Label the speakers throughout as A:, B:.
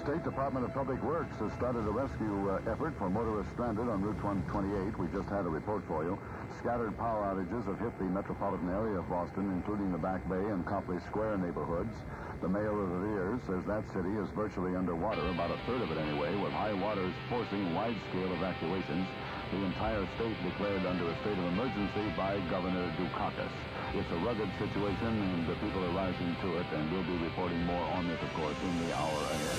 A: State Department of Public Works has started a rescue effort for motorists stranded on Route 128. We just had a report for you. Scattered power outages have hit the metropolitan area of Boston, including the Back Bay and Copley Square neighborhoods. The mayor of Revere says that city is virtually underwater, about a third of it anyway, with high waters forcing wide-scale evacuations. The entire state declared under a state of emergency by Governor Dukakis. It's a rugged situation, and the people are rising to it, and we'll be reporting more on this, of course, in the hour ahead.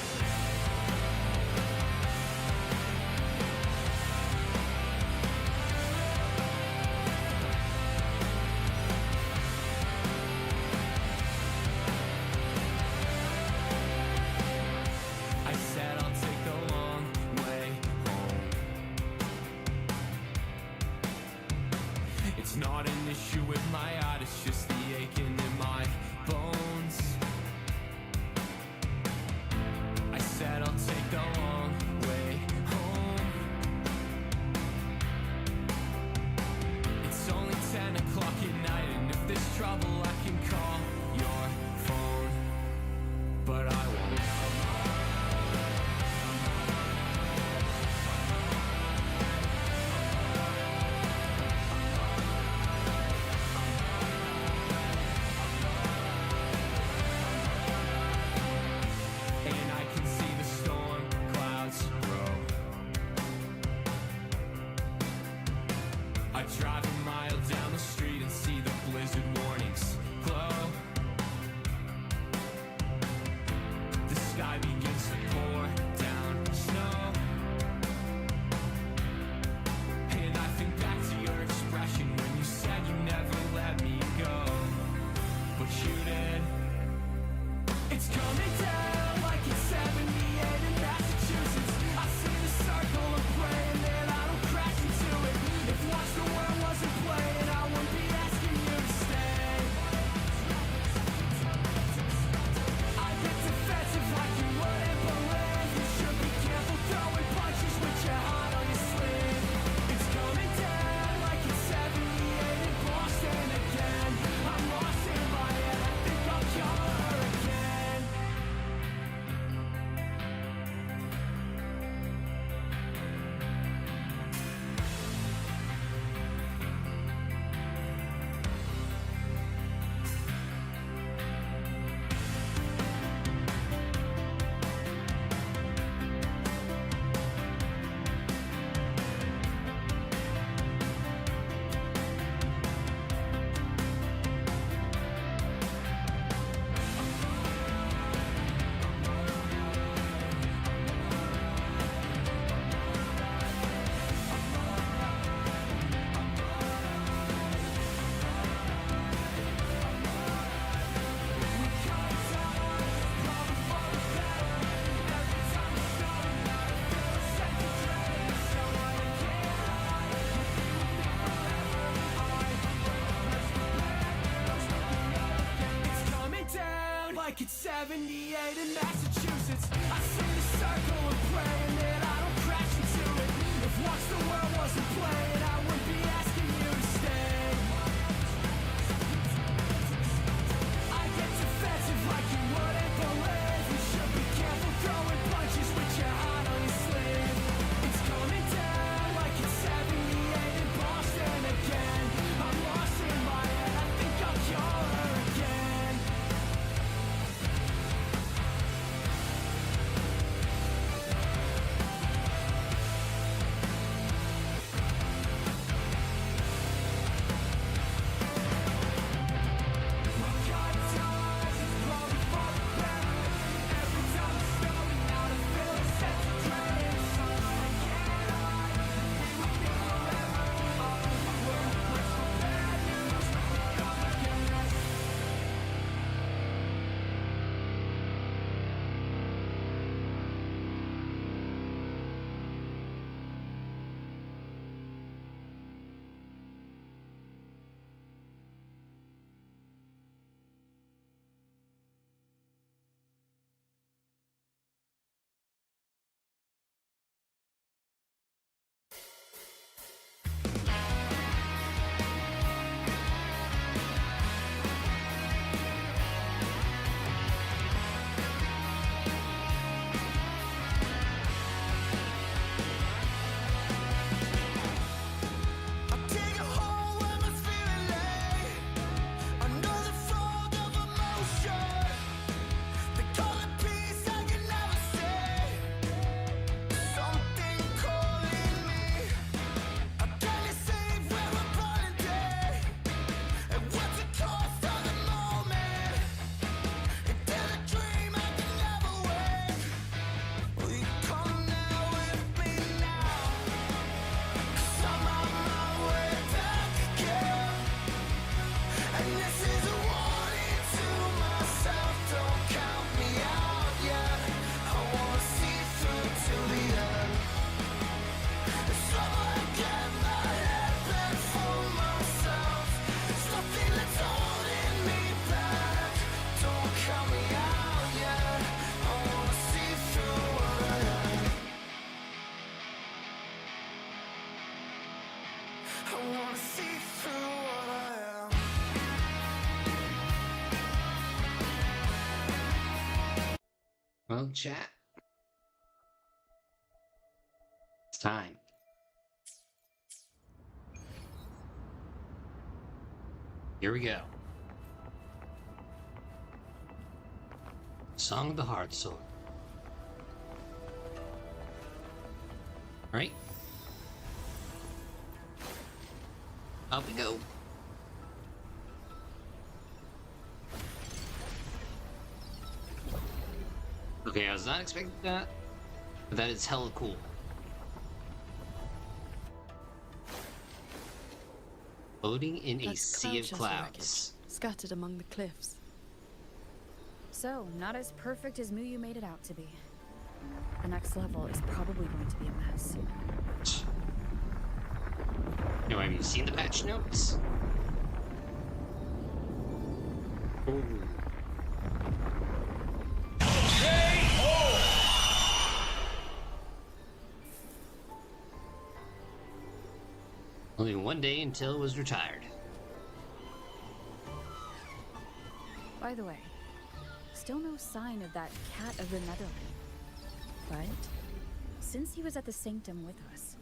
B: It's not an issue with my heart, it's just the aching in my bones. I said I'll take the long way home. It's only 10 o'clock at night, and if there's trouble I can call your phone, but I won't. I drive a mile down the street and see the blizzard warnings glow. The sky begins to pour down snow, and I think back to your expression when you said you never let me go, but you did. It's coming down like it's 78 in Massachusetts. I see the circle of praying that I don't crash into it. If Watch the World wasn't playing, I wouldn't be asking you to stay. I get defensive like you wouldn't believe. You should be careful throwing punches with your heart on your sleeve. It's coming down like it's 78 in Boston again. I'm lost in my head, I think I'll call her again. Like it's 78 in Massachusetts. I see the circle of praying that I don't crash into it. If Watch the World wasn't playing, I wouldn't be asking you to stay. I get defensive like you wouldn't believe. You should be careful throwing punches with your heart on your sleeve. It's coming down like it's 78 in Boston again. I'm lost in my head, I think I'll call her again.
C: Well, chat. It's time. Here we go. Song of the Heart Sword. Right? Up we go. Okay, I was not expecting that, but that is hella cool. Floating in a
D: That's
C: sea of
D: cloud
C: clouds.
D: wreckage, scattered among the cliffs.
E: So, not as perfect as Muyu made it out to be. The next level is probably going to be a mess.
C: No, have you seen the patch notes? Ooh. Only one day until it was retired.
E: By the way, still no sign of that cat of the Netherlands. But since he was at the Sanctum with us,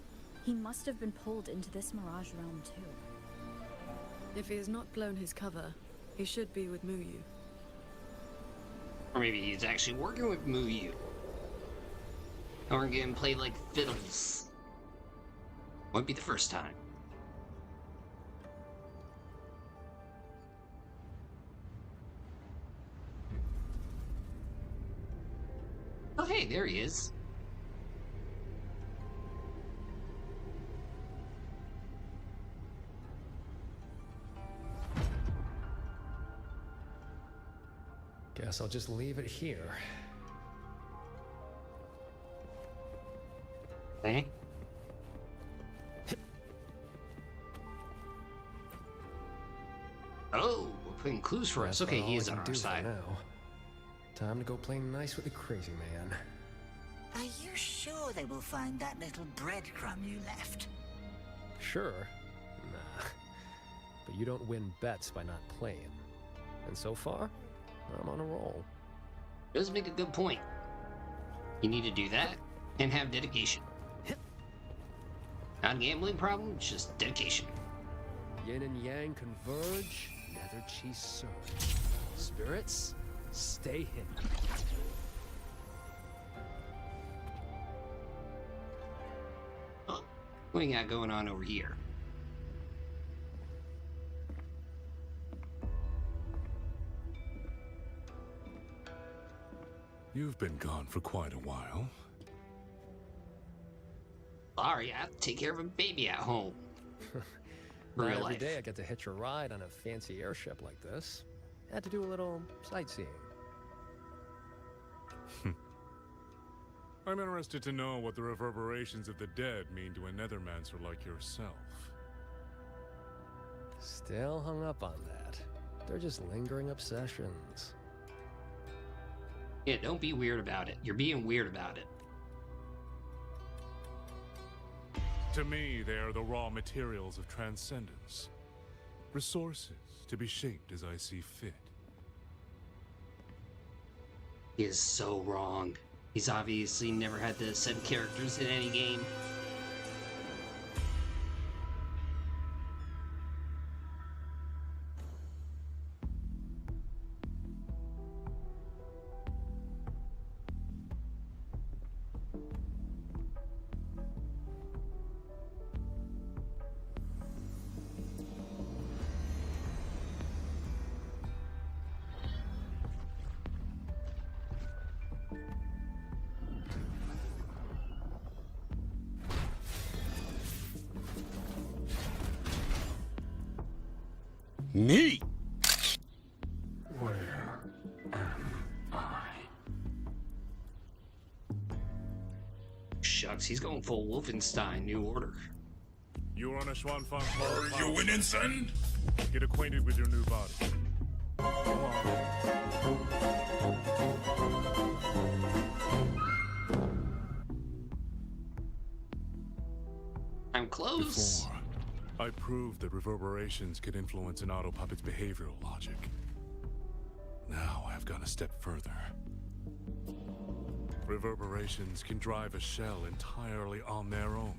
E: he must have been pulled into this Mirage realm too.
D: If he has not blown his cover, he should be with Muyu.
C: Or maybe he's actually working with Muyu. Or getting played like fiddles. Won't be the first time. Oh hey, there he is.
F: Guess I'll just leave it here.
C: Hey? Oh, we're putting clues for us.
F: That's
C: Okay,
F: about
C: he
F: all
C: is
F: I
C: on
F: can
C: our
F: do for
C: side.
F: now. Time to go play nice with the crazy man.
G: Are you sure they will find that little breadcrumb you left?
F: Sure. Nah. But you don't win bets by not playing. And so far, I'm on a roll.
C: Does make a good point. You need to do that and have dedication. Not a gambling problem, it's just dedication.
F: Yin and yang converge, nether chi surge. Spirits, stay hidden.
C: Huh. What do you got going on over here?
H: You've been gone for quite a while.
C: Sorry, I have to take care of a baby at home.
F: Not
C: Real
F: every
C: life.
F: day I get to hitch a ride on a fancy airship like this. Had to do a little sightseeing.
H: I'm interested to know what the reverberations of the dead mean to a nethermancer like yourself.
F: Still hung up on that. They're just lingering obsessions.
C: Yeah, don't be weird about it. You're being weird about it.
H: To me, they are the raw materials of transcendence. Resources to be shaped as I see fit.
C: He is so wrong. He's obviously never had to send characters in any game.
H: Neat!
B: Where am I?
C: Shucks, he's going full Wolfenstein, New Order.
H: You are on a Schwanfang.
I: Are you winning, son?
H: Get acquainted with your new body. Go on.
C: I'm close.
H: Before, I proved that reverberations could influence an auto puppet's behavioral logic. Now I've gone a step further. Reverberations can drive a shell entirely on their own,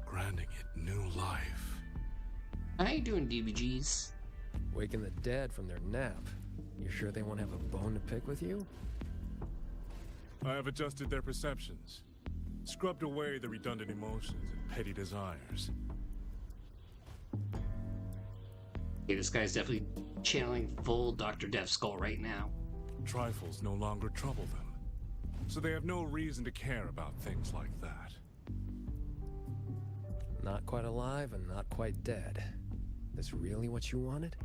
H: granting it new life.
C: How you doing, DBGs?
F: Waking the dead from their nap. You sure they won't have a bone to pick with you?
H: I have adjusted their perceptions, scrubbed away the redundant emotions and petty desires.
C: Okay, this guy's definitely channeling full Dr. Death Skull right now.
H: Trifles no longer trouble them, so they have no reason to care about things like that.
F: Not quite alive and not quite dead. This really what you wanted?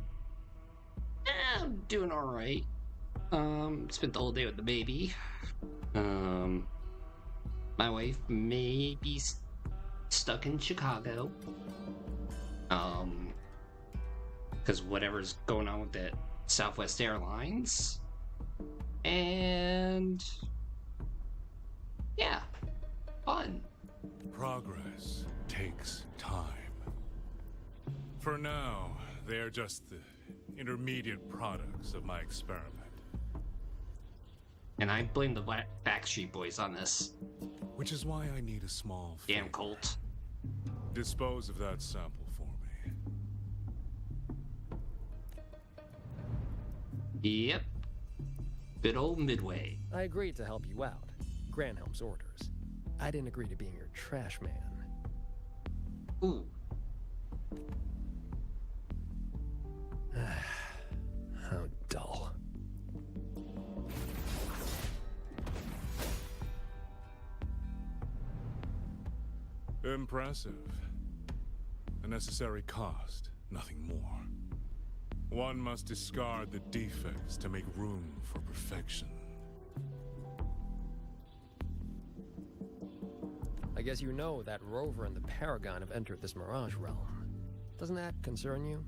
C: I'm doing alright. Spent the whole day with the baby. My wife may be stuck in Chicago. Because whatever's going on with the Southwest Airlines. And yeah, fun.
H: Progress takes time. For now, they are just the intermediate products of my experiment.
C: And I blame the Backstreet Boys on this.
H: Which is why I need a small
C: Damn
H: favor.
C: cult.
H: Dispose of that sample for me.
C: Yep. Good old Midway.
F: I agreed to help you out. Granhelm's orders. I didn't agree to being your trash man.
C: Ooh.
F: How dull.
H: Impressive. A necessary cost, nothing more. One must discard the defects to make room for perfection.
F: I guess you know that Rover and the Paragon have entered this Mirage realm. Doesn't that concern you?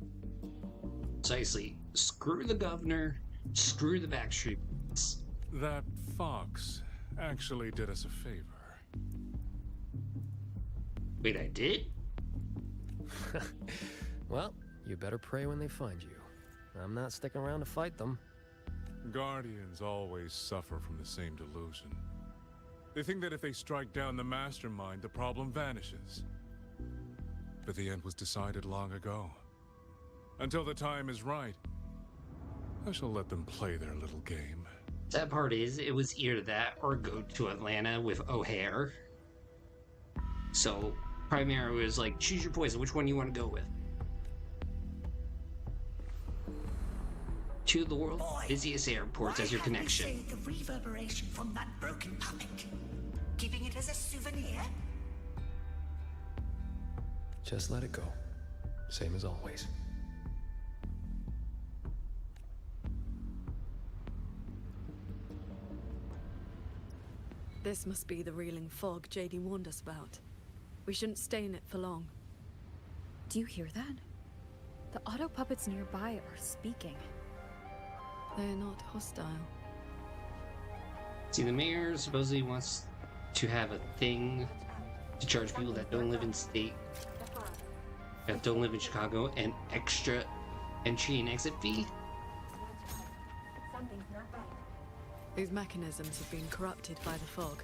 C: Precisely. Screw the governor. Screw the Backstreet Boys.
H: That fox actually did us a favor.
C: Wait, I did?
F: Well, you better pray when they find you. I'm not sticking around to fight them.
H: Guardians always suffer from the same delusion. They think that if they strike down the mastermind, the problem vanishes. But the end was decided long ago. Until the time is right, I shall let them play their little game.
C: Sad part is, it was either that or go to Atlanta with O'Hare. So, Primary was like, choose your poison, which one you want to go with? To the world's busiest airports as your connection.
G: Why haven't they saved the reverberation from that broken puppet? Keeping it as a souvenir?
F: Just let it go. Same as always.
D: This must be the reeling fog JD warned us about. We shouldn't stay in it for long.
E: Do you hear that? The auto puppets nearby are speaking.
D: They're not hostile.
C: See, the mayor supposedly wants to have a thing to charge people that don't live in state, that don't live in Chicago, an extra entry and exit fee.
D: These mechanisms have been corrupted by the fog,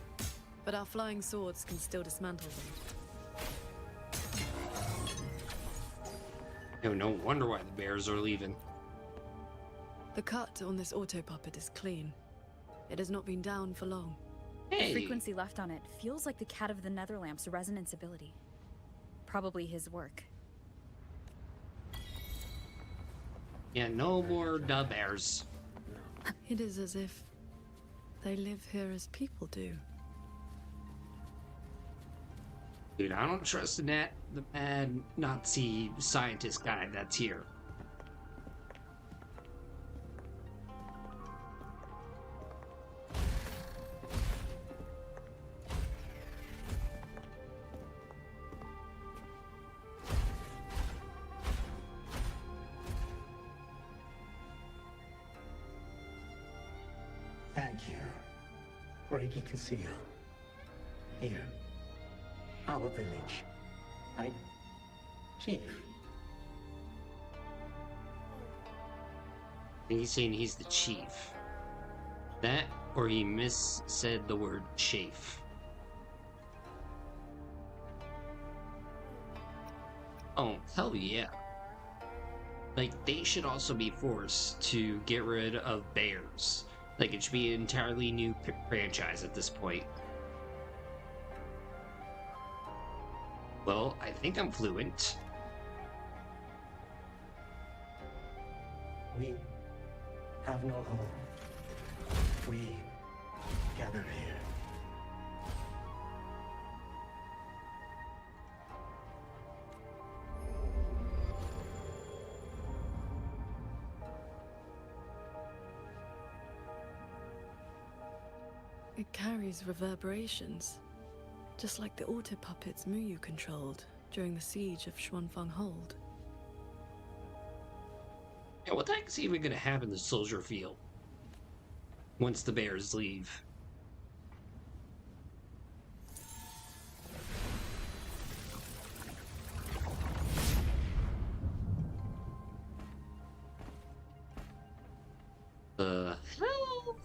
D: but our flying swords can still dismantle them.
C: No wonder why the bears are leaving.
D: The cut on this auto puppet is clean. It has not been down for long.
E: The
C: Hey,
E: frequency left on it feels like the Cat of the Netherlamp's resonance ability. Probably his work.
C: yeah, no more dub bears.
D: It is as if they live here as people do.
C: Dude, I don't trust the mad Nazi scientist guy that's here.
J: Thank you. Reiki Conceal. Here. Our village. Chief.
C: And he's saying he's the chief. That, or he said the word chafe. Oh, hell yeah. Like, they should also be forced to get rid of bears. Like, it should be an entirely new franchise at this point. Well, I think I'm fluent.
J: We have no home. We gather here.
D: It carries reverberations, just like the auto puppets Muyu controlled during the siege of Xuanfang Hold.
C: Yeah, what the heck's even gonna happen in the soldier field once the bears leave? Hell?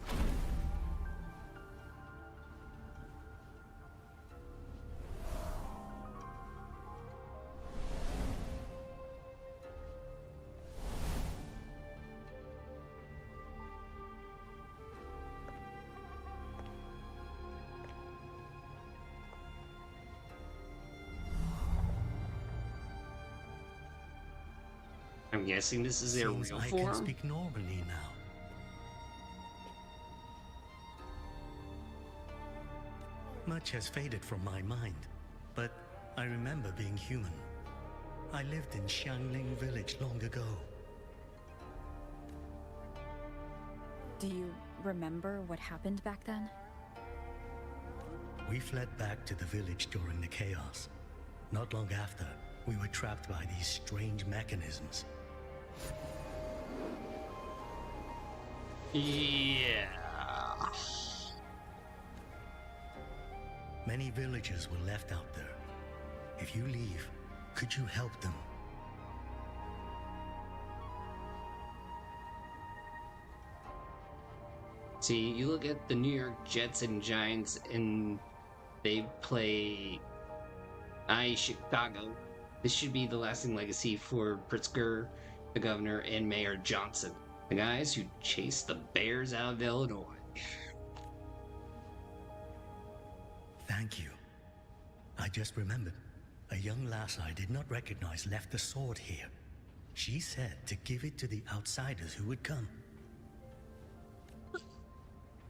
C: I'm guessing this is their
J: Seems
C: real
J: I
C: form?
J: can speak normally now. Much has faded from my mind, but I remember being human. I lived in Xiangling village long ago.
E: Do you remember what happened back then?
J: We fled back to the village during the chaos. Not long after, we were trapped by these strange mechanisms.
C: Yeah.
J: Many villagers were left out there. If you leave, could you help them?
C: See, you look at the New York Jets and Giants, and they play Chicago. This should be the lasting legacy for Pritzker, the governor, and Mayor Johnson, the guys who chased the Bears out of Illinois.
J: Thank you. I just remembered. A young lass I did not recognize left the sword here. She said to give it to the outsiders who would come.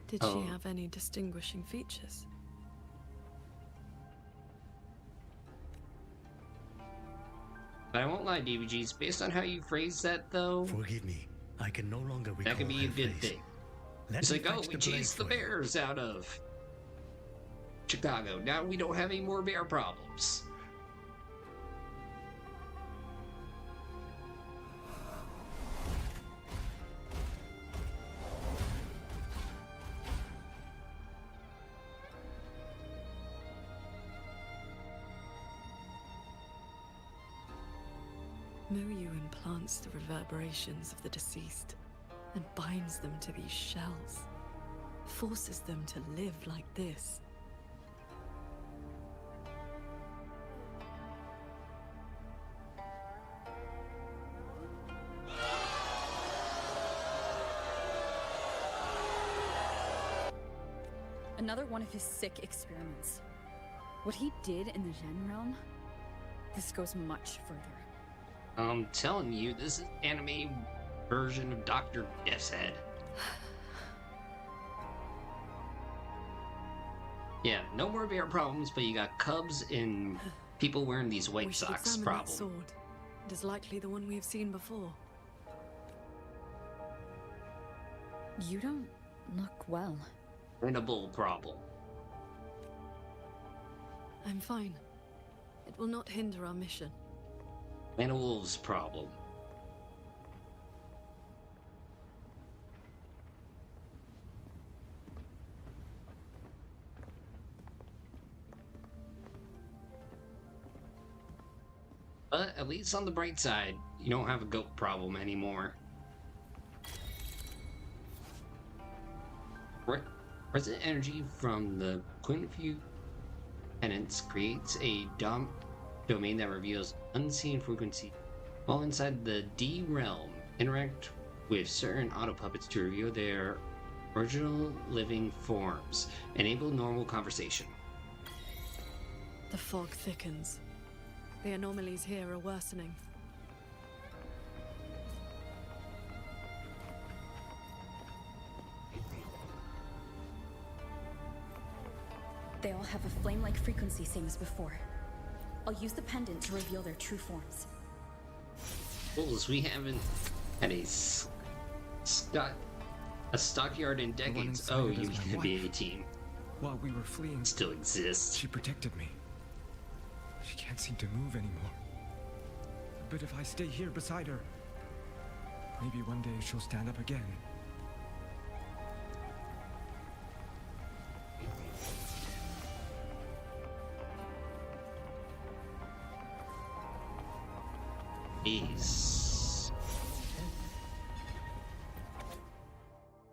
D: Did she have any distinguishing features?
C: But I won't lie, DVGs, based on how you phrased that, though,
J: Forgive me. I can no longer recall
C: that could be a
J: her
C: good
J: face.
C: thing.
J: Let
C: It's
J: me
C: like, oh,
J: fetch
C: we
J: the blade
C: chased the
J: for you.
C: Bears out of Chicago. Now we don't have any more bear problems.
D: Muyu implants the reverberations of the deceased and binds them to these shells, forces them to live like this.
E: Another one of his sick experiments. What he did in the Zhen realm, this goes much further.
C: I'm telling you, this is anime version of Dr. Death's Head. Yeah, no more bear problems, but you got cubs and people wearing these White
D: We should
C: Sox
D: examine
C: problem.
D: that sword. It is likely the one we have seen before.
E: You don't look well.
C: And a bull problem.
D: I'm fine. It will not hinder our mission.
C: And a wolves problem. But at least on the bright side, you don't have a goat problem anymore. Present energy from the Qingxiao penance creates a domain that reveals unseen frequency. While inside the D realm, interact with certain auto puppets to reveal their original living forms. Enable normal conversation.
D: The fog thickens. The anomalies here are worsening.
E: They all have a flame-like frequency, same as before. I'll use the pendant to reveal their true forms.
C: Fools, we haven't had a stockyard in decades. Oh, you mean the BA team?
K: While we were fleeing,
C: still exists.
K: She protected me. She can't seem to move anymore. But if I stay here beside her, maybe one day she'll stand up again.
C: Peace.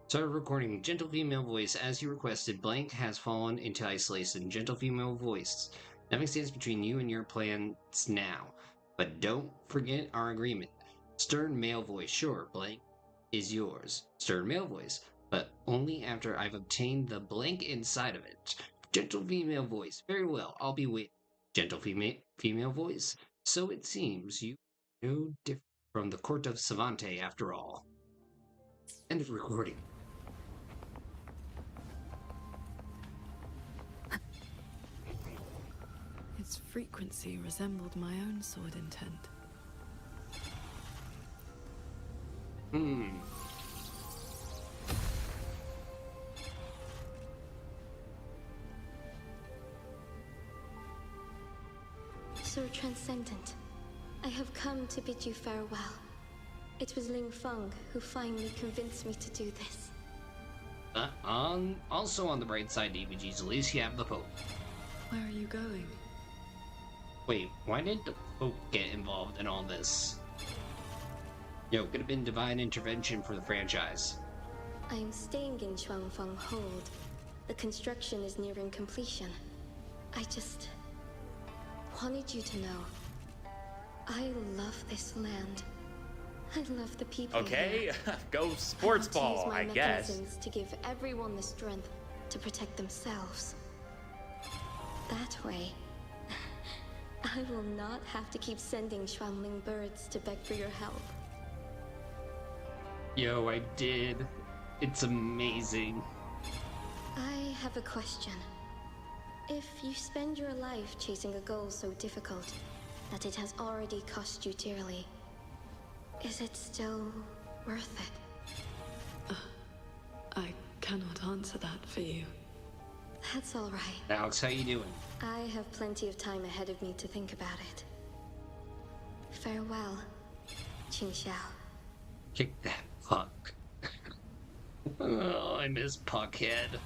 C: Started recording. Gentle female voice. As you requested, Blank has fallen into isolation. Gentle female voice. Nothing stands between you and your plans now. But don't forget our agreement. Stern male voice. Sure, Blank is yours. Stern male voice. But only after I've obtained the blank inside of it. Gentle female voice. Very well, I'll be waiting. Gentle female voice. So it seems you are no different from the court of Savante after all. End of recording.
D: Its frequency resembled my own sword intent.
L: Sir Transcendent, I have come to bid you farewell. It was Ling Feng who finally convinced me to do this.
C: Also on the bright side, DBG's, at least you have the Pope.
D: Where are you going?
C: Wait, why did the Pope get involved in all this? Yo, could have been divine intervention for the franchise.
L: I am staying in Shuangfeng Hold. The construction is nearing completion. I just wanted you to know. I love this land. I love the people.
M: Okay,
L: here.
M: Go sports ball, I guess.
L: Mechanisms to give everyone the strength to protect themselves. That way, I will not have to keep sending Xuanling birds to beg for your help.
C: Yo, I did. It's amazing.
L: I have a question. If you spend your life chasing a goal so difficult that it has already cost you dearly, is it still worth it?
D: I cannot answer that for you.
L: That's all right.
C: Alex, how you doing?
L: I have plenty of time ahead of me to think about it. Farewell, Qingxiao.
C: Kick that puck. Oh, I miss Puckhead.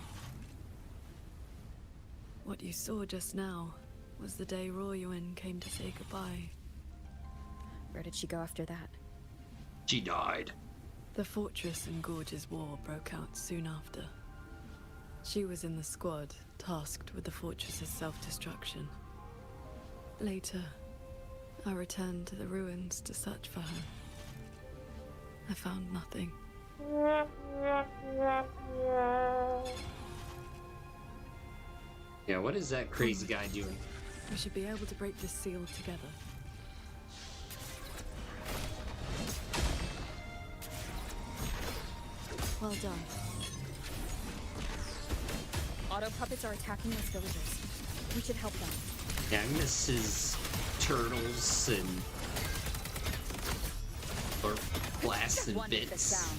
D: What you saw just now was the day Royuin came to say goodbye.
E: Where did she go after that?
C: She died.
D: The Fortress and Gorge's War broke out soon after. She was in the squad tasked with the fortress's self-destruction. Later, I returned to the ruins to search for her. I found nothing.
C: Yeah, what is that crazy guy doing?
D: We should be able to break this seal together. Well done.
E: Auto puppets are attacking those villagers. We should help them.
C: Yeah, I miss his turtles and or blasts and bits.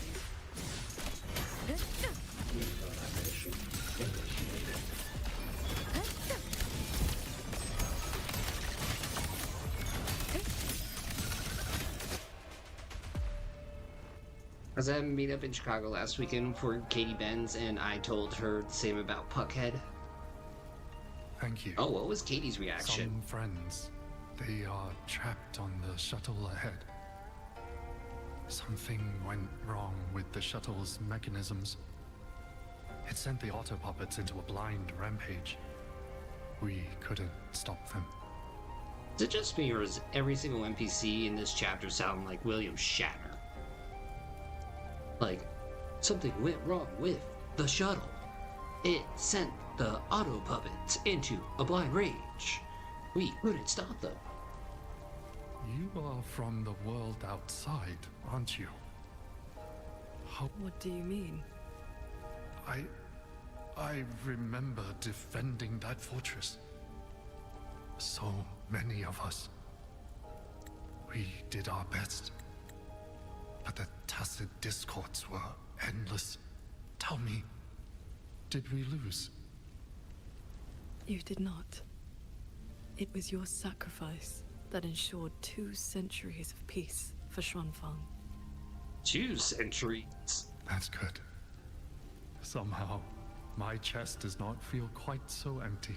C: I was at a meetup in Chicago last weekend for Katie Benz, and I told her the same about Puckhead.
N: Thank you.
C: Oh, what was Katie's reaction?
N: Some friends, they are trapped on the shuttle ahead. Something went wrong with the shuttle's mechanisms. It sent the auto puppets into a blind rampage. We couldn't stop them.
C: Is it just me, or is every single NPC in this chapter sound like William Shatner? Like, something went wrong with the shuttle. It sent the auto puppets into a blind rage. We couldn't stop them.
N: You are from the world outside, aren't you? How...
D: What do you mean?
N: I remember defending that fortress. So many of us. We did our best. But the tacit discords were endless. Tell me, did we lose?
D: You did not. It was your sacrifice that ensured 2 centuries of peace for Xuanfang.
C: 2 centuries?
N: That's good. Somehow, my chest does not feel quite so empty.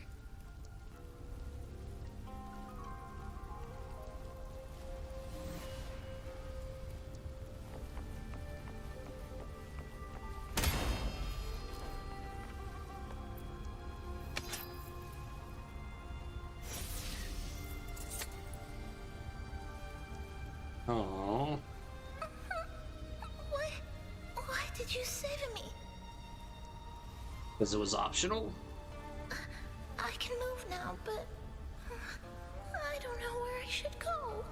C: Aww.
O: Why did you save me?
C: Because it was optional?
O: I can move now, but I don't know where I should go.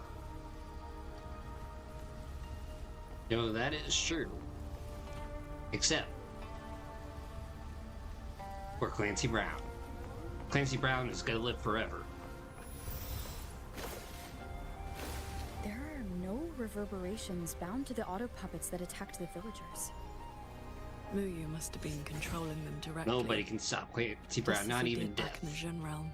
C: No, that is true. Except for Clancy Brown. Clancy Brown is gonna live forever.
E: There are no reverberations bound to the auto puppets that attacked the villagers.
D: Muyu must have been controlling them directly.
C: Nobody can stop Clancy Brown, not even
D: back
C: death.
D: in the Jun realm.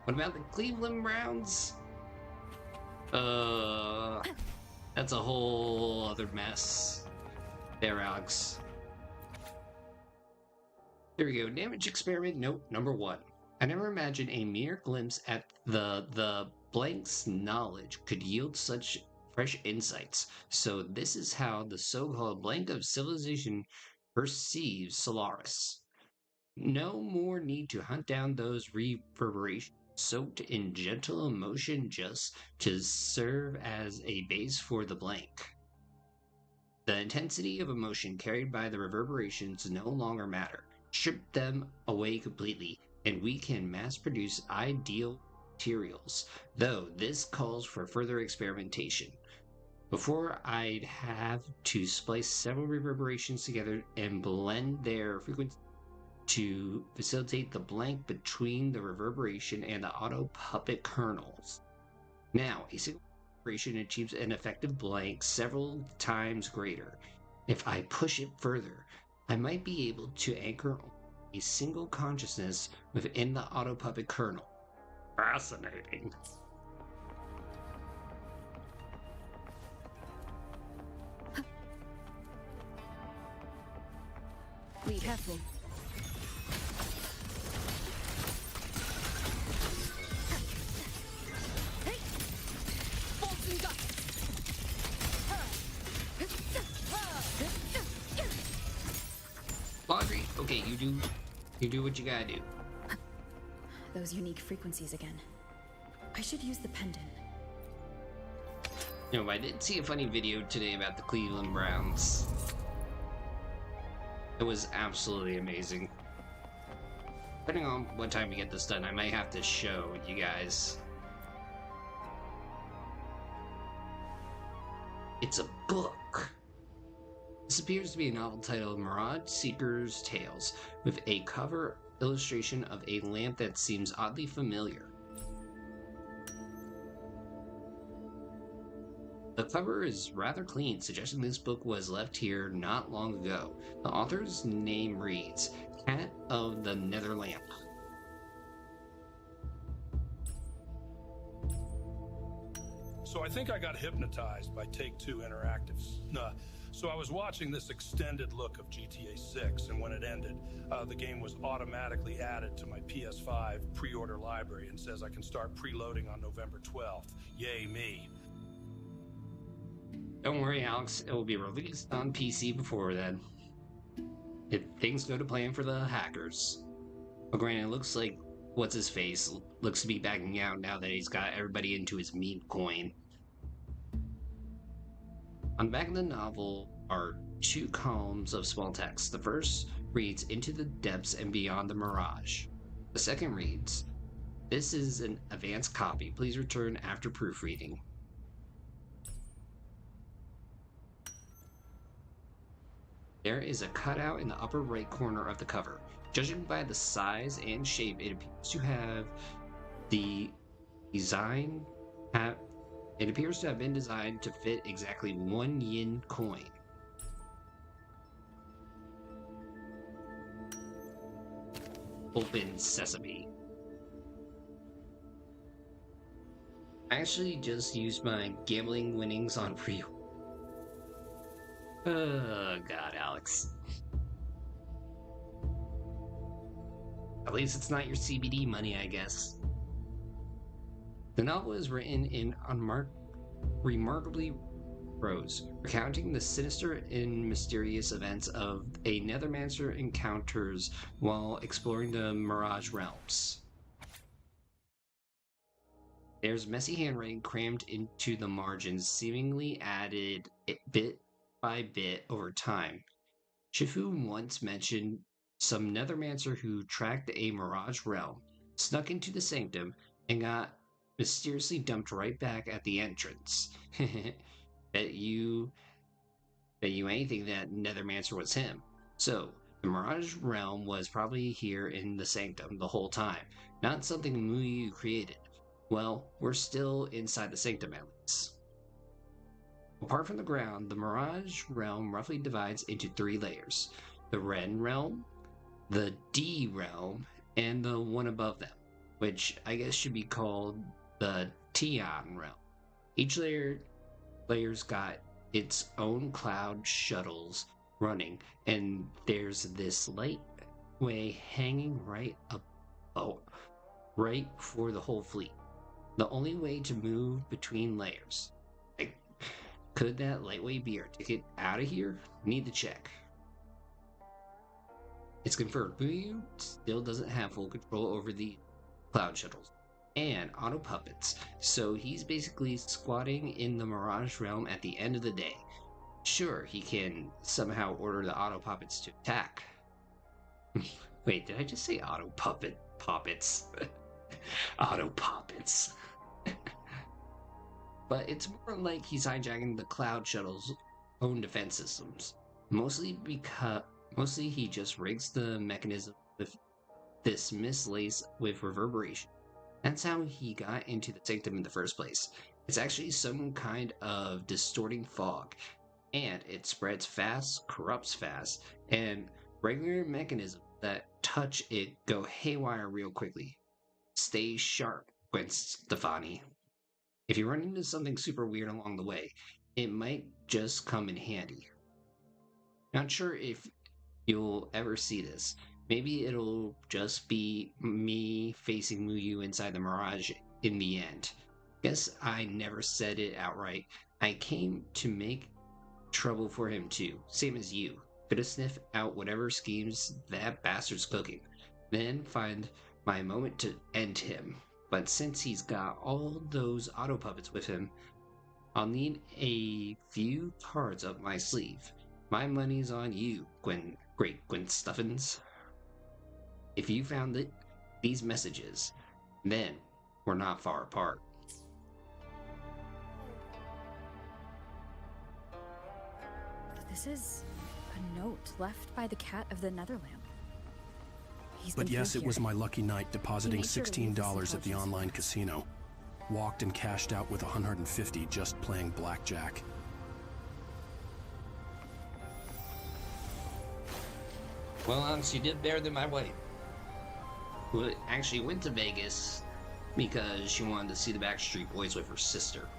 C: What about the Cleveland Browns? That's a whole other mess. There, Alex. Here we go. Damage experiment note number 1. I never imagined a mere glimpse at the blank's knowledge could yield such fresh insights. So this is how the so-called blank of civilization perceives Solaris. No more need to hunt down those reverberations soaked in gentle emotion just to serve as a base for the blank. The intensity of emotion carried by the reverberations no longer matter. Strip them away completely, and we can mass produce ideal materials, though this calls for further experimentation. Before, I'd have to splice several reverberations together and blend their frequency to facilitate the blank between the reverberation and the auto puppet kernels. Now, a single reverberation achieves an effective blank several times greater. If I push it further, I might be able to anchor a single consciousness within the auto puppet kernel. Fascinating.
E: Be careful.
C: Laundry. Okay, you do what you gotta do.
E: Those unique frequencies again. I should use the pendant.
C: No, I did see a funny video today about the Cleveland Browns. It was absolutely amazing. Depending on what time we get this done, I might have to show you guys. It's a book. This appears to be a novel titled Mirage Seeker's Tales, with a cover illustration of a lamp that seems oddly familiar. The cover is rather clean, suggesting this book was left here not long ago. The author's name reads, Cat of the Nether Lamp.
P: So I think I got hypnotized by Take-Two Interactive's So I was watching this extended look of GTA 6, and when it ended, the game was automatically added to my PS5 pre-order library and says I can start preloading on November 12th. Yay me.
C: Don't worry, Alex. It will be released on PC before then. If things go to plan for the hackers. But granted, it looks like what's-his-face looks to be backing out now that he's got everybody into his meme coin. On the back of the novel are 2 columns of small text. The first reads, "Into the depths and beyond the mirage." The second reads, "This is an advanced copy. Please return after proofreading." There is a cutout in the upper right corner of the cover. Judging by the size and shape, it appears to have the design it appears to have been designed to fit exactly 1 yin coin. Open sesame. I actually just used my gambling winnings on pre. Oh god, Alex. At least it's not your CBD money, I guess. The novel is written in remarkably prose, recounting the sinister and mysterious events of a Nethermancer encounters while exploring the Mirage realms. There's messy handwriting crammed into the margins, seemingly added bit by bit over time. Shifu once mentioned some Nethermancer who tracked a Mirage realm, snuck into the sanctum, and got mysteriously dumped right back at the entrance. Bet you anything that Nethermancer was him. So, the Mirage realm was probably here in the sanctum the whole time, not something Muyu created. Well, we're still inside the sanctum at least. Apart from the ground, the Mirage realm roughly divides into 3 layers. The Ren realm, the D realm, and the one above them, which I guess should be called the Tian realm. Each layer's got its own cloud shuttles running, and there's this lightway hanging right for the whole fleet. The only way to move between layers. Could that lightway be our ticket out of here? Need to check. It's confirmed Muyu still doesn't have full control over the cloud shuttles and auto puppets, so he's basically squatting in the Mirage realm at the end of the day. Sure, he can somehow order the auto puppets to attack. Wait, did I just say auto puppets? Auto puppets. But it's more like he's hijacking the cloud shuttle's own defense systems. Mostly he just rigs the mechanism with this mislace with reverberation. That's how he got into the sanctum in the first place. It's actually some kind of distorting fog, and it spreads fast, corrupts fast, and regular mechanisms that touch it go haywire real quickly. Stay sharp, Gwen Stefani. If you run into something super weird along the way, it might just come in handy. Not sure if you'll ever see this. Maybe it'll just be me facing Muyu inside the Mirage in the end. Guess I never said it outright. I came to make trouble for him too, same as you. Gonna sniff out whatever schemes that bastard's cooking, then find my moment to end him. But since he's got all those auto puppets with him, I'll need a few cards up my sleeve. My money's on you, Great Gwen Stuffins. If you found these messages, then we're not far apart.
E: This is a note left by the cat of the Netherland.
Q: But yes, it was my lucky night depositing $16 at the online casino. Walked and cashed out with $150 just playing blackjack.
C: Well, Alex, you did better than my wife, who actually went to Vegas because she wanted to see the Backstreet Boys with her sister.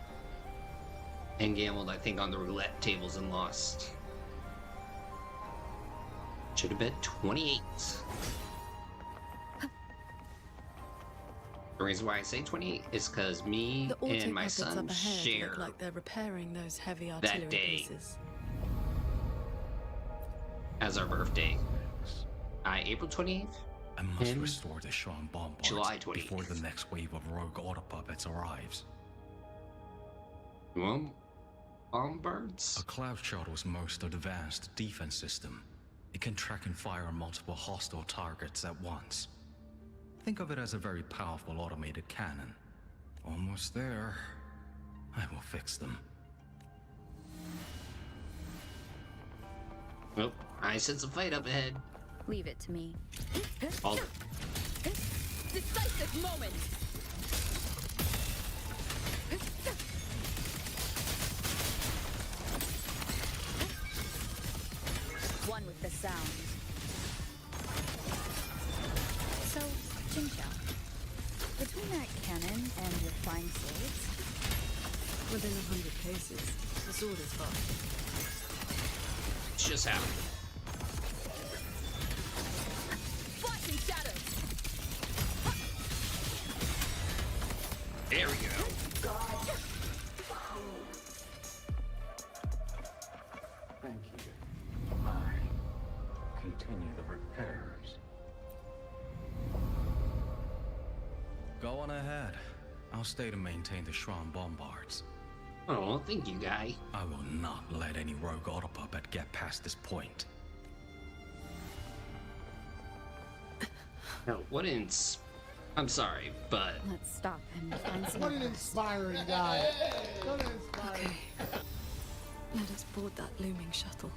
C: And gambled, I think, on the roulette tables and lost. Should have bet 28. The reason why I say 28 is because me and my son share
D: look like they're repairing those heavy
C: that
D: artillery
C: day
D: pieces.
C: as our birthday. April 28th.
R: I must restore the Shrine Bombards
C: July 28th.
R: before the next wave of rogue auto puppets arrives.
C: Well, Bombards?
R: A cloud shuttle's most advanced defense system. It can track and fire on multiple hostile targets at once. Think of it as a very powerful automated cannon. Almost there. I will fix them.
C: Well, I sense a fight up ahead.
E: Leave it to me.
C: All
E: Decisive moment! One with the sound. So, Qingxiao, between that cannon and your fine swords,
D: Within 100 paces, the sword is far.
C: It's just happened.
E: flashing shadows!
C: There we go.
R: Thank you. I continue the repairs. Go on ahead. I'll stay to maintain the Shrine Bombards.
C: Oh, thank you, guy.
R: I will not let any rogue auto puppet get past this point.
C: No, I'm sorry, but
E: Let's stop and find some.
S: What an inspiring guy. What an inspiring.
D: Okay. Let us board that looming shuttle.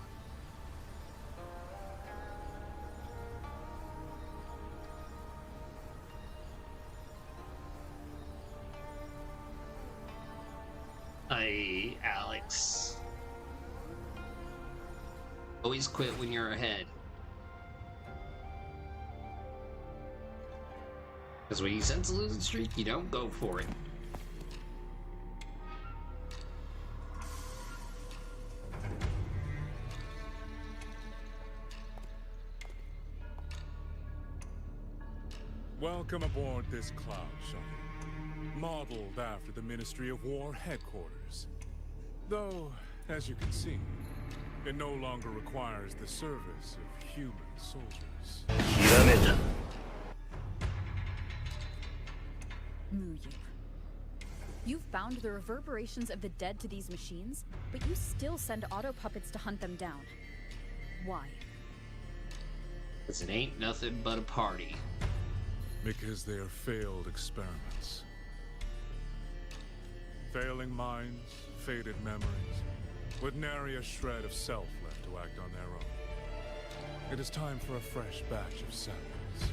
C: Alex. Always quit when you're ahead. Because when you sense a losing streak, you don't go for it.
H: Welcome aboard this cloud shuttle, modeled after the Ministry of War headquarters. Though, as you can see, it no longer requires the service of human soldiers.
E: Mu Yu. You've found the reverberations of the dead to these machines, but you still send auto puppets to hunt them down. Why?
C: Because it ain't nothing but a party.
H: Because they are failed experiments. Failing minds, faded memories, with nary a shred of self left to act on their own. It is time for a fresh batch of samples.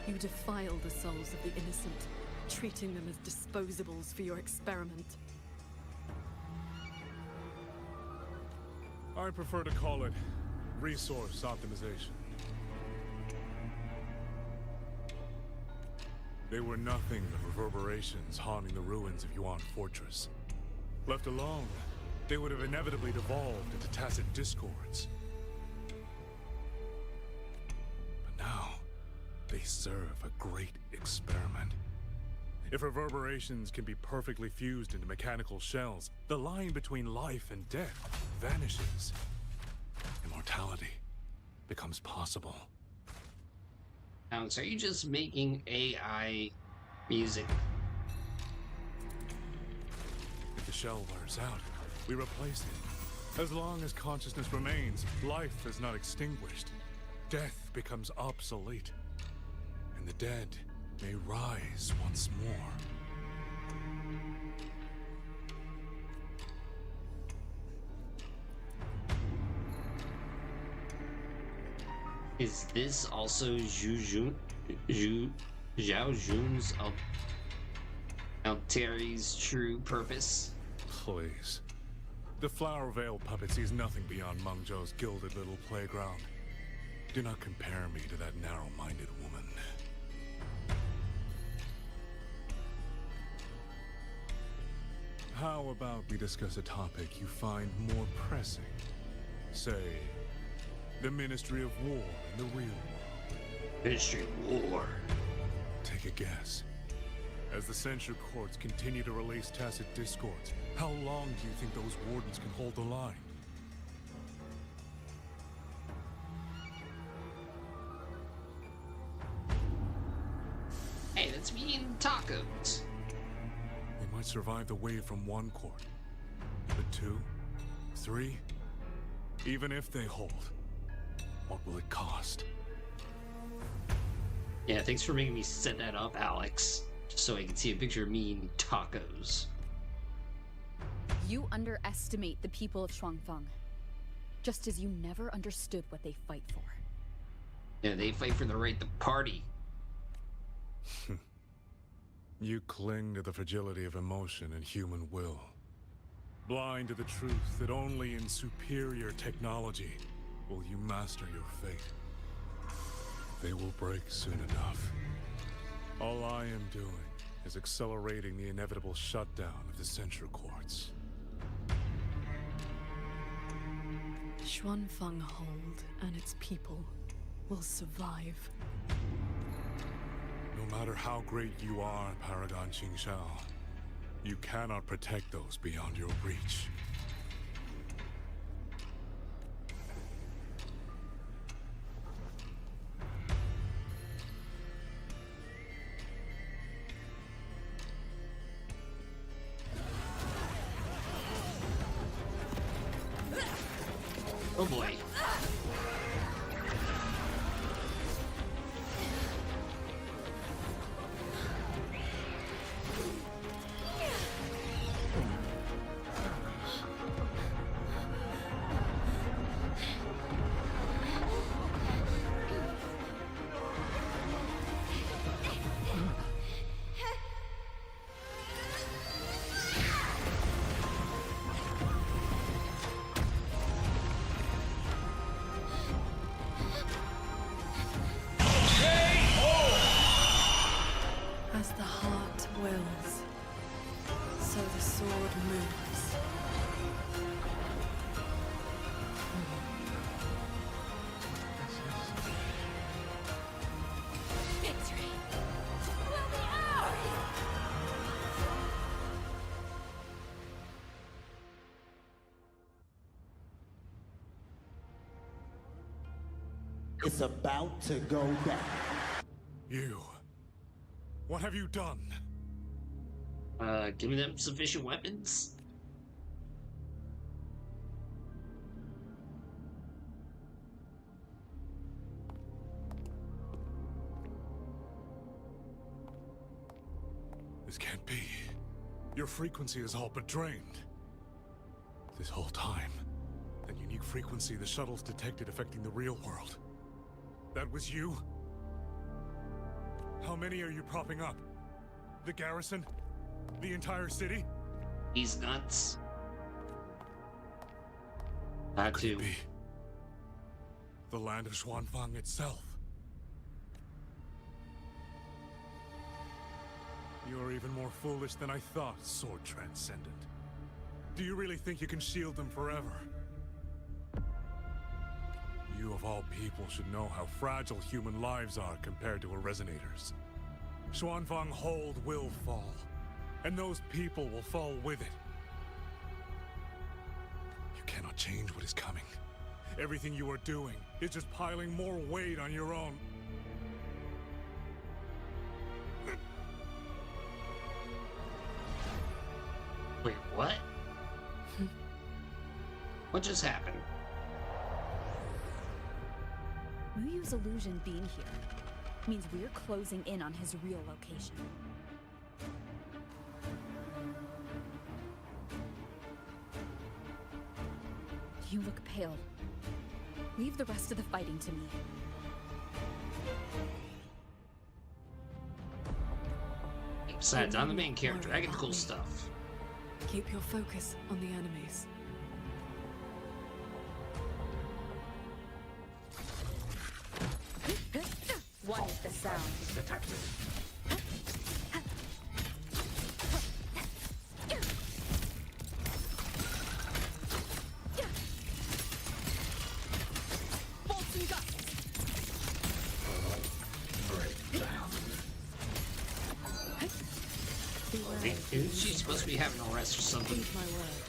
D: You defile the souls of the innocent, treating them as disposables for your experiment.
H: I prefer to call it resource optimization. They were nothing but reverberations haunting the ruins of Yuan Fortress. Left alone, they would have inevitably devolved into tacit discords. But now, they serve a great experiment. If reverberations can be perfectly fused into mechanical shells, the line between life and death vanishes. Immortality becomes possible.
C: Alex, are you just making AI music?
H: If the shell wears out, we replace it. As long as consciousness remains, life is not extinguished. Death becomes obsolete. And the dead may rise once more.
C: Is this also Zhao Jun's Alteri's true purpose?
H: Please. The Flower Veil puppet sees nothing beyond Meng Zhou's gilded little playground. Do not compare me to that narrow-minded woman. How about we discuss a topic you find more pressing? Say, the Ministry of War in the real world.
C: Ministry of War.
H: Take a guess. As the censure courts continue to release tacit discords, how long do you think those wardens can hold the line?
C: Hey, that's me eating tacos.
H: They might survive the wave from one court, but 2, 3, even if they hold, what will it cost?
C: Yeah, thanks for making me set that up, Alex. Just so I can see a picture of me eating tacos.
E: You underestimate the people of Shuangfeng, just as you never understood what they fight for.
C: Yeah, they fight for the right to party.
H: You cling to the fragility of emotion and human will. Blind to the truth that only in superior technology will you master your fate. They will break soon enough. All I am doing is accelerating the inevitable shutdown of the censure courts.
D: Xuanfeng Hold and its people will survive.
H: No matter how great you are, Paragon Qingxiao, you cannot protect those beyond your reach.
C: Oh boy.
D: As the heart wills, so the sword moves.
O: Victory will be ours!
T: It's about to go down.
H: You. What have you done?
C: Giving them sufficient weapons?
H: This can't be. Your frequency is all but drained. This whole time, that unique frequency the shuttles detected affecting the real world. That was you? How many are you propping up? The garrison? The entire city?
C: He's nuts. That
H: Could
C: too.
H: it be the land of Xuanfeng itself? You're even more foolish than I thought, Sword Transcendent. Do you really think you can shield them forever? You of all people should know how fragile human lives are compared to a Resonators. Xuanfeng Hold will fall, and those people will fall with it. You cannot change what is coming. Everything you are doing is just piling more weight on your own.
C: Wait, what? What just happened?
E: Muyu's illusion being here means we're closing in on his real location. You look pale. Leave the rest of the fighting to me.
C: Besides, I'm the main character. I get the cool stuff.
D: Keep your focus on the enemies.
E: One is the sound.
C: Is she supposed to be having a rest or something?
D: Heed my words.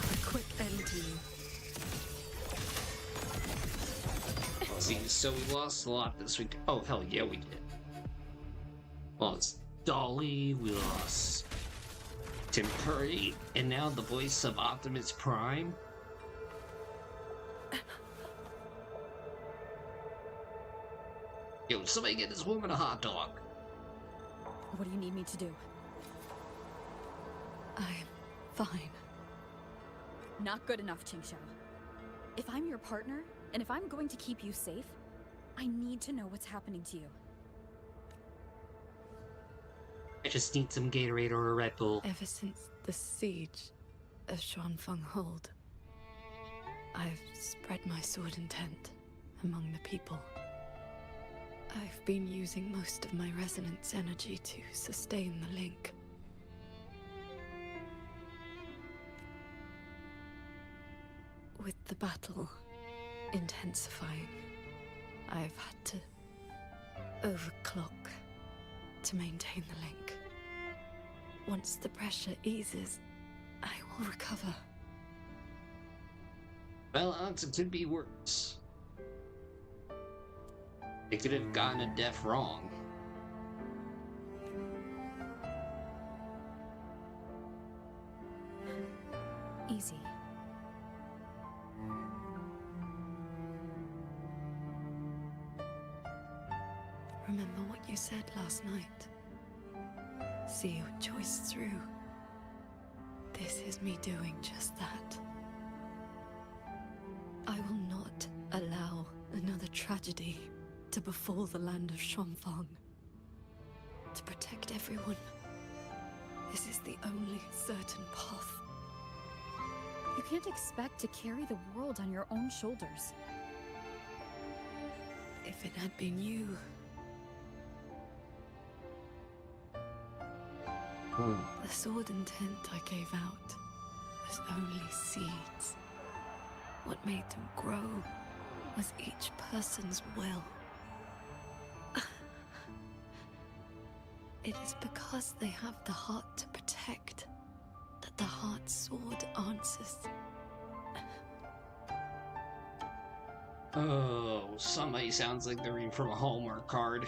D: A quick end to you.
C: See, so we lost a lot this week. Oh, hell yeah, we did. Lost Dolly, we lost Tim Curry, and now the voice of Optimus Prime. Yo, somebody get this woman a hot dog.
E: What do you need me to do?
D: I'm fine.
E: Not good enough, Qingxiao. If I'm your partner, and if I'm going to keep you safe, I need to know what's happening to you.
C: I just need some Gatorade or a Red Bull.
D: Ever since the siege of Xuanfeng Hold, I've spread my sword intent among the people. I've been using most of my resonance energy to sustain the link. With the battle intensifying, I've had to overclock to maintain the link. Once the pressure eases, I will recover.
C: Well, odds it could be worse. They could have gotten a death wrong.
E: Easy.
D: Remember what you said last night. See your choice through. This is me doing just that. I will not allow another tragedy to befall the land of Xuanfeng. To protect everyone, this is the only certain path.
E: You can't expect to carry the world on your own shoulders.
D: If it had been you... The sword intent I gave out was only seeds. What made them grow was each person's will. It is because they have the heart to protect that the heart sword answers.
C: Oh, somebody sounds like they're reading from a Hallmark card.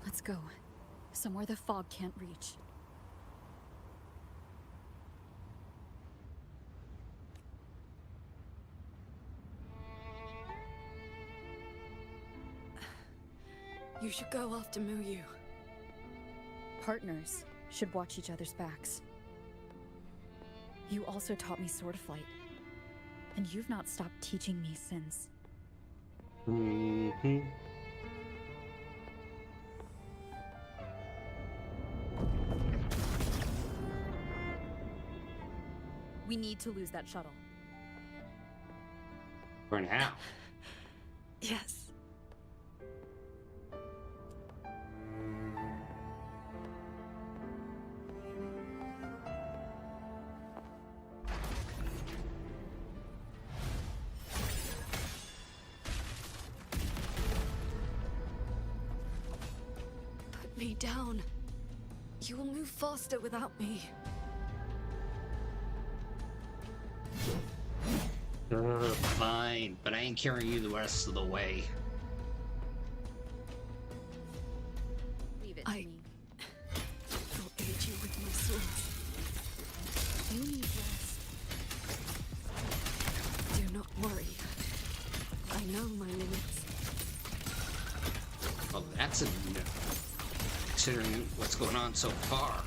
E: Let's go. Somewhere the fog can't reach.
D: You should go after Muyu.
E: Partners should watch each other's backs. You also taught me sword flight. And you've not stopped teaching me since.
C: Mm-hmm.
E: We need to lose that shuttle.
C: For now.
D: Yes. Put me down. You will move faster without me.
C: Fine, but I ain't carrying you the rest of the way.
E: Leave it to me.
D: Will aid you with my sword.
E: You need rest.
D: Do not worry. I know my limits.
C: Well, that's a no, considering what's going on so far.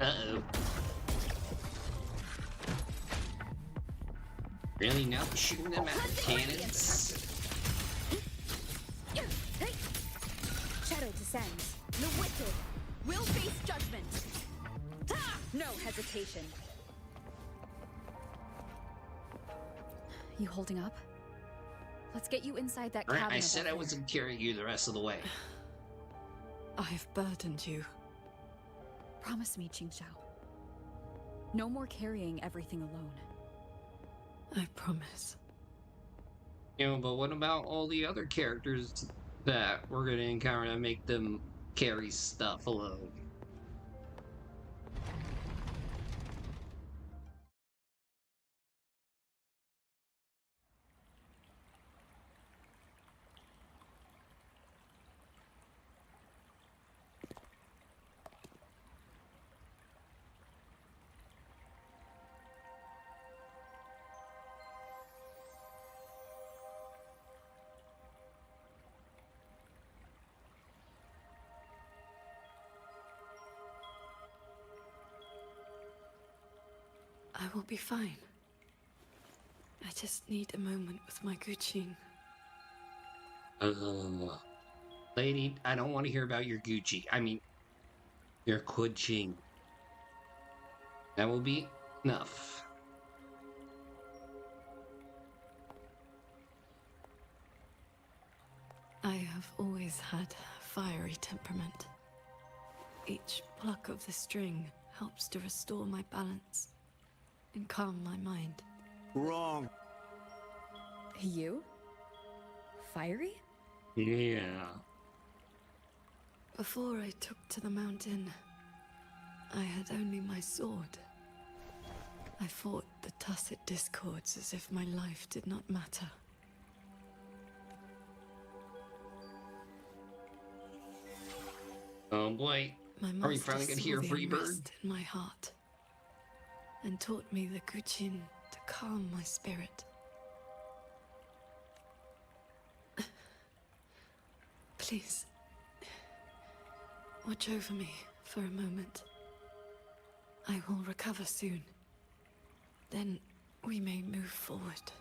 C: Uh-oh. Really? Now we're shooting them out of cannons?
E: Shadow descends. The wicked will face judgment. No hesitation. You holding up? Let's get you inside that
C: Alright,
E: cabin.
C: I said I wasn't carrying you the rest of the way.
D: I've burdened you.
E: Promise me, Qingxiao. No more carrying everything alone.
D: I promise.
C: You know, but what about all the other characters that we're gonna encounter to make them carry stuff alone?
D: I will be fine. I just need a moment with my Guqin.
C: Lady, I don't want to hear about your Gucci. I mean, your Kuching. That will be enough.
D: I have always had a fiery temperament. Each pluck of the string helps to restore my balance and calm my mind.
T: Wrong.
E: You? Fiery?
C: Yeah.
D: Before I took to the mountain, I had only my sword. I fought the tacit discords as if my life did not matter.
C: Oh boy.
D: My
C: Are we finally
D: master
C: gonna hear
D: saw the
C: Freebird?
D: unrest in my heart and taught me the Guqin to calm my spirit. Please, watch over me for a moment. I will recover soon. Then we may move forward.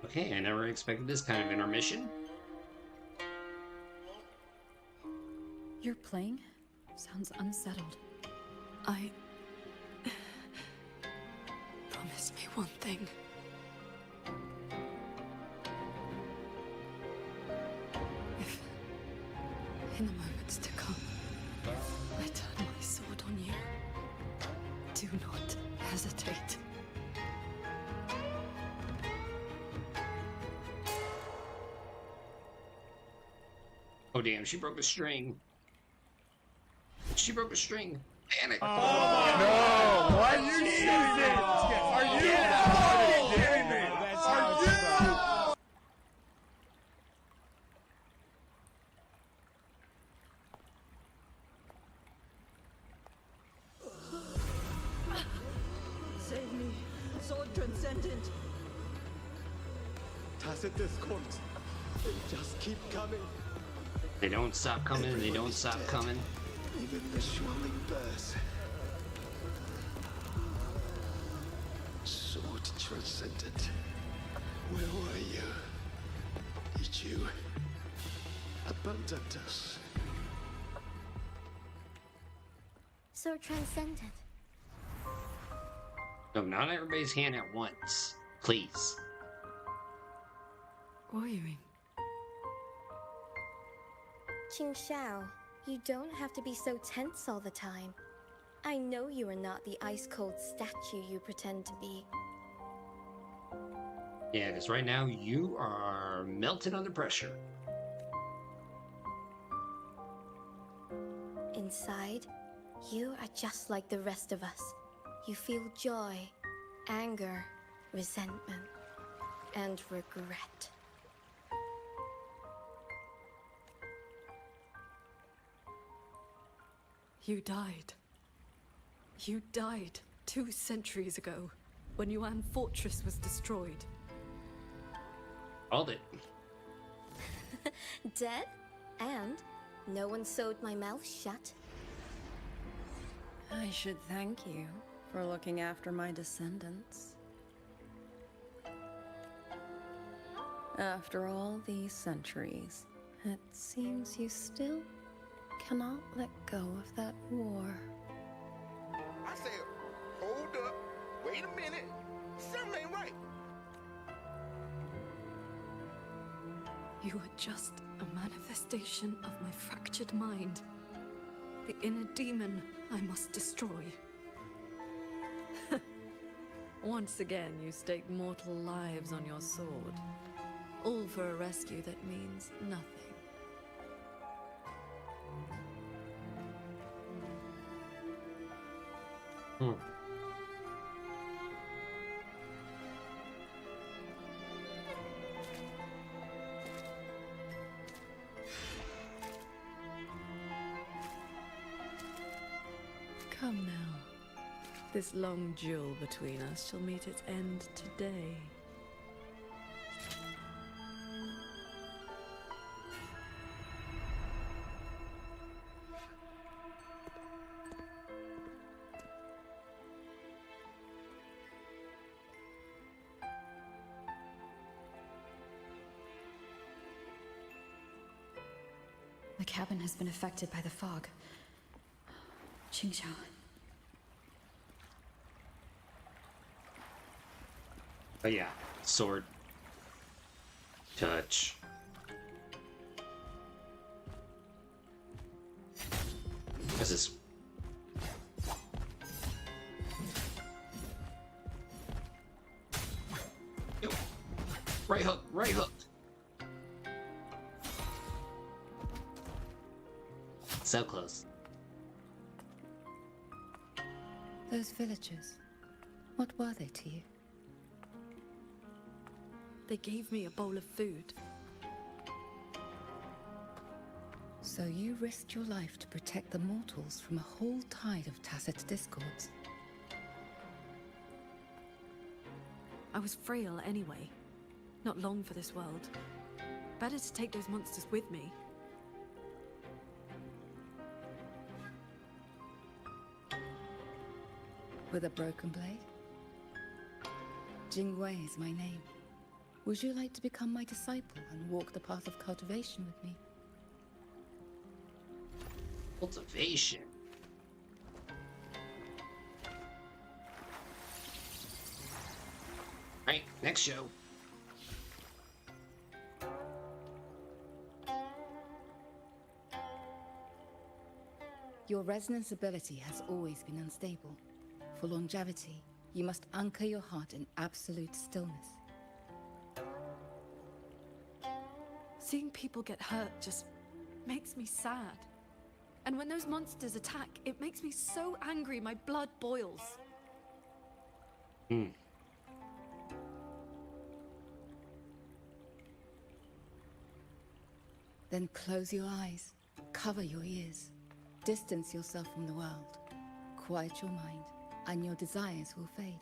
C: Okay, I never expected this kind of intermission.
E: You're playing? Sounds unsettled.
D: Promise me one thing. If, in the moments to come, I turn my sword on you, do not hesitate.
C: Oh damn, she broke a string. She broke a string. Panic.
S: Oh, no! What? Are you serious? Are you kidding me? Are you?
U: Save me, Sword Transcendent.
V: Tacit discords. They just keep coming.
C: They don't stop coming, they don't stop coming.
V: Even the swelling burst. Sword Transcendent. Where were you? Did you abandon us?
O: Sword Transcendent.
C: No, not everybody's hand at once. Please.
D: Warring.
L: Qingxiao, you don't have to be so tense all the time. I know you are not the ice-cold statue you pretend to be.
C: Yeah, because right now you are melting under pressure.
L: Inside, you are just like the rest of us. You feel joy, anger, resentment, and regret.
D: You died. You died 2 centuries ago, when Yuan Fortress was destroyed.
C: Called it.
L: Dead? And no one sewed my mouth shut.
W: I should thank you for looking after my descendants.
A: After all these centuries, it seems you still cannot let go of that war.
V: I said, hold up, wait a minute, something ain't right.
D: You are just a manifestation of my fractured mind. The inner demon I must destroy. Once again, you stake mortal lives on your sword. All for a rescue that means nothing. Come now. This long duel between us shall meet its end today.
E: The cabin has been affected by the fog. Qingxiao.
C: Oh yeah, sword. Touch. What's this? Yo. Right hook, right hook. So close.
A: Those villagers, what were they to you?
D: They gave me a bowl of food.
A: So you risked your life to protect the mortals from a whole tide of tacit discords.
D: I was frail anyway. Not long for this world. Better to take those monsters with me.
A: With a broken blade? Jingwei is my name. Would you like to become my disciple and walk the path of cultivation with me?
C: Cultivation? Alright, next show.
A: Your resonance ability has always been unstable. For longevity, you must anchor your heart in absolute stillness.
D: Seeing people get hurt just makes me sad. And when those monsters attack, it makes me so angry my blood boils.
A: Then close your eyes, cover your ears, distance yourself from the world, quiet your mind, and your desires will fade.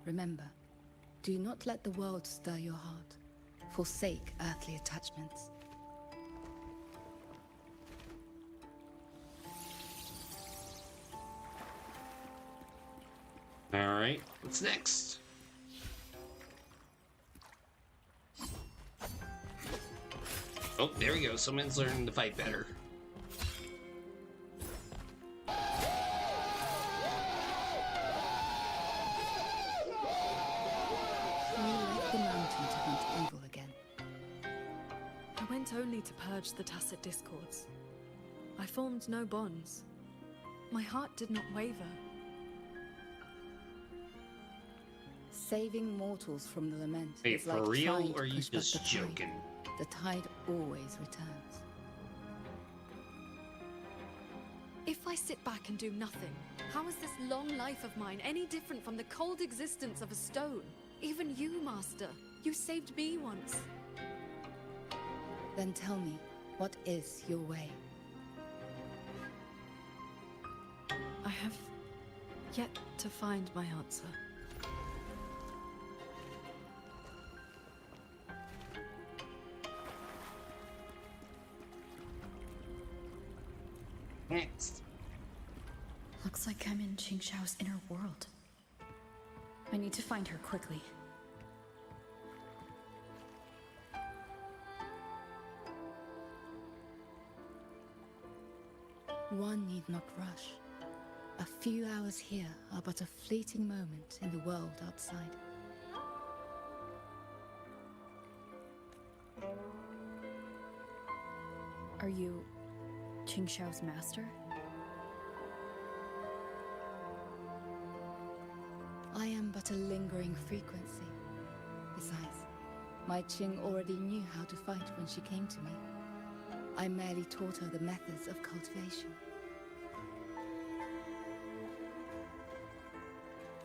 A: Remember, do not let the world stir your heart. Forsake earthly attachments.
C: Alright, what's next? Oh, there we go. Someone's learning to fight better.
D: I went only to purge the tacit discords. I formed no bonds. My heart did not waver.
A: Saving mortals from the lament
C: Wait,
A: is like
C: for real,
A: trying to
C: or are you
A: push back
C: just
A: the tide.
C: joking?
A: The tide always returns.
D: If I sit back and do nothing, how is this long life of mine any different from the cold existence of a stone? Even you, Master. You saved me once.
A: Then tell me, what is your way?
D: I have yet to find my answer.
C: Next.
E: Looks like I'm in Qingxiao's inner world. I need to find her quickly.
A: One need not rush. A few hours here are but a fleeting moment in the world outside.
E: Are you Qingxiao's master?
A: I am but a lingering frequency. Besides, my Qing already knew how to fight when she came to me. I merely taught her the methods of cultivation.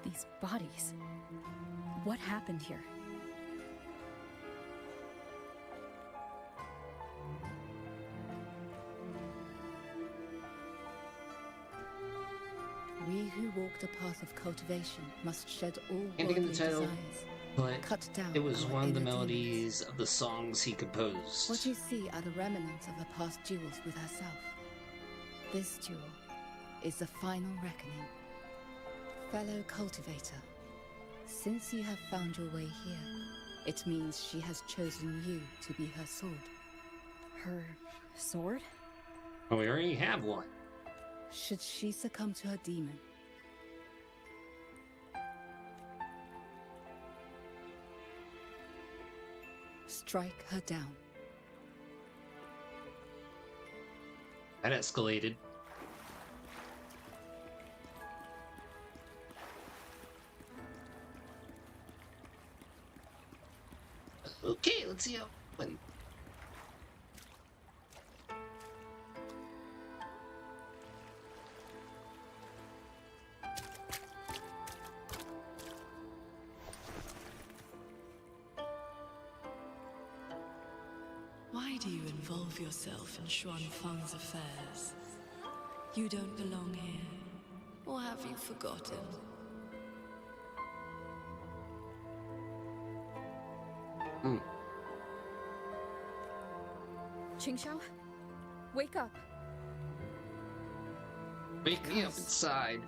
E: These bodies. What happened here?
A: We who walk the path of cultivation must shed all
C: Can't think of
A: worldly
C: the title,
A: desires.
C: but
A: Cut down
C: it was
A: our
C: one of the
A: inner
C: melodies of the songs he composed.
A: What you see are the remnants of her past duels with herself. This duel is the final reckoning. Fellow cultivator, since you have found your way here, it means she has chosen you to be her sword.
E: Her sword?
C: Oh, we already have one.
A: Should she succumb to her demon, strike her down.
C: That escalated. Okay, let's see how. When.
D: Why do you involve yourself in Xuan Feng's affairs? You don't belong here. Or have you forgotten?
E: Qingxiao, wake up.
C: Wake me up inside.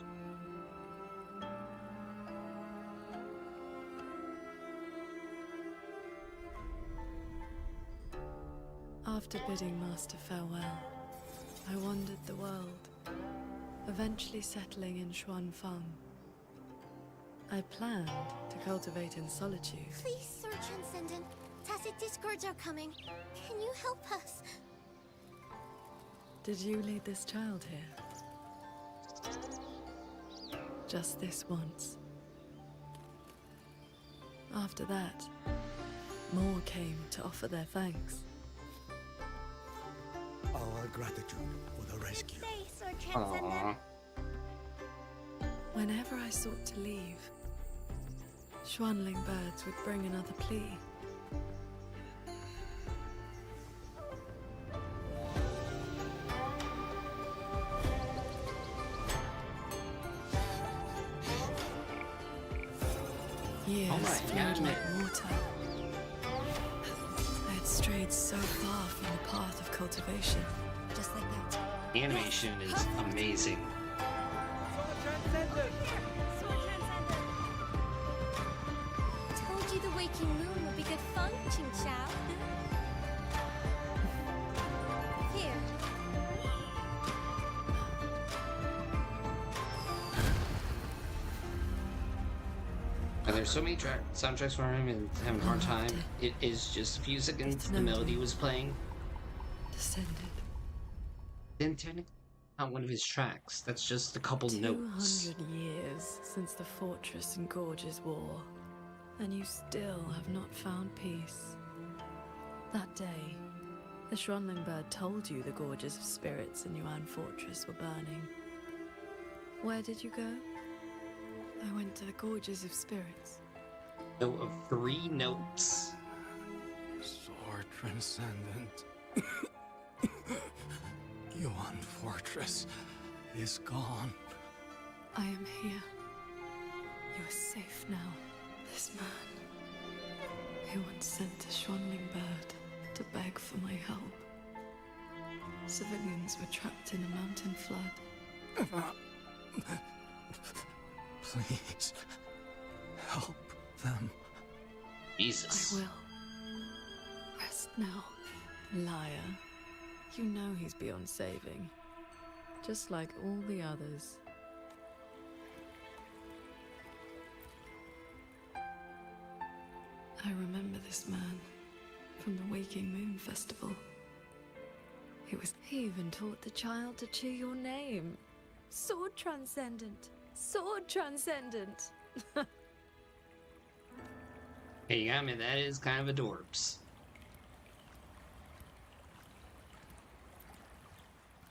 D: After bidding Master farewell, I wandered the world, eventually settling in Xuan Feng. I planned to cultivate in solitude.
O: Please, Sir Transcendent. Tacit discords are coming. Can you help us?
D: Did you lead this child here? Just this once. After that, more came to offer their thanks.
J: Our gratitude for the rescue.
O: Stay, Sir Transcendent.
D: Whenever I sought to leave, Xuanling birds would bring another plea. Years flowed like water. I had strayed so far from the path of cultivation.
E: Just like that.
C: The animation is amazing.
O: Told you the waking moon would be good fun, Qingxiao. Here.
C: There's so many soundtracks for him and having a hard time. It is just a few seconds the melody was playing.
D: Descended.
C: Then technically not one of his tracks. That's just a couple notes.
D: 200 years since the fortress and gorges war, and you still have not found peace. That day, the Xuanling bird told you the gorges of spirits in Yuan Fortress were burning. Where did you go? I went to the gorges of spirits.
C: Note of 3 notes.
N: Sword Transcendent. Yuan Fortress is gone.
D: I am here. You are safe now. This man, who once sent a Xuanling bird to beg for my help. Civilians were trapped in a mountain flood.
N: Please, help
D: he's beyond saving. Just like all the others. I remember this man from the Waking Moon Festival. He even taught the child to cheer your name. Sword Transcendent! Sword Transcendent!
C: Hey, you got me. That is kind of adorbs.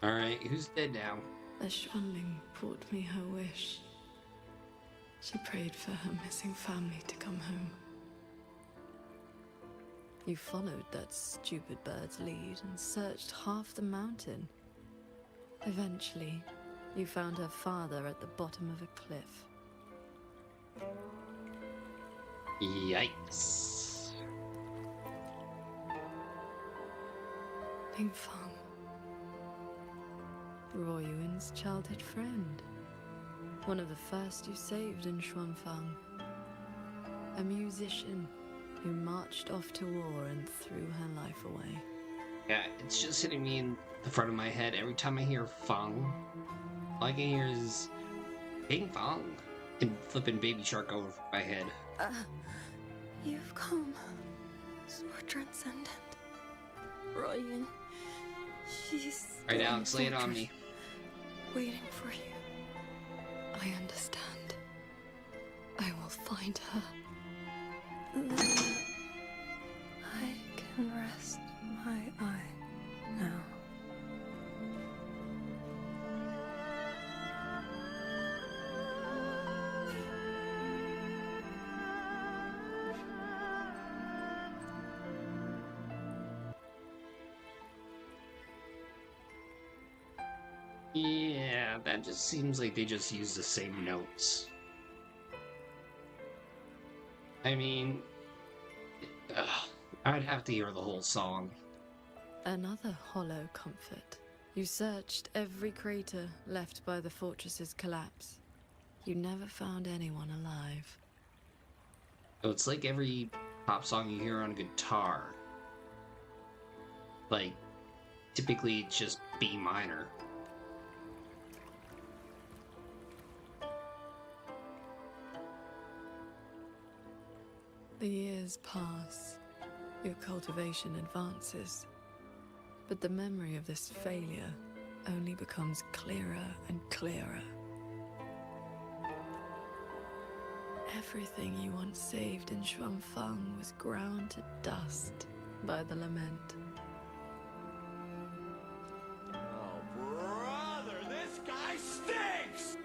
C: Alright, who's dead now?
D: The Xuanling brought me her wish. She prayed for her missing family to come home. You followed that stupid bird's lead and searched half the mountain. Eventually, you found her father at the bottom of a cliff.
C: Yikes.
D: Lingfang. Ruoyuan's childhood friend. One of the first you saved in Xuanfang. A musician who marched off to war and threw her life away.
C: Yeah, it's just hitting me in the front of my head every time I hear Fang. All I can hear is Ping Fang and flipping Baby Shark over my head.
O: You've come. Sword Transcendent. Ruoyuan. She's...
C: Alright, Alex, lay it on me.
O: Waiting for you. I understand. I will find her. Then I can rest my eye now.
C: Yeah, that just seems like they just use the same notes. I mean, I'd have to hear the whole song.
D: Another hollow comfort. You searched every crater left by the fortress's collapse. You never found anyone alive.
C: So it's like every pop song you hear on a guitar. Like, typically it's just B minor.
D: The years pass, your cultivation advances, but the memory of this failure only becomes clearer and clearer. Everything you once saved in Xuanfang was ground to dust by the lament.
S: Oh, brother, this guy stinks!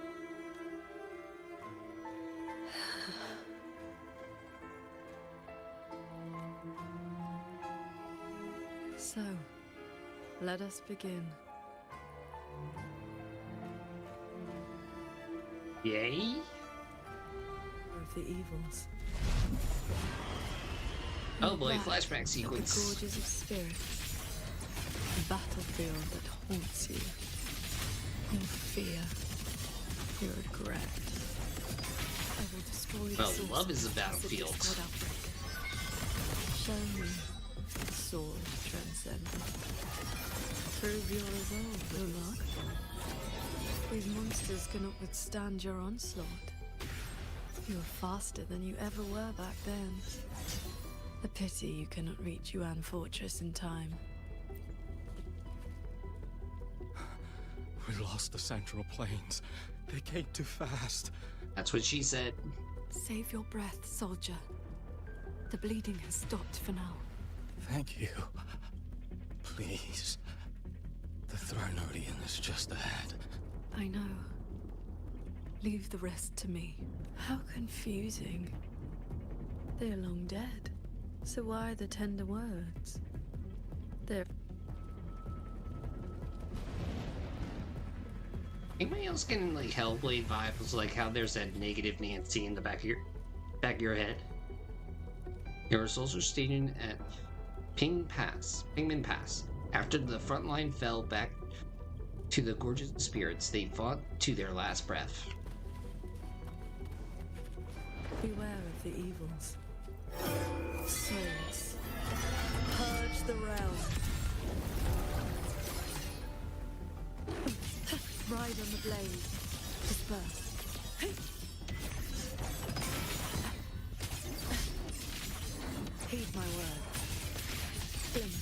D: So, let us begin.
C: Yay?
D: Of the evils.
C: Oh boy,
D: Back
C: flashback
D: to
C: sequence.
D: The gorges of spirit. A battlefield that haunts you. Your fear. Your regret. I will destroy the
C: Well,
D: source
C: love is a
D: of the
C: battlefield.
D: Discord outbreak. Show me sword transcendent. Prove your resolve, Umar. These monsters cannot withstand your onslaught. You're faster than you ever were back then. A pity you cannot reach Yuan Fortress in time.
K: We lost the Central Plains. They came too fast.
C: That's what she said.
D: Save your breath, soldier. The bleeding has stopped for now.
R: Thank you. Please. The Thronodian is just ahead.
D: I know. Leave the rest to me. How confusing. They're long dead. So why the tender words? They're...
C: Anybody else getting like Hellblade vibes, like how there's that negative Nancy in the back of your head? Your souls are stationed at Pingmin Pass. After the front line fell back to the gorgeous spirits, they fought to their last breath.
D: Beware of the evils. Swords. Purge the realm. Ride on the blade. Disperse. Heed my word. Blink.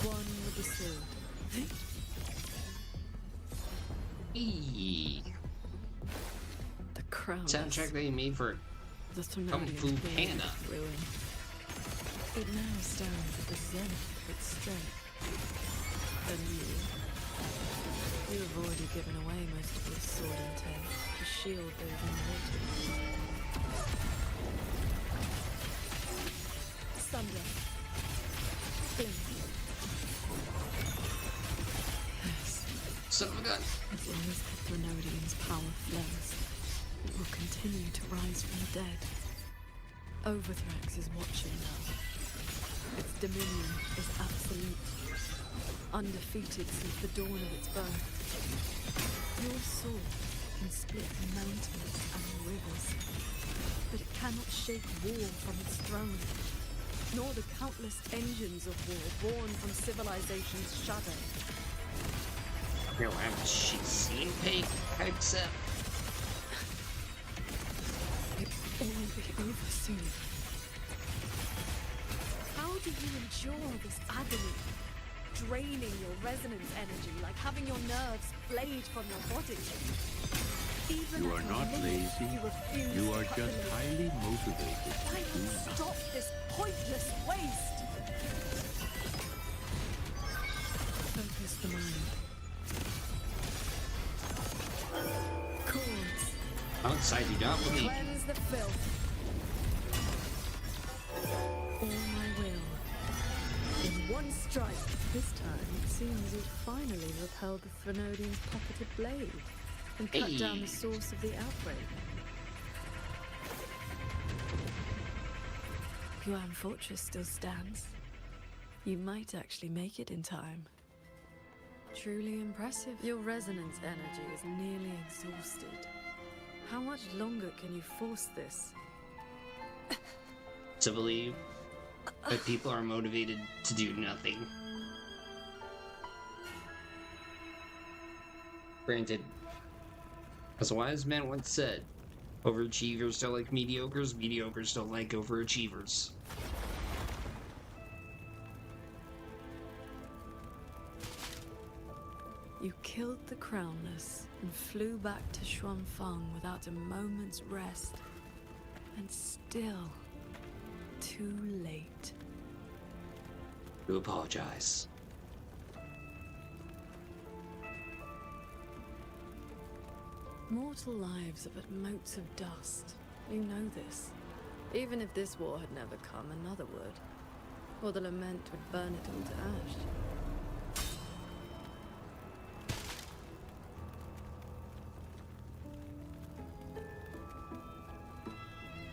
D: One with the sword. The crown.
C: Soundtrack they made for
D: the
C: Kung Fu Panda.
D: Ruin. It now stands at the zenith of its strength. And you have already given away most of your sword intent to shield those innovations. Thunder. Blink. Yes.
C: Son of a gun.
D: As long as the Threnodian's power flows, it will continue to rise from the dead. Overthrax is watching now. Its dominion is absolute, undefeated since the dawn of its birth. Your sword can split mountains and rivers, but it cannot shake war from its throne, nor the countless engines of war born from civilization's shadow.
C: No, haven't she seen Pig? Except
D: it will all be over soon. How do you endure this agony? Draining your resonance energy, like having your nerves flayed from your body. Even
B: you are not lazy. You are just highly motivated.
D: Why not stop this pointless waste? Focus the mind. Chords.
C: outside, do not believe.
D: Cleanse the filth. All my will. In one strike. This time, it seems you've finally repelled the Threnodian's pocketed blade and cut down the source of the outbreak. Yuan Fortress still stands. You might actually make it in time. Truly impressive. Your resonance energy is nearly exhausted. How much longer can you force this?
C: To believe that people are motivated to do nothing. Granted, as a wise man once said, overachievers don't like mediocres, mediocres don't like overachievers.
D: You killed the Crownless and flew back to Xuanfang without a moment's rest. And still, too late.
C: To apologize.
D: Mortal lives are but motes of dust. You know this. Even if this war had never come, another would. Or the lament would burn it all to ash.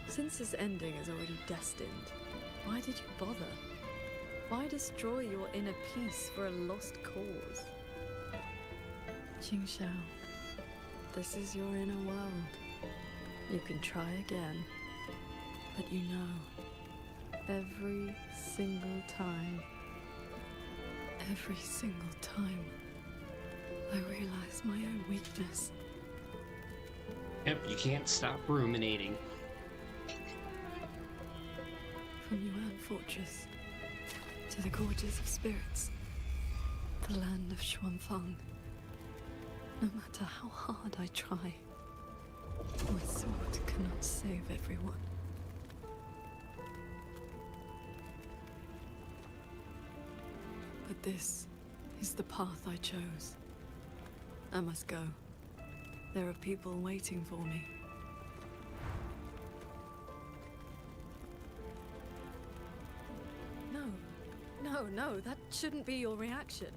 D: Since this ending is already destined, why did you bother? Why destroy your inner peace for a lost cause? Qingxiao. This is your inner world. You can try again. But you know, every single time, I realize my own weakness.
C: Yep, you can't stop ruminating.
D: From Yuan Fortress to the Gorges of Spirits, the land of Xuanfang. No matter how hard I try, my sword cannot save everyone. But this is the path I chose. I must go. There are people waiting for me. No, that shouldn't be your reaction.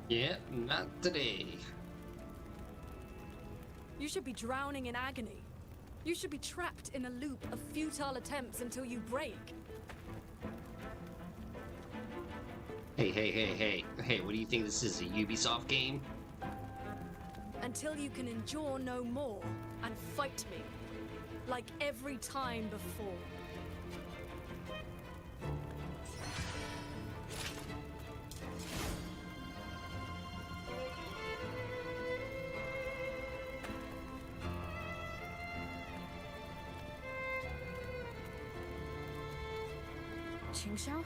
C: Yeah, not today.
D: You should be drowning in agony. You should be trapped in a loop of futile attempts until you break.
C: Hey, what do you think this is, a Ubisoft game?
D: Until you can endure no more and fight me, like every time before.
E: Qingxiao?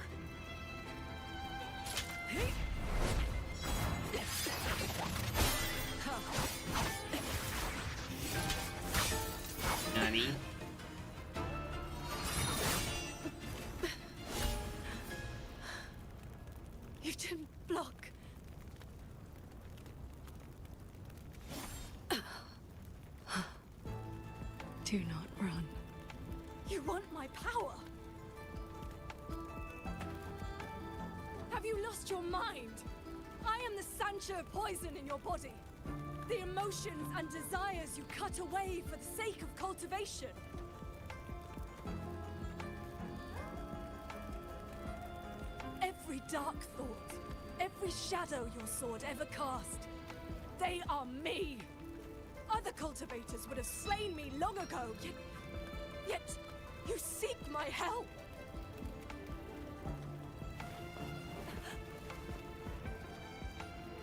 C: Nani?
D: You didn't block. Do not run. You want my power? Have you lost your mind? I am the Sancho poison in your body. The emotions and desires you cut away for the sake of cultivation. Every dark thought, every shadow your sword ever cast, they are me. Other cultivators would have slain me long ago, yet you seek my help.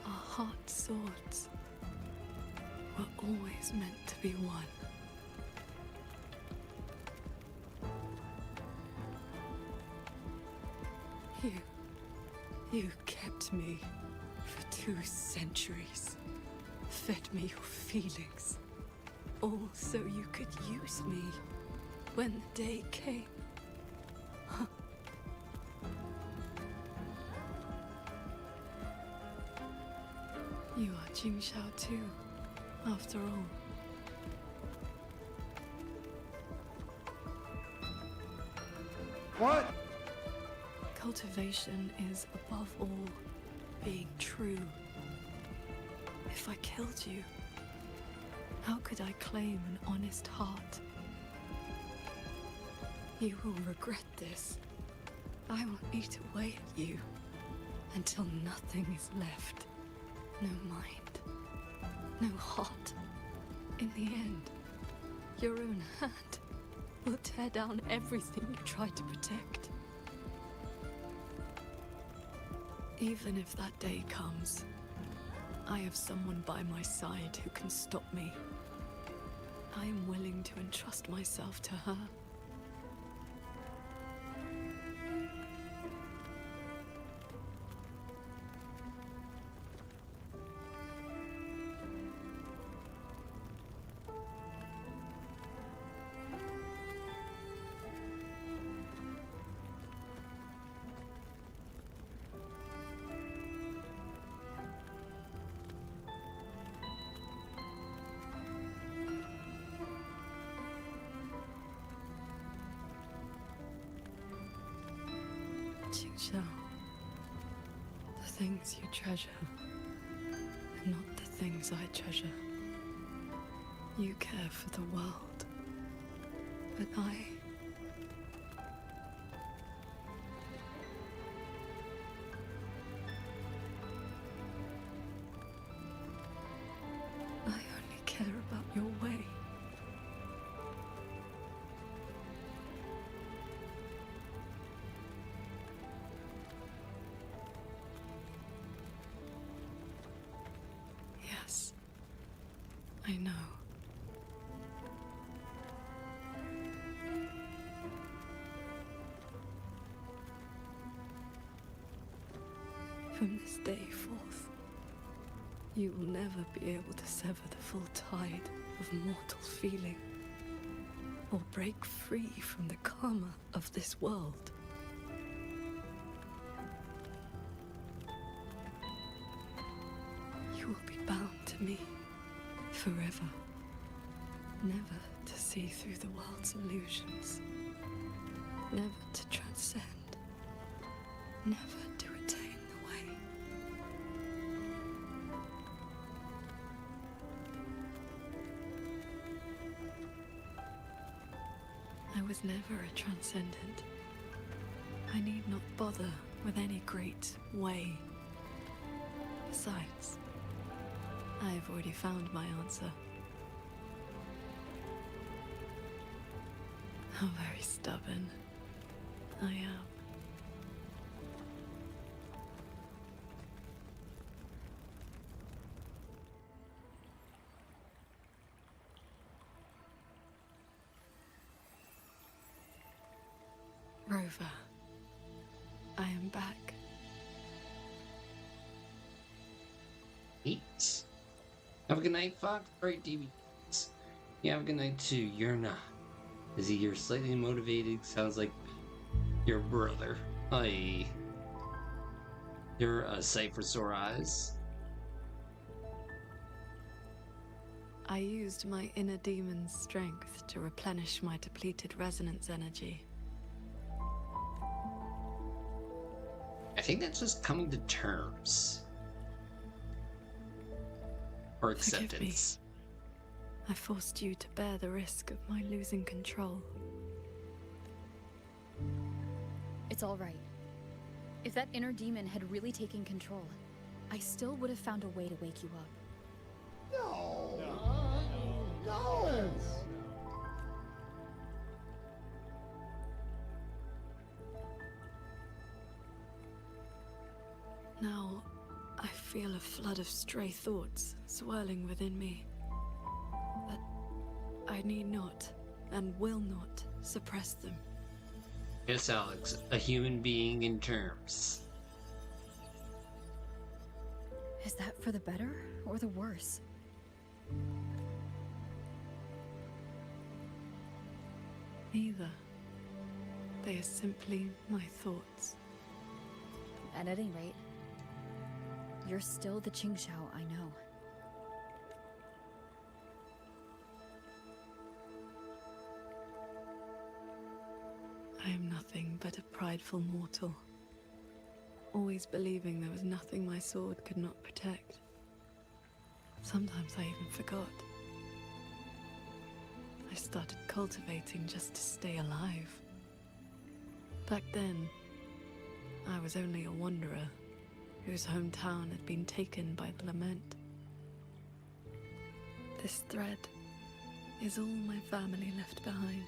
D: Our hot swords were always meant to be one. You kept me for 2 centuries. Fed me your feelings. All so you could use me when the day came. You are Qingxiao too, after all.
S: What?
D: Cultivation is, above all, being true. If I killed you, how could I claim an honest heart? You will regret this. I will eat away at you until nothing is left. No mind, no heart. In the end, your own hand will tear down everything you tried to protect. Even if that day comes, I have someone by my side who can stop me. I am willing to entrust myself to her. Qingxiao, the things you treasure are not the things I treasure. You care for the world, but I only care about your way. Yes, I know. From this day forth, you will never be able to sever the full tide of mortal feeling, or break free from the karma of this world. You will be bound to me forever, never to see through the world's illusions, never to transcend, never to attain the way. I was never a transcendent. I need not bother with any great way. Besides, I have already found my answer. How very stubborn I am. Rover, I am back.
C: Eat. Have a good night, Fox. Alright, DB. Yeah, have a good night too. You're not. Is he you're slightly motivated? Sounds like your brother. Hi. You're a sight for sore eyes.
D: I used my inner demon's strength to replenish my depleted resonance energy.
C: I think that's just coming to terms. Or acceptance.
D: Forgive me. I forced you to bear the risk of my losing control.
E: It's all right. If that inner demon had really taken control, I still would have found a way to wake you up.
S: No. No.
D: Now, I feel a flood of stray thoughts swirling within me. But I need not, and will not, suppress them.
C: Yes, Alex, a human being in terms.
E: Is that for the better or the worse?
D: Neither. They are simply my thoughts.
E: At any rate, you're still the Qingxiao I know.
D: I am nothing but a prideful mortal, always believing there was nothing my sword could not protect. Sometimes I even forgot. I started cultivating just to stay alive. Back then, I was only a wanderer whose hometown had been taken by the lament. This thread is all my family left behind.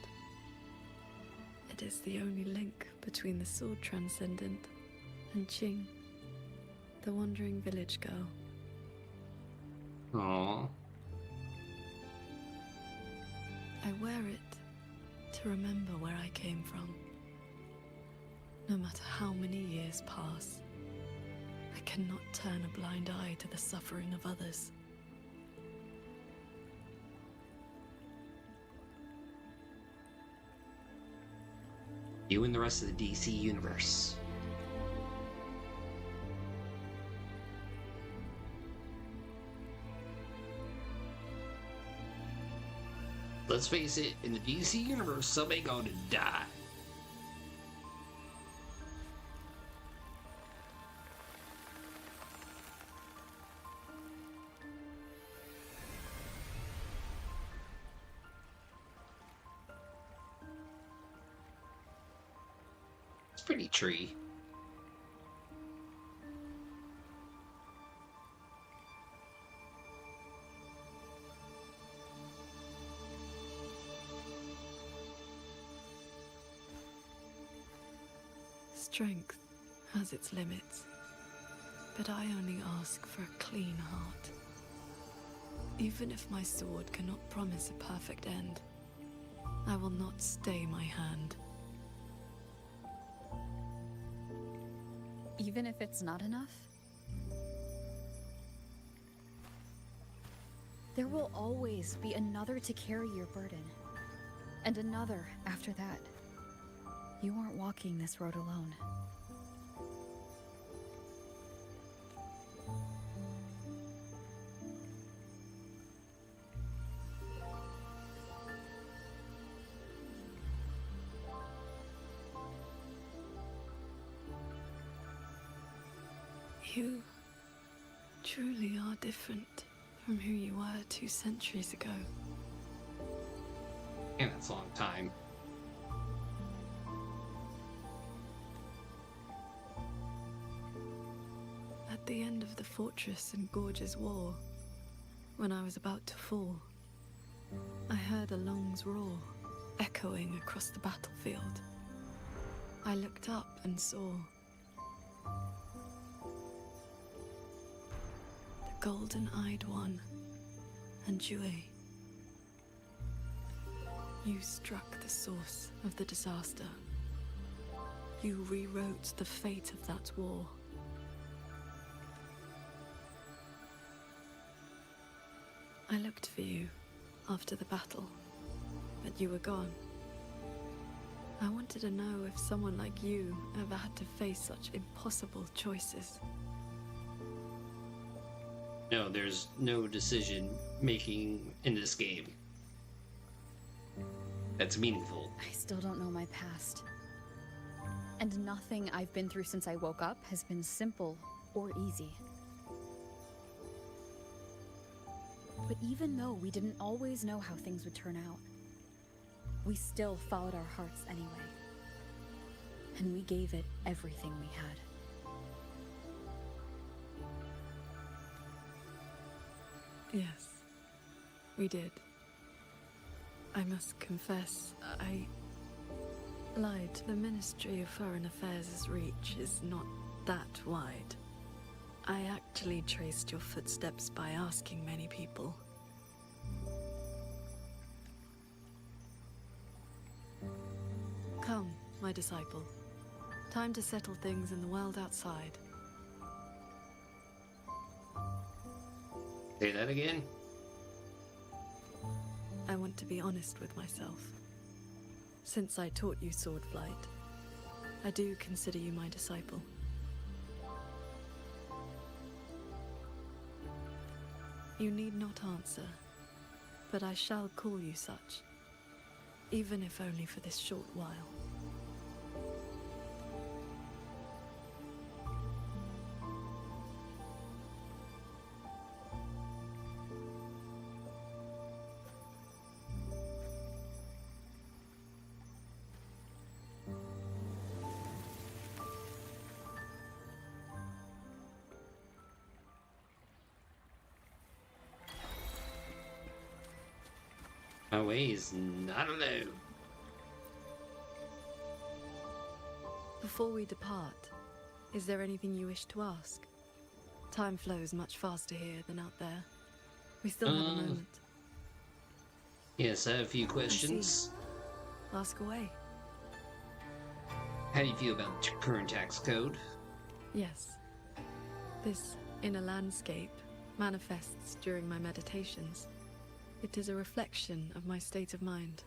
D: It is the only link between the sword transcendent and Qing, the wandering village girl.
C: Aww.
D: I wear it to remember where I came from. No matter how many years pass, I cannot turn a blind eye to the suffering of others.
C: You and the rest of the DC universe. Let's face it, in the DC universe, somebody gonna die. It's a pretty tree.
D: Strength has its limits, but I only ask for a clean heart. Even if my sword cannot promise a perfect end, I will not stay my hand.
E: Even if it's not enough? There will always be another to carry your burden. And another after that. You aren't walking this road alone.
D: You truly are different from who you were 2 centuries ago.
C: And that's a long time.
D: At the end of the Fortress and Gorge's War, when I was about to fall, I heard Along's roar echoing across the battlefield. I looked up and saw the golden-eyed one and Jue. You struck the source of the disaster. You rewrote the fate of that war. I looked for you after the battle, but you were gone. I wanted to know if someone like you ever had to face such impossible choices.
C: No, there's no decision making in this game that's meaningful.
E: I still don't know my past. And nothing I've been through since I woke up has been simple or easy. But even though we didn't always know how things would turn out, we still followed our hearts anyway. And we gave it everything we had.
D: Yes, we did. I must confess, I lied. The Ministry of Foreign Affairs' reach is not that wide. I actually traced your footsteps by asking many people. Come, my disciple. Time to settle things in the world outside.
C: Say that again?
D: I want to be honest with myself. Since I taught you sword flight, I do consider you my disciple. You need not answer, but I shall call you such, even if only for this short while.
C: My way is not alone.
D: Before we depart, is there anything you wish to ask? Time flows much faster here than out there. We still have a moment.
C: Yes, I have a few questions.
D: Ask away.
C: How do you feel about the current tax code?
D: Yes. This inner landscape manifests during my meditations. It is a reflection of my state of mind.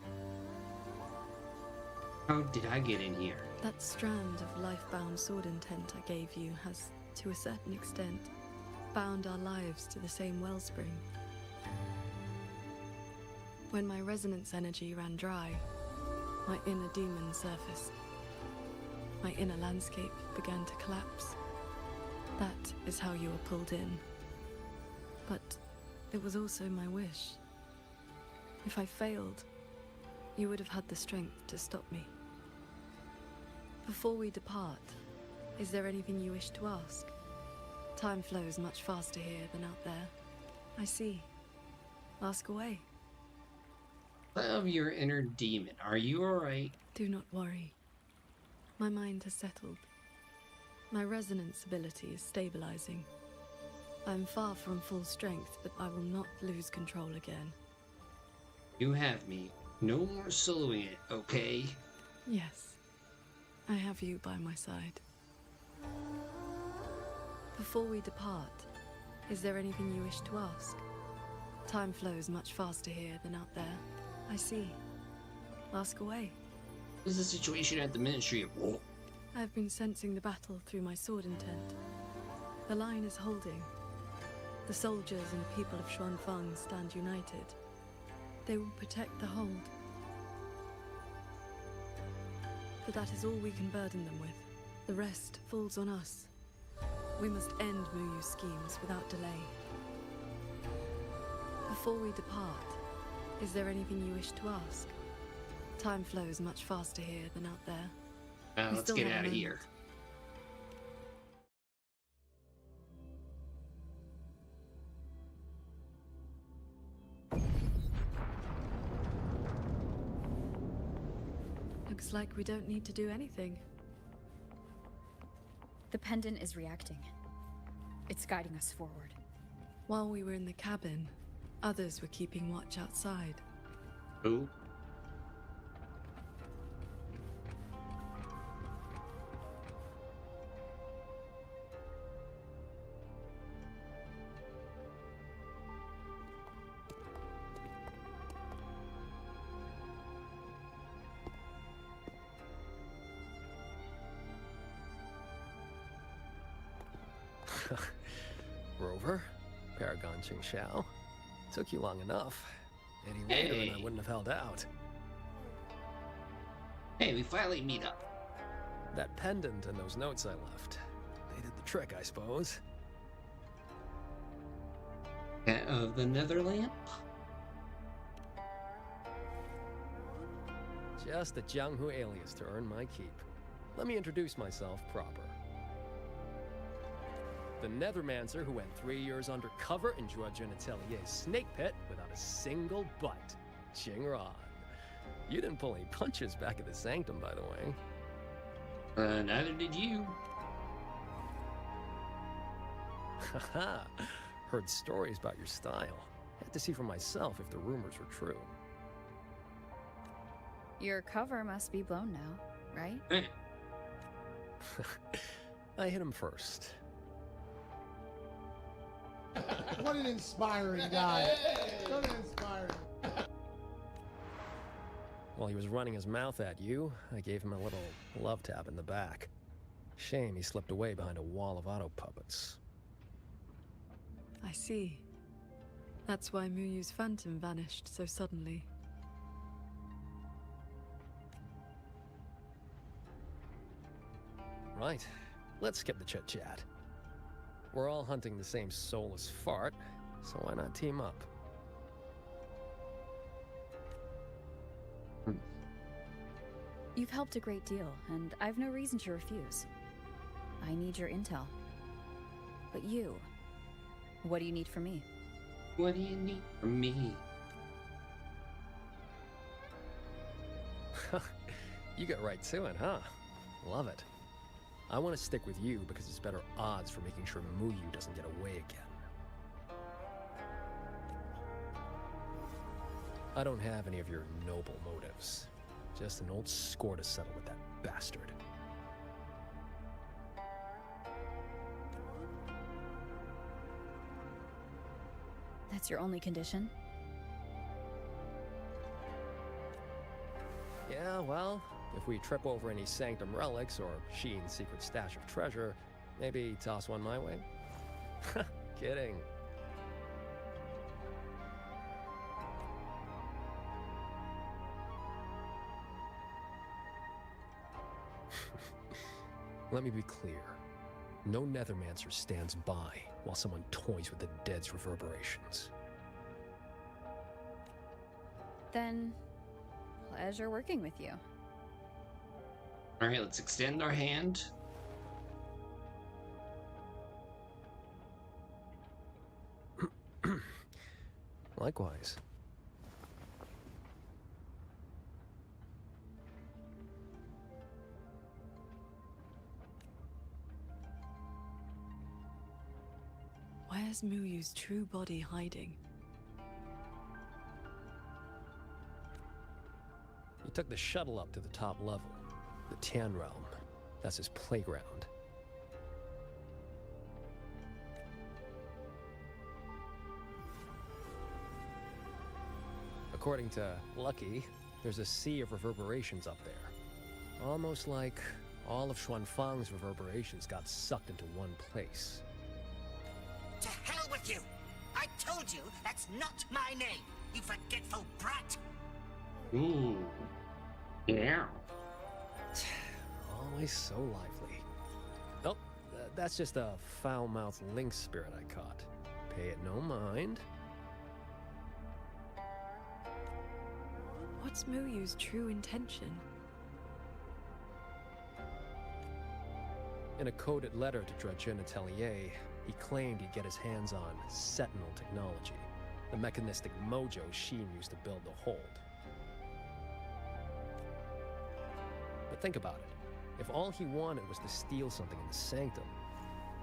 C: How did I get in here?
D: That strand of life-bound sword intent I gave you has, to a certain extent, bound our lives to the same wellspring. When my resonance energy ran dry, my inner demon surfaced. My inner landscape began to collapse. That is how you were pulled in. But it was also my wish. If I failed, you would have had the strength to stop me. Before we depart, is there anything you wish to ask? Time flows much faster here than out there. I see. Ask away.
C: Love your inner demon. Are you alright?
D: Do not worry. My mind has settled. My resonance ability is stabilizing. I am far from full strength, but I will not lose control again.
C: You have me. No more soloing it, okay?
D: Yes. I have you by my side. Before we depart, is there anything you wish to ask? Time flows much faster here than out there. I see. Ask away.
C: What's the situation at the Ministry of War?
D: I've been sensing the battle through my sword intent. The line is holding. The soldiers and people of Xuanfeng stand united. They will protect the hold. But that is all we can burden them with. The rest falls on us. We must end Muyu's schemes without delay. Before we depart, is there anything you wish to ask? Time flows much faster here than out there.
C: Let's get out of here.
D: Looks like we don't need to do anything.
E: The pendant is reacting. It's guiding us forward.
D: While we were in the cabin, others were keeping watch outside.
C: Who?
F: Rover, Paragon Qingxiao. Took you long enough. Any later and I wouldn't have held out.
C: Hey, we finally meet up.
F: That pendant and those notes I left. They did the trick, I suppose.
C: Cat of the Netherlamp?
F: Just a Jianghu alias to earn my keep. Let me introduce myself proper. The Nethermancer who went 3 years undercover in Zhuojun Atelier's snake pit without a single bite. Qingran. You didn't pull any punches back at the Sanctum, by the way.
C: Neither did you.
F: Haha. Heard stories about your style. Had to see for myself if the rumors were true.
E: Your cover must be blown now, right?
F: I hit him first.
G: What an inspiring guy. What an inspiring.
F: While he was running his mouth at you, I gave him a little love tap in the back. Shame he slipped away behind a wall of auto puppets.
D: I see. That's why Muyu's phantom vanished so suddenly.
F: Right. Let's skip the chit-chat. We're all hunting the same soulless fart, so why not team up?
E: You've helped a great deal, and I've no reason to refuse. I need your intel. But you, what do you need from me?
C: What do you need from me?
F: You get right to it, huh? Love it. I want to stick with you because it's better odds for making sure Muyu doesn't get away again. I don't have any of your noble motives. Just an old score to settle with that bastard.
E: That's your only condition?
F: Yeah, well, if we trip over any Sanctum relics or Sheen's secret stash of treasure, maybe toss one my way? Kidding. Let me be clear. No Nethermancer stands by while someone toys with the dead's reverberations.
E: Then, pleasure working with you.
C: Alright, let's extend our hand.
F: Likewise.
D: Where's Muyu's true body hiding?
F: He took the shuttle up to the top level. The Tian Realm. That's his playground. According to Lucky, there's a sea of reverberations up there. Almost like all of Xuanfang's reverberations got sucked into one place.
I: To hell with you! I told you that's not my name, you forgetful brat!
C: Ooh. Yeah.
F: Always so lively. Oh, that's just a foul-mouthed lynx spirit I caught. Pay it no mind.
D: What's Muyu's true intention?
F: In a coded letter to Zhuojun Atelier, he claimed he'd get his hands on Sentinel technology, the mechanistic mojo Sheen used to build the Hold. But think about it. If all he wanted was to steal something in the Sanctum,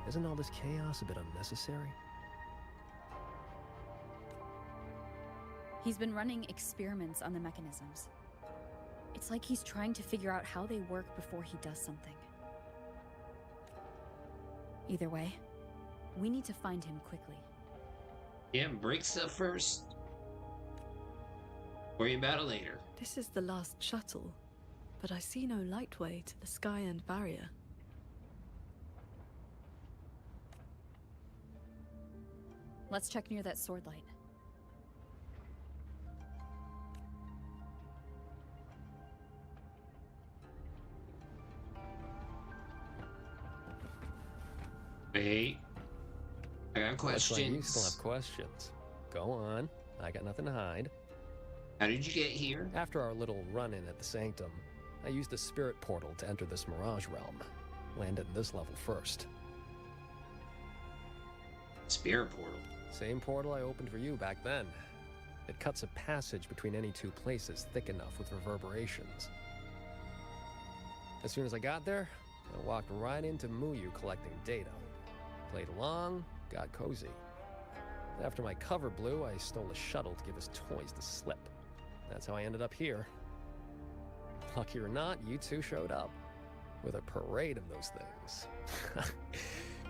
F: isn't all this chaos a bit unnecessary?
E: He's been running experiments on the mechanisms. It's like he's trying to figure out how they work before he does something. Either way, we need to find him quickly.
C: Yeah, break stuff first. Worry about it later.
D: This is the last shuttle, but I see no lightway to the Sky End barrier.
E: Let's check near that sword light.
C: Wait. I got questions.
F: Looks like you still have questions. Go on. I got nothing to hide.
C: How did you get here?
F: After our little run-in at the Sanctum, I used the spirit portal to enter this Mirage realm. Landed in this level first.
C: Spirit portal?
F: Same portal I opened for you back then. It cuts a passage between any two places thick enough with reverberations. As soon as I got there, I walked right into Muyu collecting data. Played along, got cozy. After my cover blew, I stole a shuttle to give his toys the slip. That's how I ended up here. Lucky or not, you two showed up. With a parade of those things.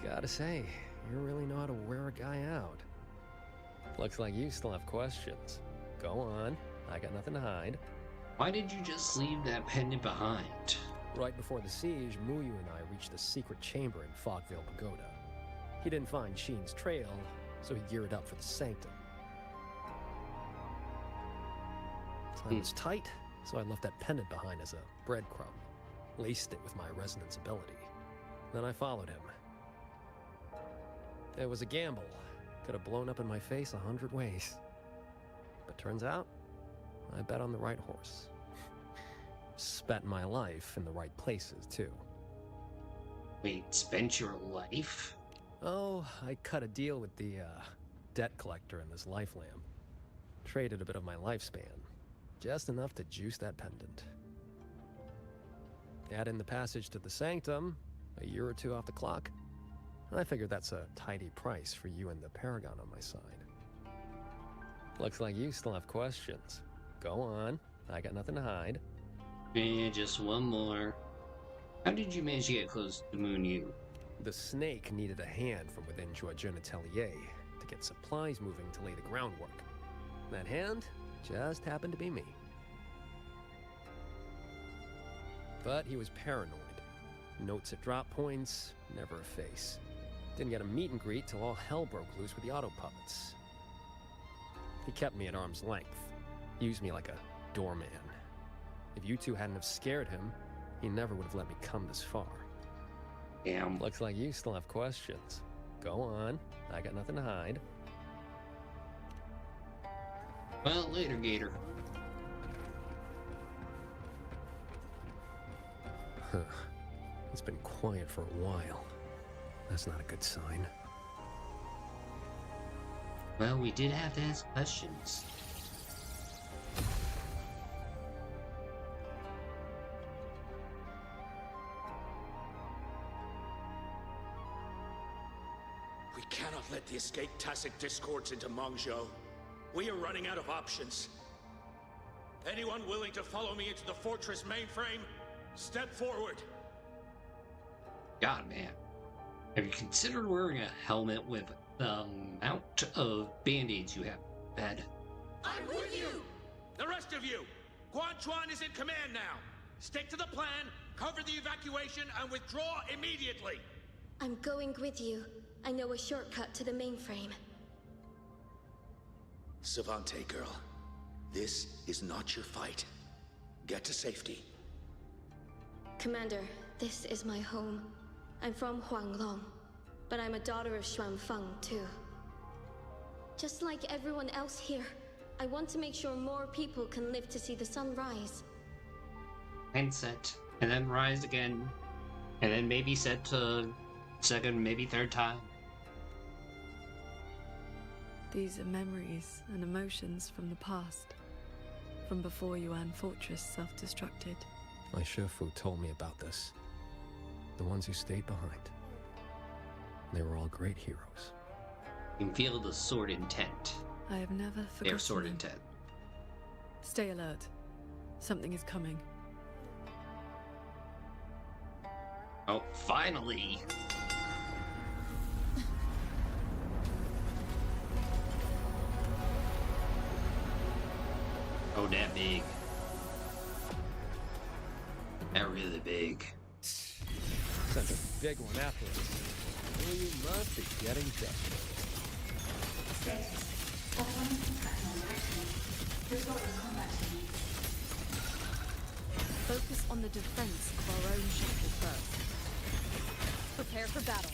F: Gotta say, you really know how to wear a guy out. Looks like you still have questions. Go on, I got nothing to hide.
C: Why did you just leave that pendant behind?
F: Right before the siege, Muyu and I reached the secret chamber in Fogvale Pagoda. He didn't find Sheen's trail, so he geared up for the Sanctum. Time was tight, so I left that pendant behind as a breadcrumb. Laced it with my resonance ability. Then I followed him. It was a gamble. Could have blown up in my face 100 ways. But turns out, I bet on the right horse. Spent my life in the right places, too.
C: Wait, spent your life?
F: Oh, I cut a deal with the, debt collector in this life lamp. Traded a bit of my lifespan. Just enough to juice that pendant. Add in the passage to the Sanctum, a year or two off the clock. I figured that's a tidy price for you and the Paragon on my side. Looks like you still have questions. Go on, I got nothing to hide.
C: Yeah, just one more. How did you manage to get close to Muyu?
F: The snake needed a hand from within Joaquin Atelier to get supplies moving to lay the groundwork. That hand just happened to be me. But he was paranoid. Notes at drop points, never a face. Didn't get a meet and greet till all hell broke loose with the auto puppets. He kept me at arm's length. Used me like a doorman. If you two hadn't have scared him, he never would have let me come this far.
C: Damn.
F: Looks like you still have questions. Go on, I got nothing to hide.
C: Well, later, Gator.
F: Huh. It's been quiet for a while. That's not a good sign.
C: Well, we did have to ask questions.
M: We cannot let the escaped Tacit discords into Mengzhou. We are running out of options. Anyone willing to follow me into the fortress mainframe? Step forward.
C: God, man. Have you considered wearing a helmet with the amount of band-aids you have, Bed?
M: I'm with you! The rest of you! Guan Chuan is in command now! Stick to the plan, cover the evacuation, and withdraw immediately!
L: I'm going with you. I know a shortcut to the mainframe.
M: Savante girl, this is not your fight. Get to safety.
L: Commander, this is my home. I'm from Huanglong, but I'm a daughter of Xuanfeng, too. Just like everyone else here, I want to make sure more people can live to see the sun rise.
C: And set, and then rise again, and then maybe set to second, maybe third time.
D: These are memories and emotions from the past, from before Yuan Fortress self-destructed.
F: My Shifu told me about this. The ones who stayed behind. They were all great heroes.
C: You can feel the sword intent.
D: I have never forgotten
C: Their sword
D: them.
C: intent.
D: Stay alert. Something is coming.
C: Oh, finally! Oh, that big. That really big.
F: Sent a big one after us. Well, you must be getting desperate.
E: Focus on the defense of our own shuttle first. Prepare for battle.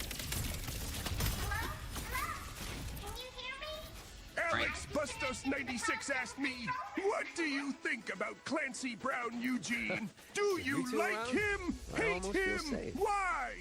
P: Alex Bustos 96 asked me, "What do you think about Clancy Brown Eugene? Do you like him? Hate him? Why?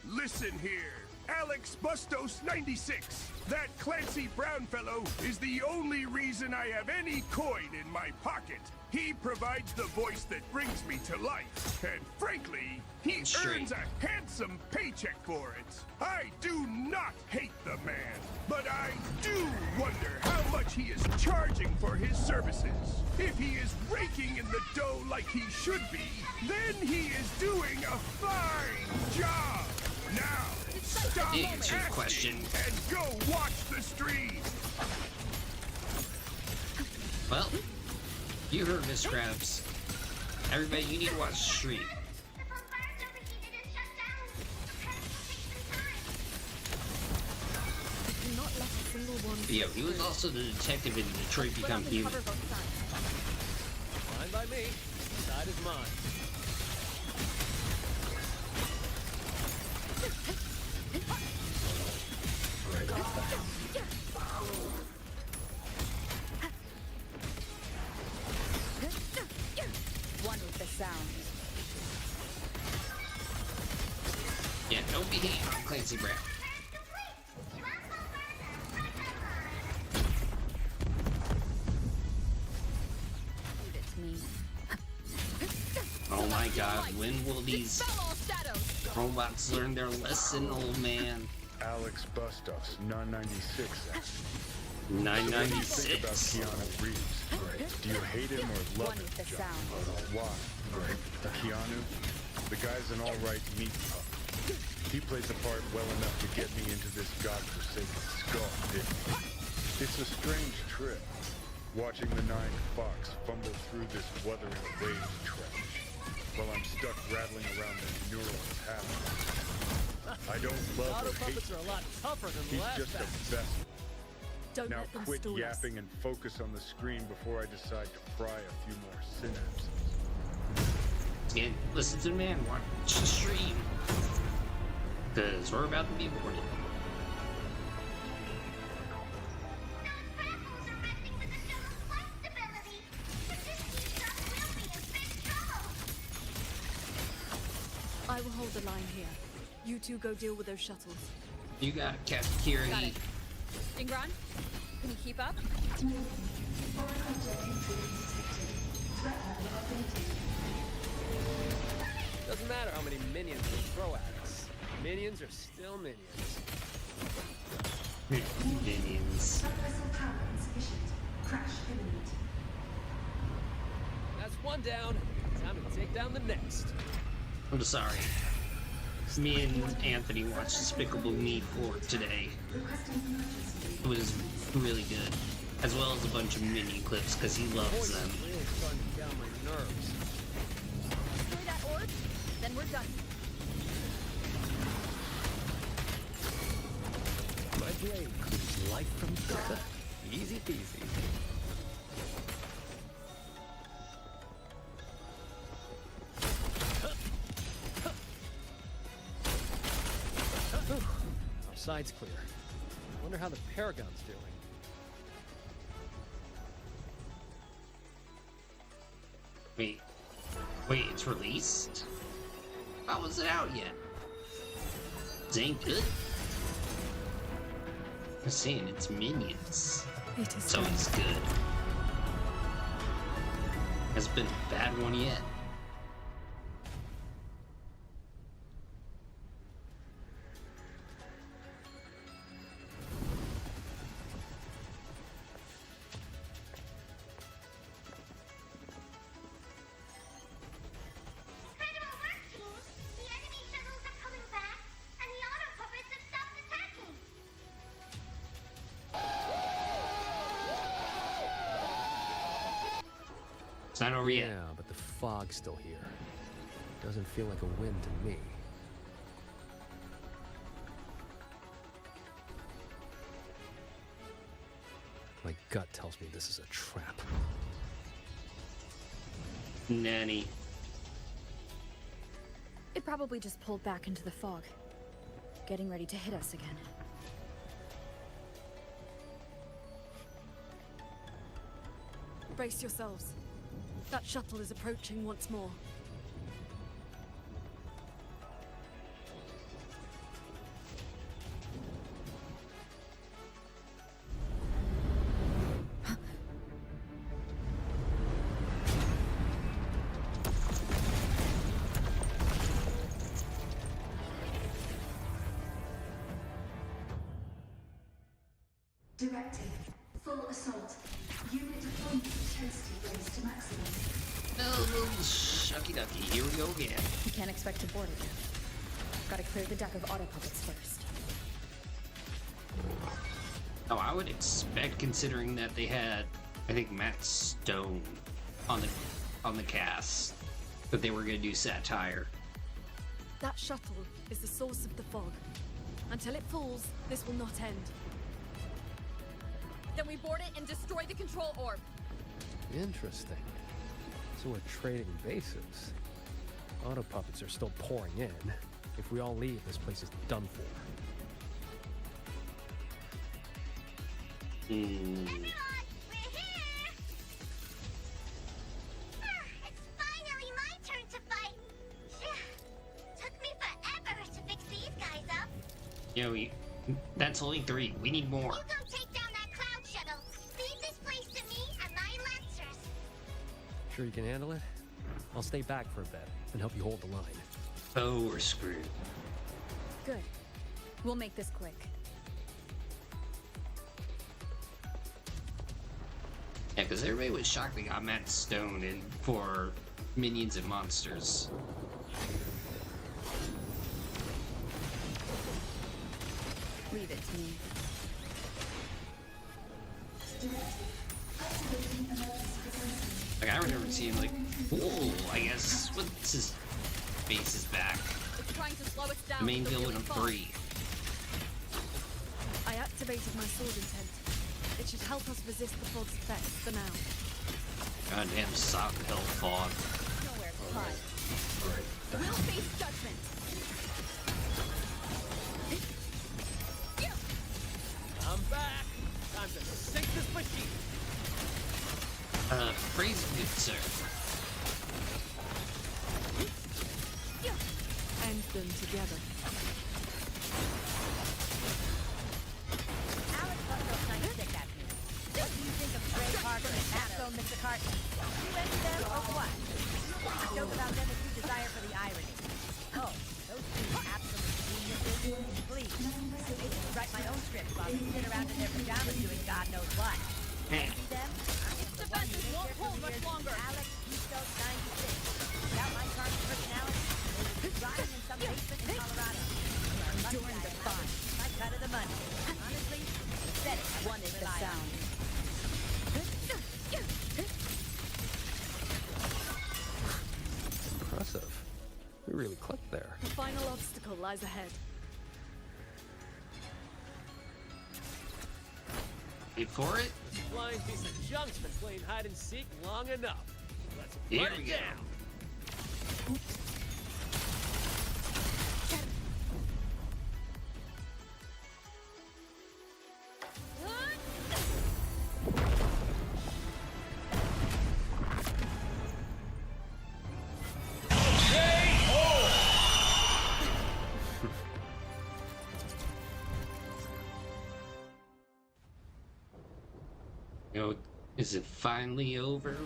P: Listen here, Alex Bustos 96. That Clancy Brown fellow is the only reason I have any coin in my pocket. He provides the voice that brings me to life, and frankly, he earns a handsome paycheck for it. I do not hate the man, but I do wonder how much he is charging for his services. If he is raking in the dough like he should be, then he is doing a fine job. Now, stop asking and go watch the stream.
C: Well, you heard Miss Krabs. Everybody, you need to watch the stream. Yo, he was also the detective in Detroit Become Human.
F: Fine by me. Side is mine.
E: One with the sound.
C: Yeah, don't be hating on Clancy Brown. Oh my god, when will these robots learn their lesson, old man?
Q: Alex Bustos, 996.
C: 996.
Q: Think about Keanu Reeves. Do you hate him or love him, John? Why? Keanu? The guy's an alright meat pup. He plays the part well enough to get me into this godforsaken skull, didn't he? It's a strange trip, watching the 9 Fox fumble through this Wuthering Waves trash, while I'm stuck rattling around the neural pathway. I don't love or hate him.
F: Are a lot tougher than
Q: He's
F: last
Q: just
F: batch.
Q: a vessel.
E: Don't
Q: Now
E: let them
Q: quit
E: stall us.
Q: yapping and focus on the screen before I decide to fry a few more synapses.
C: Again, listen to the man, watch the stream. Because we're about to be boarded.
E: I will hold the line here. You two go deal with those shuttles.
C: You got it, Captain Kira.
E: Got it. Ingron, can you keep up?
F: Doesn't matter how many minions they throw at us. Minions are still minions.
C: Minions.
F: That's one down. Time to take down the next.
C: I'm sorry. Me and Anthony watched Despicable Me 4 today. It was really good. As well as a bunch of mini clips, because he loves them.
F: Really starting to get on my nerves.
E: Destroy that orb, then we're done.
F: My blade clears life from death. Easy peasy. Our side's clear. Wonder how the Paragon's doing.
C: Wait, it's released? How was it out yet? It ain't good. I'm saying it's minions.
D: It is
C: So it's good. Hasn't been a bad one yet. It's not over yet.
F: Yeah, but the fog's still here. Doesn't feel like a win to me. gut tells me this is a trap.
C: Nanny.
E: It probably just pulled back into the fog, getting ready to hit us again.
D: Brace yourselves. That shuttle is approaching once more.
H: Directive. Full assault. Unit deployment intensity raised to maximum.
C: Oh, shucky ducky. Here we go again.
E: You can't expect to board it yet. Gotta clear the deck of auto puppets first.
C: Oh, I would expect, considering that they had, I think, Matt Stone on the cast, that they were going to do satire.
D: That shuttle is the source of the fog. Until it falls, this will not end. Then we board it and destroy the control orb.
F: Interesting. So we're trading bases. Auto puppets are still pouring in. If we all leave, this place is done for.
O: Everyone, we're here! It's finally my turn to fight. Took me forever to fix these guys up.
C: Yo, that's only 3. We need more.
O: You go take down that cloud shuttle. Leave this place to me and my lancers.
F: Sure you can handle it? I'll stay back for a bit and help you hold the line.
C: Oh, we're screwed.
E: Good. We'll make this quick.
C: Yeah, because everybody was shocked they got Matt Stone in for Minions and Monsters.
E: Leave it to me.
C: Like, I remember seeing, like, whoa, I guess, what's his face is back.
D: It's trying to slow us down.
C: The main villain of 3.
D: I activated my sword intent. It should help us resist the fog's effects for now.
C: Goddamn sock hell fog.
D: Nowhere to hide. We'll face judgment.
F: I'm back. Time to sink this machine.
C: Praise good sir.
D: End them together.
T: Alex Buckle's 96 at me. What do you think of Trey Parker and Maxo, Mr. Carton? You into them or what? You joke about them if you desire for the irony. Oh, those two absolute geniuses. Please, maybe to write my own script while they sit around in their pajamas doing God knows what. See them? The defenses won't hold much longer. Alex Qingxiao 96. Without my charming personality, they would be rotting in some basement in Colorado.
E: During the fun.
T: My cut of the money. Honestly, said it.
E: One is the sound.
F: Impressive. We really clicked there.
D: The final obstacle lies ahead.
C: Wait for it?
F: This flying piece of junk's been playing hide and seek long enough. Let's
C: Here
F: run
C: we
F: it
C: go.
F: down.
C: You know, is it finally over?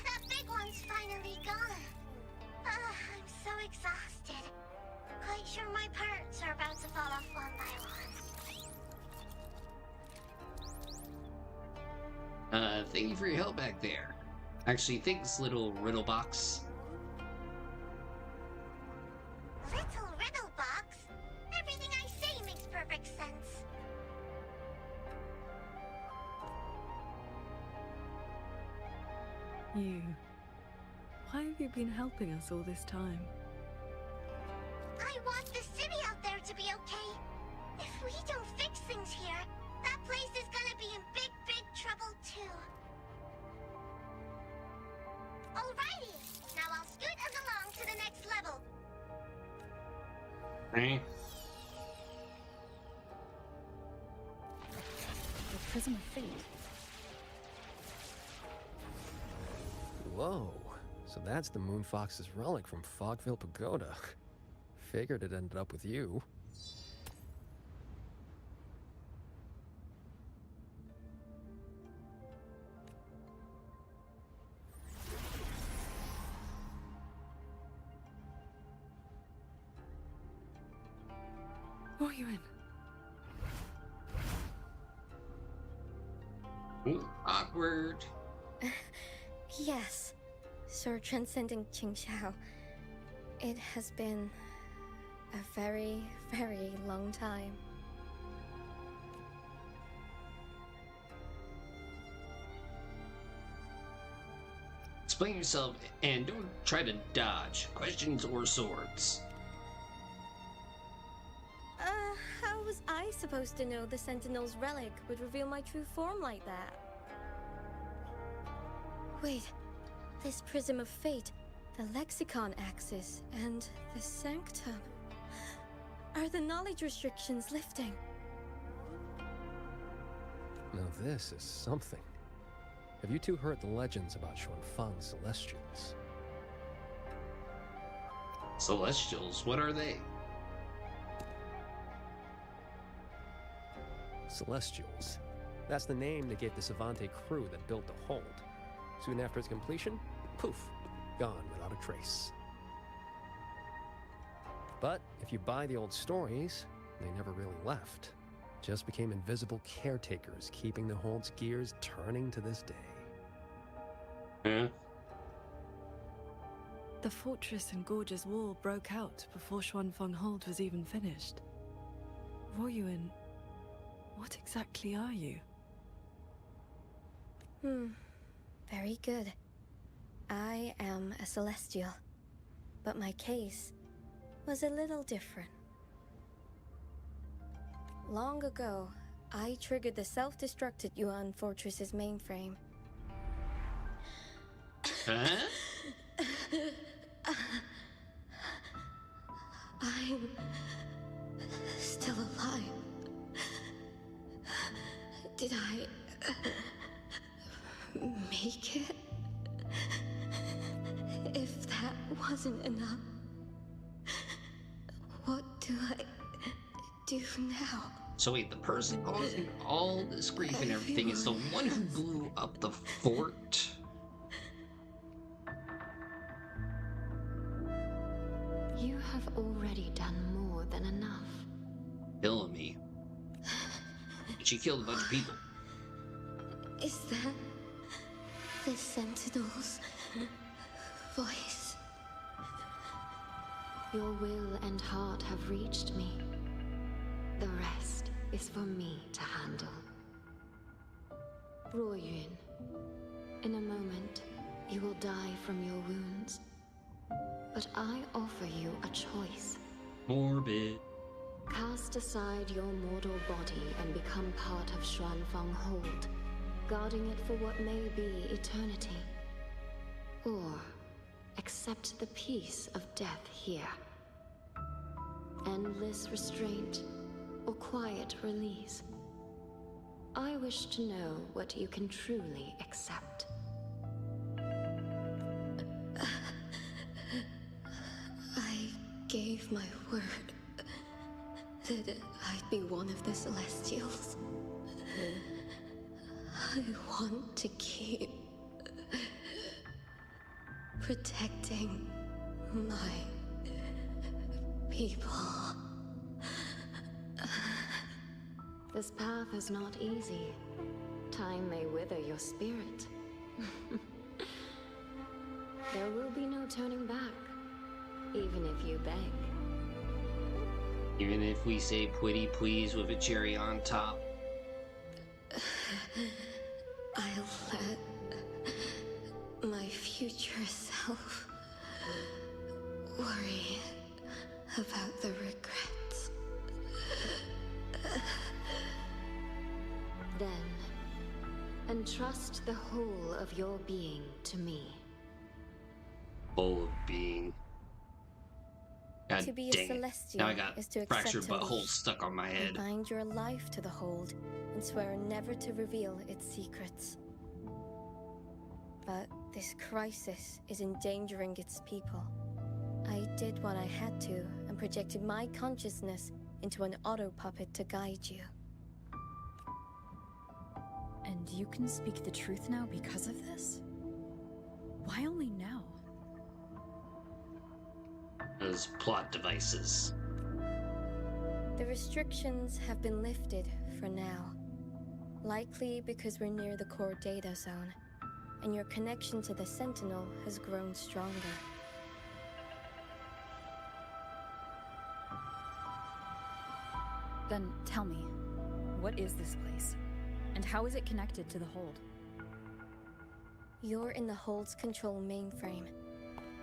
O: That big one's finally gone. I'm so exhausted. Quite sure my parts are about to fall off one by one.
C: Thank you for your help back there. Actually, thanks, little riddle box.
O: Little riddle box? Everything I say makes perfect sense.
D: You. Why have you been helping us all this time?
O: I want the city out there to be okay. If we don't fix things here, that place is gonna be in big, big trouble too. Alrighty, now I'll scoot us along to the next level.
C: Right.
E: The Prism of Fate.
F: Whoa. So that's the Moonfox's relic from Fogville Pagoda. Figured it ended up with you.
D: What are you in?
C: Ooh, awkward.
L: Yes, Sir Transcending Qingxiao. It has been a very, very long time.
C: Explain yourself and don't try to dodge questions or swords.
L: How was I supposed to know the Sentinel's relic would reveal my true form like that? Wait, this Prism of Fate, the Lexicon Axis, and the Sanctum. Are the knowledge restrictions lifting?
F: Now this is something. Have you two heard the legends about Xuanfang's Celestials?
C: Celestials, what are they?
F: Celestials. That's the name they gave the Savante crew that built the hold. Soon after its completion, poof, gone without a trace. But if you buy the old stories, they never really left. Just became invisible caretakers, keeping the hold's gears turning to this day.
C: Yeah.
D: The fortress and gorgeous wall broke out before Xuanfeng Hold was even finished. Ruoyuan, what exactly are you?
L: Very good. I am a Celestial, but my case was a little different. Long ago, I triggered the self-destructed Yuan Fortress's mainframe.
C: Huh?
L: I'm still alive. Did I make it? If that wasn't enough, what do I do now?
C: So wait, the person causing all this grief and everything is the one who blew up the fort?
U: You have already done more than enough.
C: Killing me. She killed a bunch of people.
L: Is that the Sentinel's voice?
U: Your will and heart have reached me. The rest is for me to handle. Ruoyuan, in a moment, you will die from your wounds. But I offer you a choice.
C: Morbid.
U: Cast aside your mortal body and become part of Xuanfang Hold, guarding it for what may be eternity. Or accept the peace of death here. Endless restraint or quiet release. I wish to know what you can truly accept.
L: I gave my word that I'd be one of the Celestials. I want to keep protecting my people.
U: This path is not easy. Time may wither your spirit. There will be no turning back, even if you beg.
C: Even if we say pretty please with a cherry on top.
L: I'll let my future self worry about the regrets.
U: Then, entrust the whole of your being to me.
C: Whole of being. God
L: To be a
C: dang it.
L: celestial
C: Now I got
L: is to
C: fractured
L: accept a
C: butthole
L: leash
C: stuck on my head.
L: and bind your life to the hold and swear never to reveal its secrets. But this crisis is endangering its people. I did what I had to and projected my consciousness into an auto-puppet to guide you.
E: And you can speak the truth now because of this? Why only now?
C: Those plot devices.
L: The restrictions have been lifted for now. Likely because we're near the core data zone, and your connection to the Sentinel has grown stronger.
E: Then tell me, what is this place? And how is it connected to the Hold?
L: You're in the Hold's control mainframe,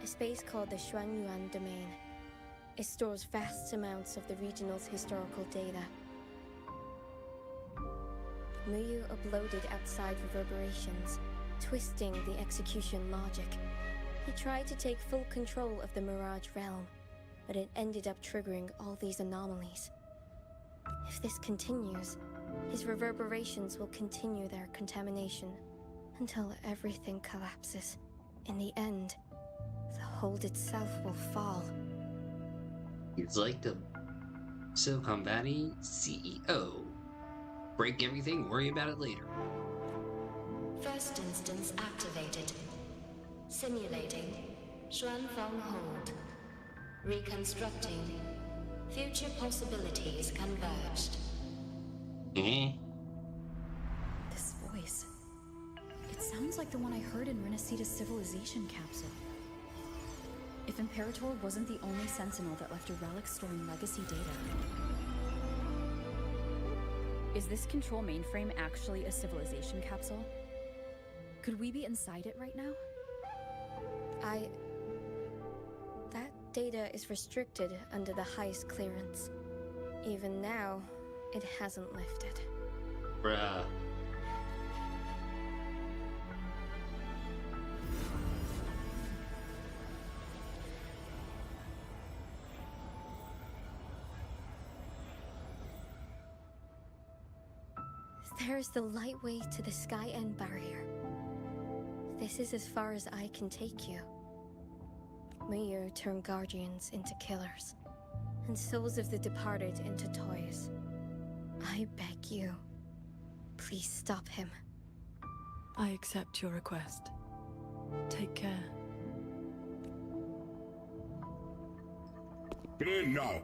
L: a space called the Xuanyuan Domain. It stores vast amounts of the regional's historical data. Muyu uploaded outside reverberations, twisting the execution logic. He tried to take full control of the Mirage realm, but it ended up triggering all these anomalies. If this continues, his reverberations will continue their contamination until everything collapses. In the end, the Hold itself will fall.
C: He's like the Silicon Valley CEO. Break everything, worry about it later.
U: First instance activated. Simulating. Xuanfeng Hold. Reconstructing. Future possibilities converged.
E: This voice. It sounds like the one I heard in Renacita's civilization capsule. If Imperator wasn't the only Sentinel that left a relic storing legacy data. Is this control mainframe actually a civilization capsule? Could we be inside it right now?
L: That data is restricted under the highest clearance. Even now, it hasn't lifted.
C: Bruh.
L: There's the lightway to the Sky End barrier. This is as far as I can take you. Muyu turned guardians into killers, and souls of the departed into toys. I beg you, please stop him.
D: I accept your request. Take care.
P: Get in now.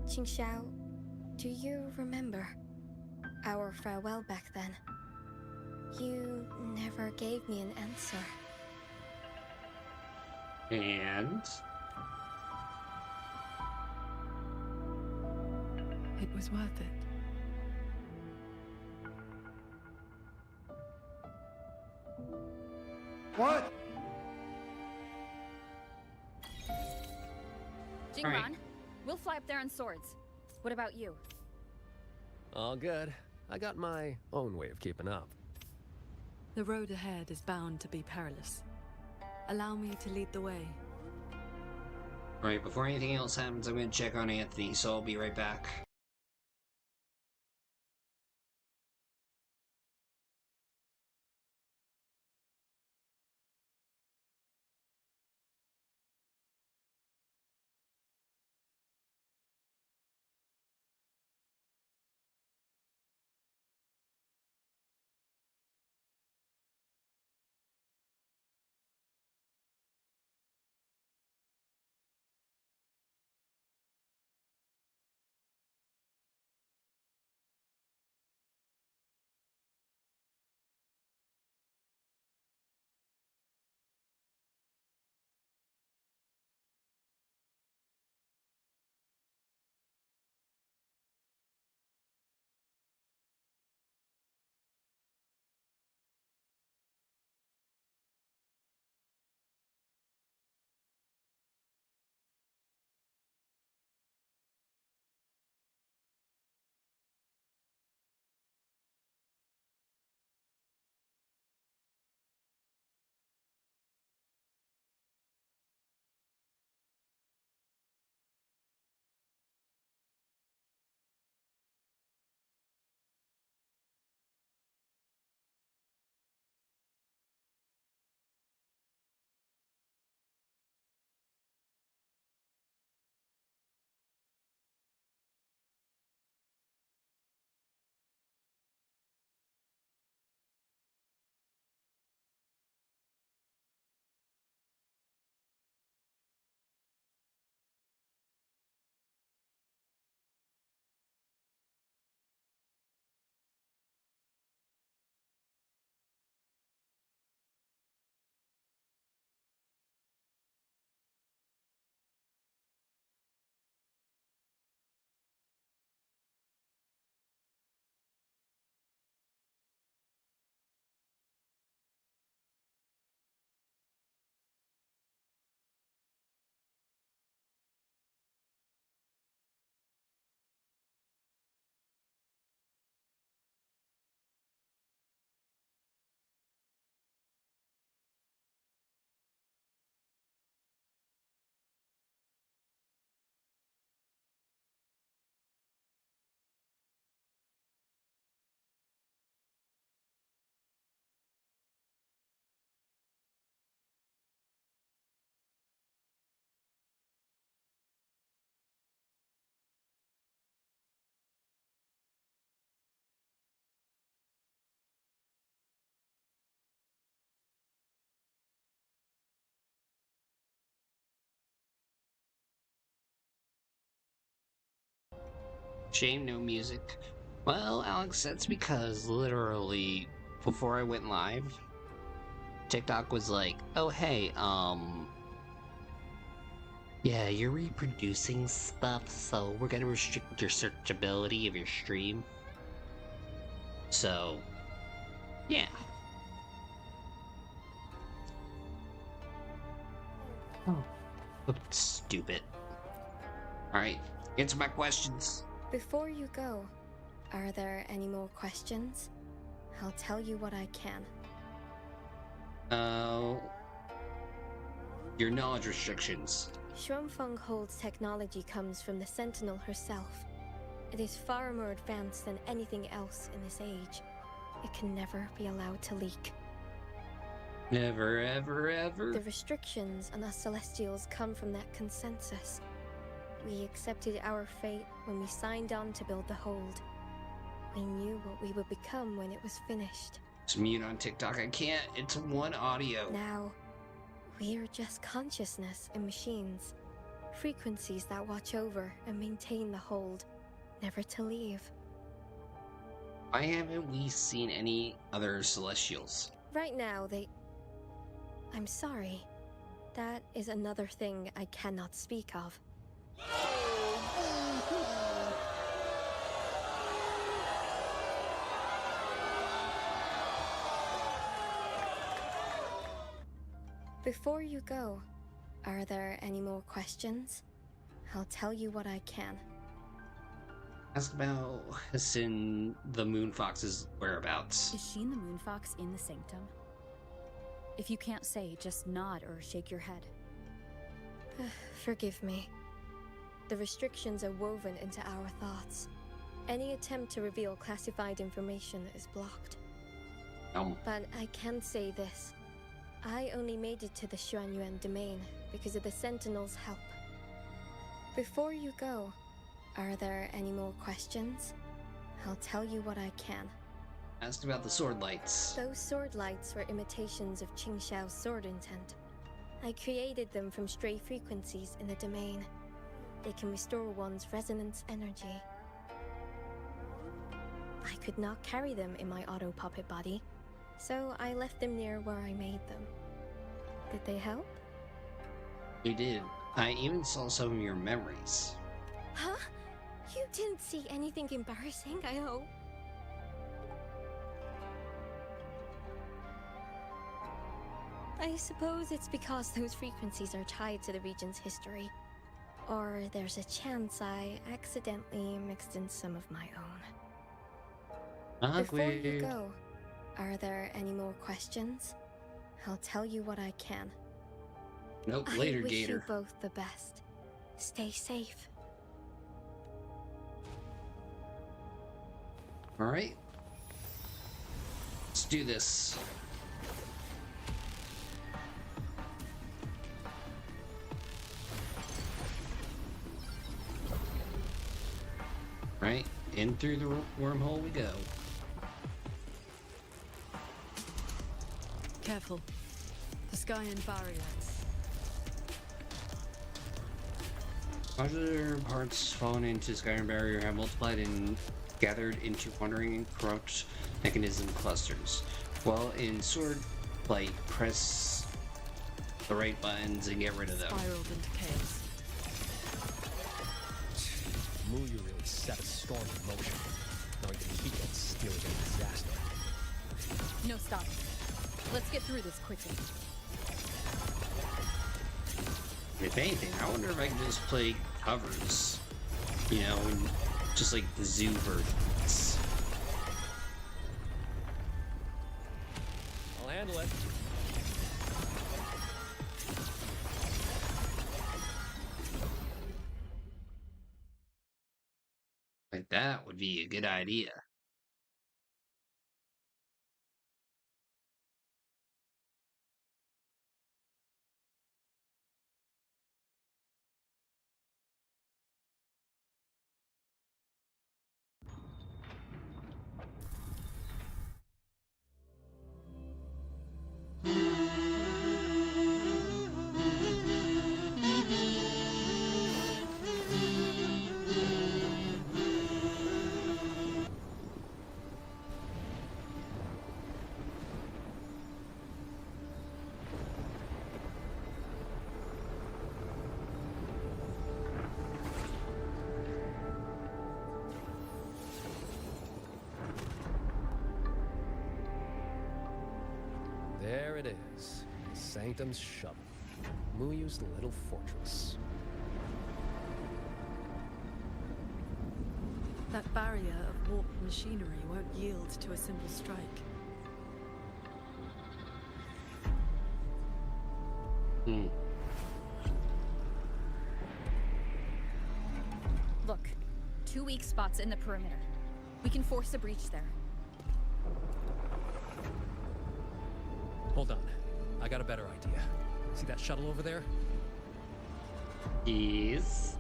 L: Qingxiao, do you remember our farewell back then? You never gave me an answer.
C: And
D: It was worth it.
G: What?
E: Jingran,
C: Alright.
E: we'll fly up there on swords. What about you?
F: All good. I got my own way of keeping up.
D: The road ahead is bound to be perilous. Allow me to lead the way.
C: Alright, before anything else happens, I'm gonna check on Anthony, so I'll be right back. Shame, no music. Well, Alex, that's because literally before I went live, TikTok was like, oh hey, yeah, you're reproducing stuff, so we're gonna restrict your searchability of your stream. So, yeah. Oh. Stupid. Alright, answer my questions.
L: Before you go, are there any more questions? I'll tell you what I can.
C: Your knowledge restrictions.
L: Xuanfeng Hold's technology comes from the Sentinel herself. It is far more advanced than anything else in this age. It can never be allowed to leak.
C: Never, ever, ever.
L: The restrictions on us Celestials come from that consensus. We accepted our fate when we signed on to build the Hold. We knew what we would become when it was finished.
C: It's mute on TikTok. I can't. It's one audio.
L: Now, we are just consciousness and machines. Frequencies that watch over and maintain the Hold, never to leave.
C: Why haven't we seen any other Celestials?
L: Right now, I'm sorry. That is another thing I cannot speak of. Before you go, are there any more questions? I'll tell you what I can.
C: Ask about Hassan the Moonfox's whereabouts.
E: Is Sheen the Moonfox in the Sanctum? If you can't say, just nod or shake your head.
L: Forgive me. The restrictions are woven into our thoughts. Any attempt to reveal classified information is blocked. But I can say this. I only made it to the Xuanyuan domain because of the Sentinel's help. Before you go, are there any more questions? I'll tell you what I can.
C: Asked about the sword lights.
L: Those sword lights were imitations of Qingxiao's sword intent. I created them from stray frequencies in the domain. They can restore one's resonance energy. I could not carry them in my auto-puppet body, so I left them near where I made them. Did they help?
C: You did. I even saw some of your memories.
L: Huh? You didn't see anything embarrassing, I hope. I suppose it's because those frequencies are tied to the region's history. Or there's a chance I accidentally mixed in some of my own. Before you go, are there any more questions? I'll tell you what I can.
C: Nope, later,
L: I wish
C: Gator.
L: you both the best. Stay safe.
C: Alright. Let's do this. Right, in through the wormhole we go.
D: Careful. The sky and barriers.
C: Modular parts fallen into Skyrim barrier have multiplied and gathered into wandering and corrupt mechanism clusters. While in Sword Light, press the right buttons and get rid of them.
D: Spiraled into chaos.
F: Mu, you really set a storm in motion. Now we can keep that steal a disaster.
E: No stop. Let's get through this quickly.
C: If anything, I wonder if I can just play covers. You know, and just like the zoo versions.
F: I'll handle it.
C: Like that would be a good idea.
F: There it is. Sanctum's shuttle. Muyu's little fortress.
D: That barrier of warped machinery won't yield to a simple strike.
E: Look, 2 weak spots in the perimeter. We can force a breach there.
F: Hold on. I got a better idea. See that shuttle over there?
C: Yes.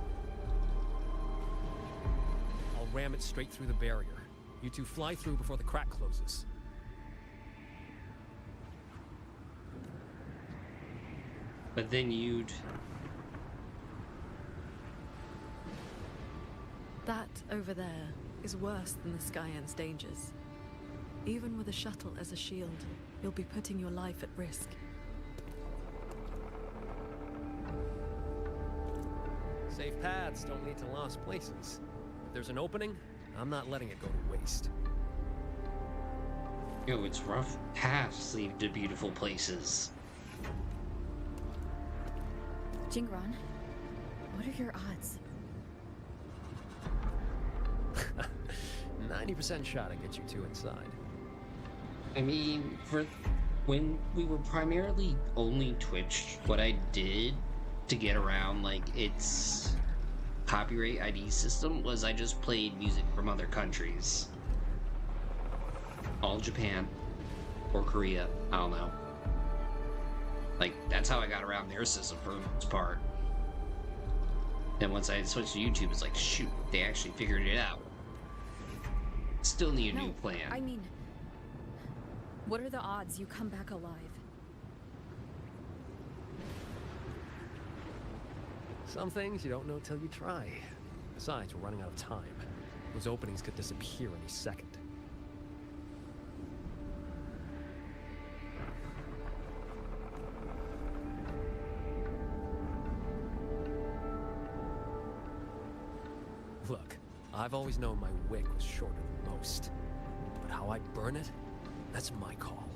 F: I'll ram it straight through the barrier. You two fly through before the crack closes.
C: But then you'd...
D: That over there is worse than the Skyend's dangers. Even with a shuttle as a shield, you'll be putting your life at risk.
F: Safe paths don't lead to lost places. If there's an opening, I'm not letting it go to waste.
C: Yo, it's rough paths lead to beautiful places.
E: Qingran, what are your odds?
F: 90% shot to get you two inside.
C: I mean, for when we were primarily only Twitch, what I did to get around, like, its copyright ID system was I just played music from other countries. All Japan or Korea, I don't know. Like, that's how I got around their system for the most part. And once I switched to YouTube, it's like, shoot, they actually figured it out. Still need a new plan.
E: I mean, what are the odds you come back alive?
F: Some things you don't know till you try. Besides, we're running out of time. Those openings could disappear any second. Look, I've always known my wick was shorter than most. But how I burn it, that's my call.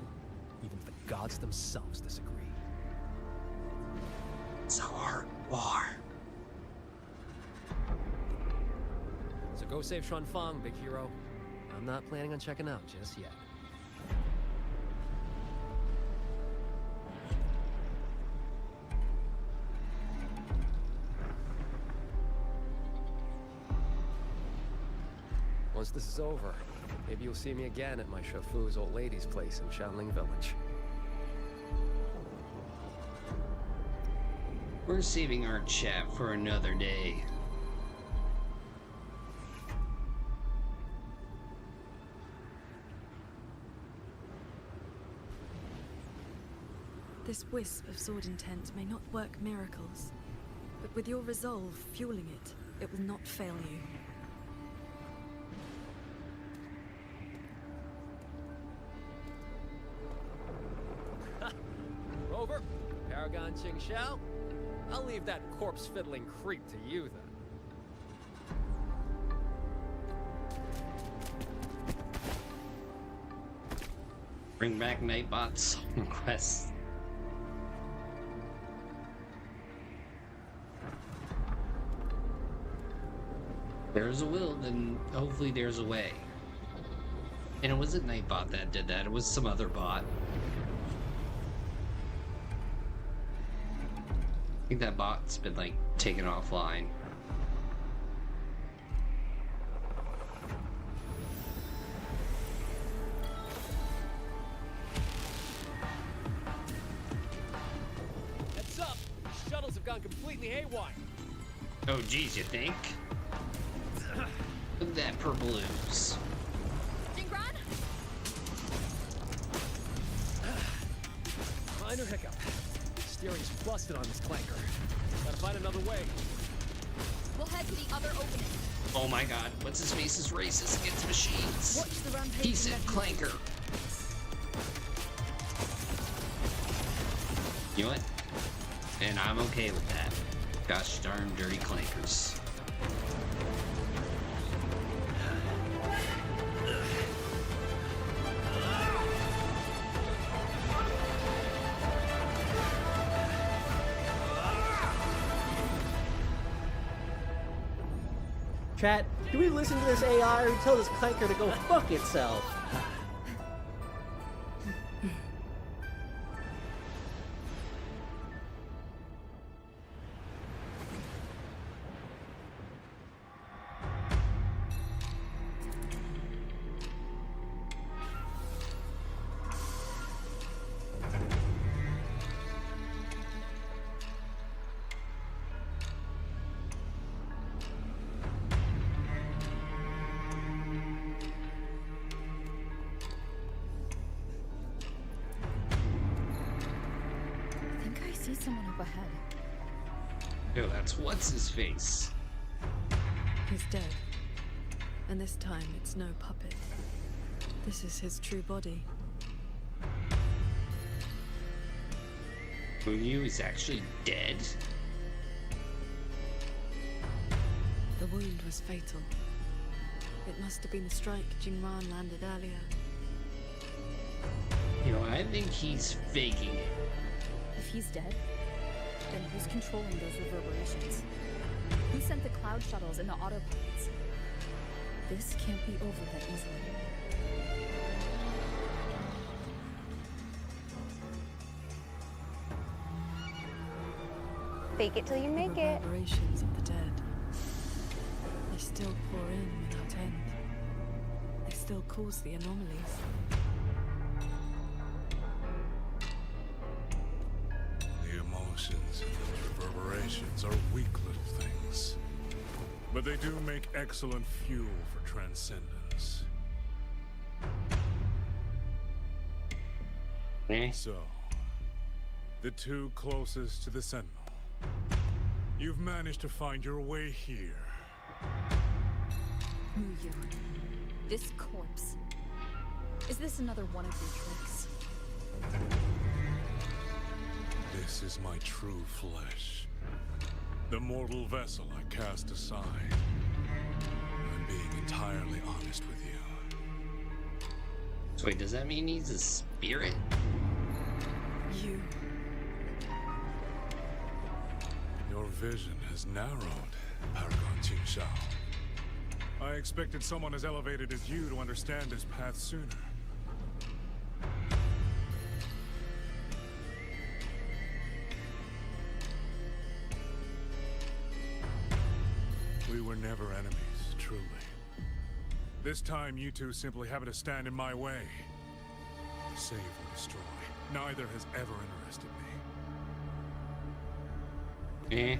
F: Even if the gods themselves disagree.
C: It's a hard war.
F: So go save Xuanfang, big hero. I'm not planning on checking out just yet. Once this is over, maybe you'll see me again at my Shafu's old lady's place in Shanling Village.
C: We're saving our chat for another day.
D: This wisp of sword intent may not work miracles, but with your resolve fueling it, it will not fail you.
F: Rover, Paragon Qingxiao, I'll leave that corpse-fiddling creep to you, then.
C: Bring back Nightbot's quest. There's a will, then hopefully there's a way. And it wasn't Nightbot that did that, it was some other bot. I think that bot's been, like, taken offline.
F: Heads up! These shuttles have gone completely haywire.
C: Oh geez, you think? Look at that purple ooze.
E: Qingran?
F: Minor hiccup. Steering's busted on this clanker. Gotta find another way.
E: We'll head to the other opening.
C: Oh my god, what's his face is racist against machines.
E: Watch the rampage.
C: He said clanker. You know what? And I'm okay with that. Gosh darn dirty clankers.
A: Chat, do we listen to this AI or tell this clanker to go fuck itself?
E: Someone up ahead.
C: Oh, that's what's-his-face.
D: He's dead. And this time, it's no puppet. This is his true body.
C: Muyu is actually dead?
D: The wound was fatal. It must have been the strike Qingran landed earlier.
C: You know, I think he's faking it.
E: If he's dead, then who's controlling those reverberations? Who sent the cloud shuttles and the autopilots? This can't be over that easily.
V: Fake it till you make it.
D: Reverberations of the dead. They still pour in without end. They still cause the anomalies.
P: Emotions and those reverberations are weak little things. But they do make excellent fuel for transcendence. So, the two closest to the Sentinel. You've managed to find your way here.
E: Muyu, this corpse. Is this another one of your tricks?
P: This is my true flesh. The mortal vessel I cast aside. I'm being entirely honest with you.
C: So wait, does that mean he's a spirit?
D: You.
P: Your vision has narrowed, Paragon Qingxiao. I expected someone as elevated as you to understand this path sooner. We were never enemies, truly. This time, you two simply happen to stand in my way. Save or destroy. Neither has ever interested me.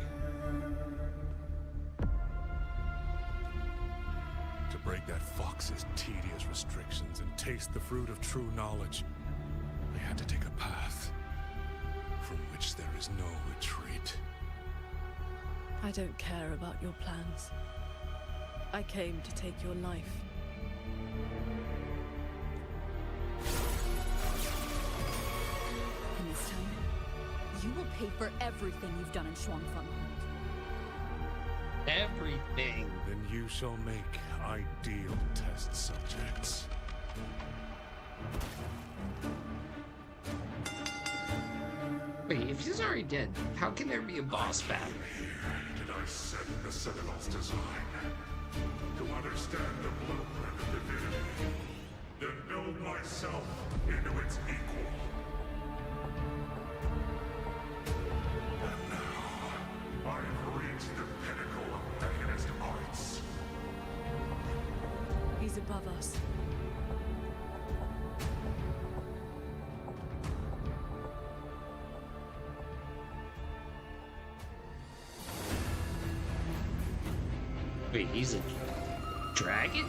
P: To break that fox's tedious restrictions and taste the fruit of true knowledge, I had to take a path from which there is no retreat.
D: I don't care about your plans. I came to take your life.
E: And this time, you will pay for everything you've done in Shuangfeng.
C: Everything.
P: Then you shall make ideal test subjects.
C: Wait, if he's already dead, how can there be a boss battle?
M: Did I set the Sentinel's design? To understand the blueprint of divinity, then build myself into its equal. And now, I have reached the pinnacle of mechanist arts.
D: He's above us.
C: Wait, he's a dragon?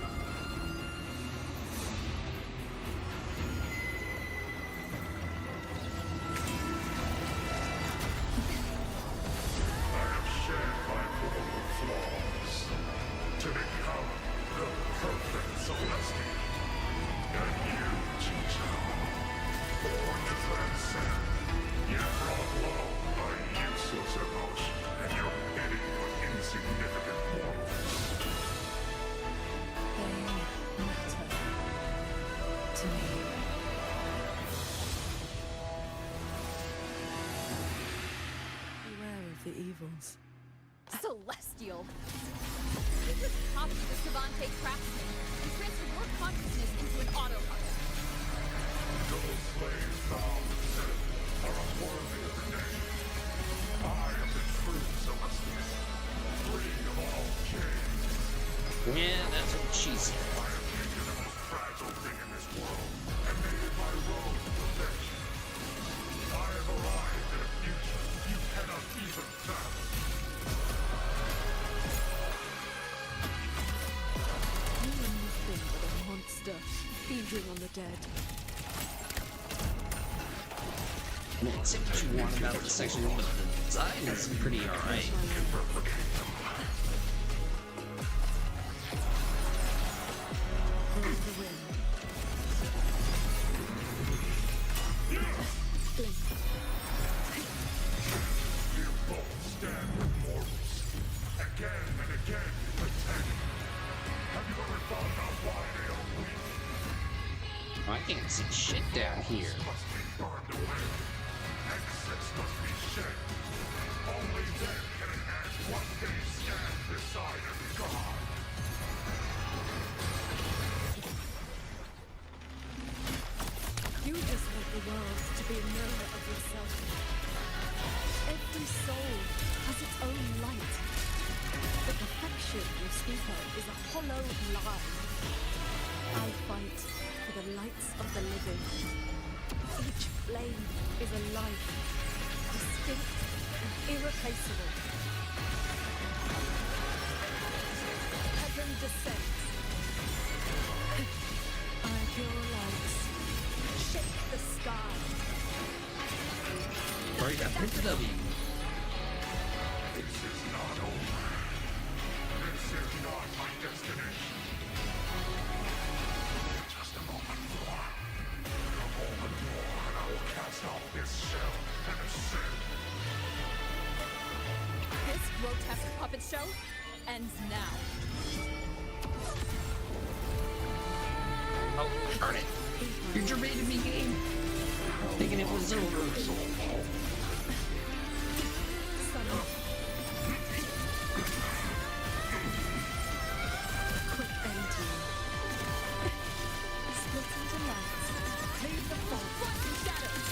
M: I have shared my mortal flaws to become the perfect Celestial. And you, Qingxiao, born to transcend, yet brought low by useless emotion and your pity for insignificant mortals.
D: They matter to me. Beware of the evils.
E: Celestial! You just pop fake craftsman and transfer your consciousness into an autopilot.
P: Those slaves bound to sin are unworthy of the name. I am the true Celestial, free of all chains.
C: Yeah, that's what she said.
P: I have taken the most fragile thing in this world and made it my road to perfection. I have arrived at a future you cannot even fathom.
D: You are nothing but a monster, feeding on the dead.
C: Man, say what you want about the section, but the design is pretty alright.
P: You both stand with mortals. Again and again you pretend. Have you ever thought about why they are weak?
C: I can't see shit down here.
P: Must be burned away. Excess must be shed. Only then can an ant one day stand beside a god.
D: You just want the world to be a mirror of yourself. Every soul has its own light. The perfection you speak of is a hollow lie. I fight for the lights of the living. Each flame is a life, distinct and irreplaceable. Heaven descends. I pure lights. Shake the sky.
C: Alright, got picked it up.
P: This is not over. This is not my destination. Just a moment more. A moment more and I will cast off this shell and ascend.
E: This grotesque puppet show ends now.
C: Oh, darn it. You germated me, game. Thinking it was over.
D: Quick ending. Split into lights. Cleave the fog.
E: Flash and shadows.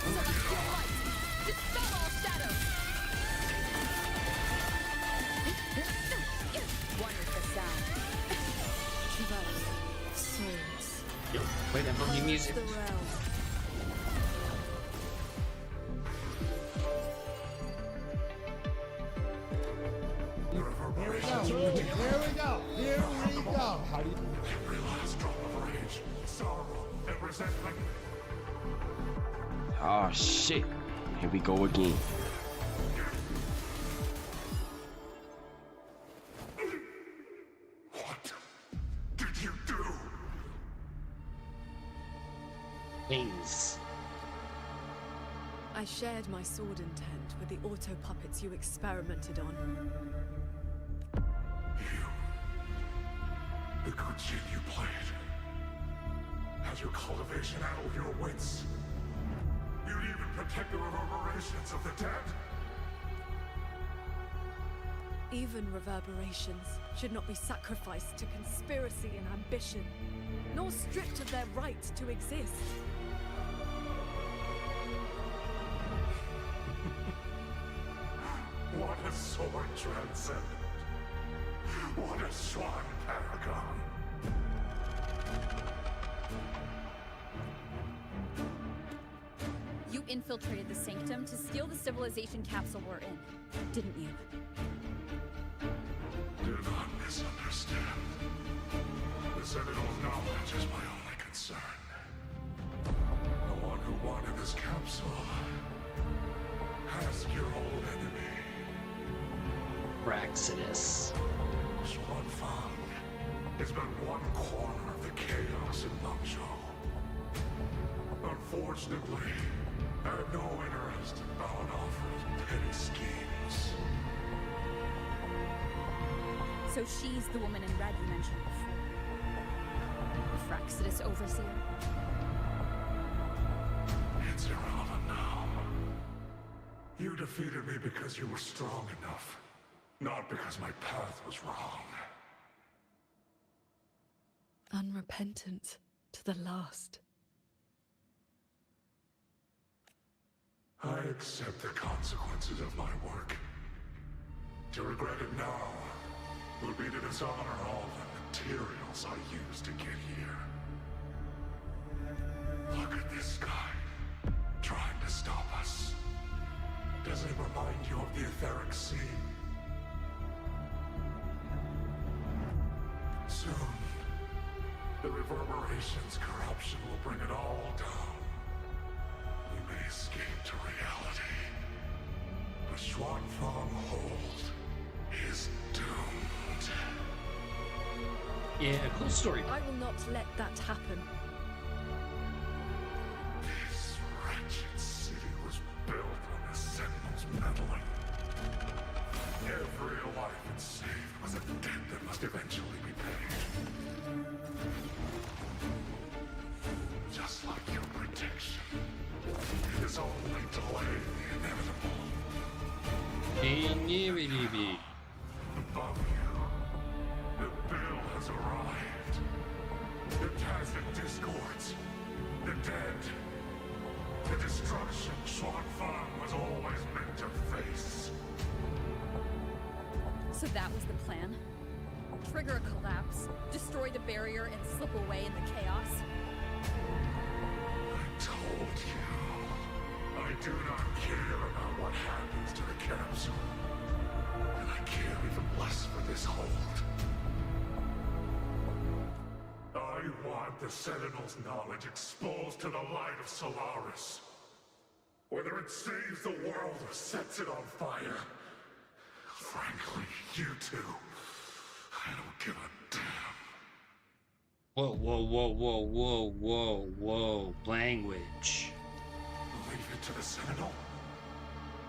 E: Celestial light. Dispel all shadows. One is the sound.
D: Swords.
C: Yo, play that funky music.
D: The realm.
G: Here we go. Here we go. Here we go. How do you...
P: Every last drop of rage, sorrow, and resentment.
J: Oh shit. Here we go again.
P: What did you do?
C: Things.
D: I shared my sword intent with the auto puppets you experimented on.
P: The good shit you played. Has your cultivation addled your wits? You'd even protect the reverberations of the dead.
D: Even reverberations should not be sacrificed to conspiracy and ambition, nor stripped of their right to exist.
P: What a sword transcendent. What a swan paragon.
E: You infiltrated the Sanctum to steal the civilization capsule we're in, didn't you?
P: Do not misunderstand. The Citadel's knowledge is my only concern. The one who wanted this capsule. Ask your old enemy.
C: Praxidus.
P: Xuanfang is but one corner of the chaos in Mengzhou. Unfortunately, I have no interest in bowing off his petty schemes.
E: So she's the woman in red you mentioned before. Praxidus Overseer?
P: It's irrelevant now. You defeated me because you were strong enough. Not because my path was wrong.
D: Unrepentant to the last.
P: I accept the consequences of my work. To regret it now will be to dishonor all the materials I used to get here. Look at this guy, trying to stop us. Doesn't it remind you of the etheric sea? Soon, the reverberation's corruption will bring it all down. We may escape to reality, but Xuanfang Hold is doomed.
C: Yeah, cool story.
D: I will not let that happen.
P: This wretched city was built on the Sentinel's meddling. Every life it saved was a debt that must eventually be paid. Just like your protection, it is only delaying the inevitable.
C: Inevitable.
P: Above you, the bill has arrived. The Tacit Discords, the dead, the destruction Xuanfang was always meant to face.
E: So that was the plan? Trigger a collapse, destroy the barrier, and slip away in the chaos?
P: I told you. I do not care about what happens to the capsule. And I care even less for this hold. I want the Sentinel's knowledge exposed to the light of Solaris. Whether it saves the world or sets it on fire. Frankly, you two, I don't give a damn.
C: Whoa, whoa, whoa, whoa, whoa, whoa, whoa. Language.
P: Leave it to the Sentinel.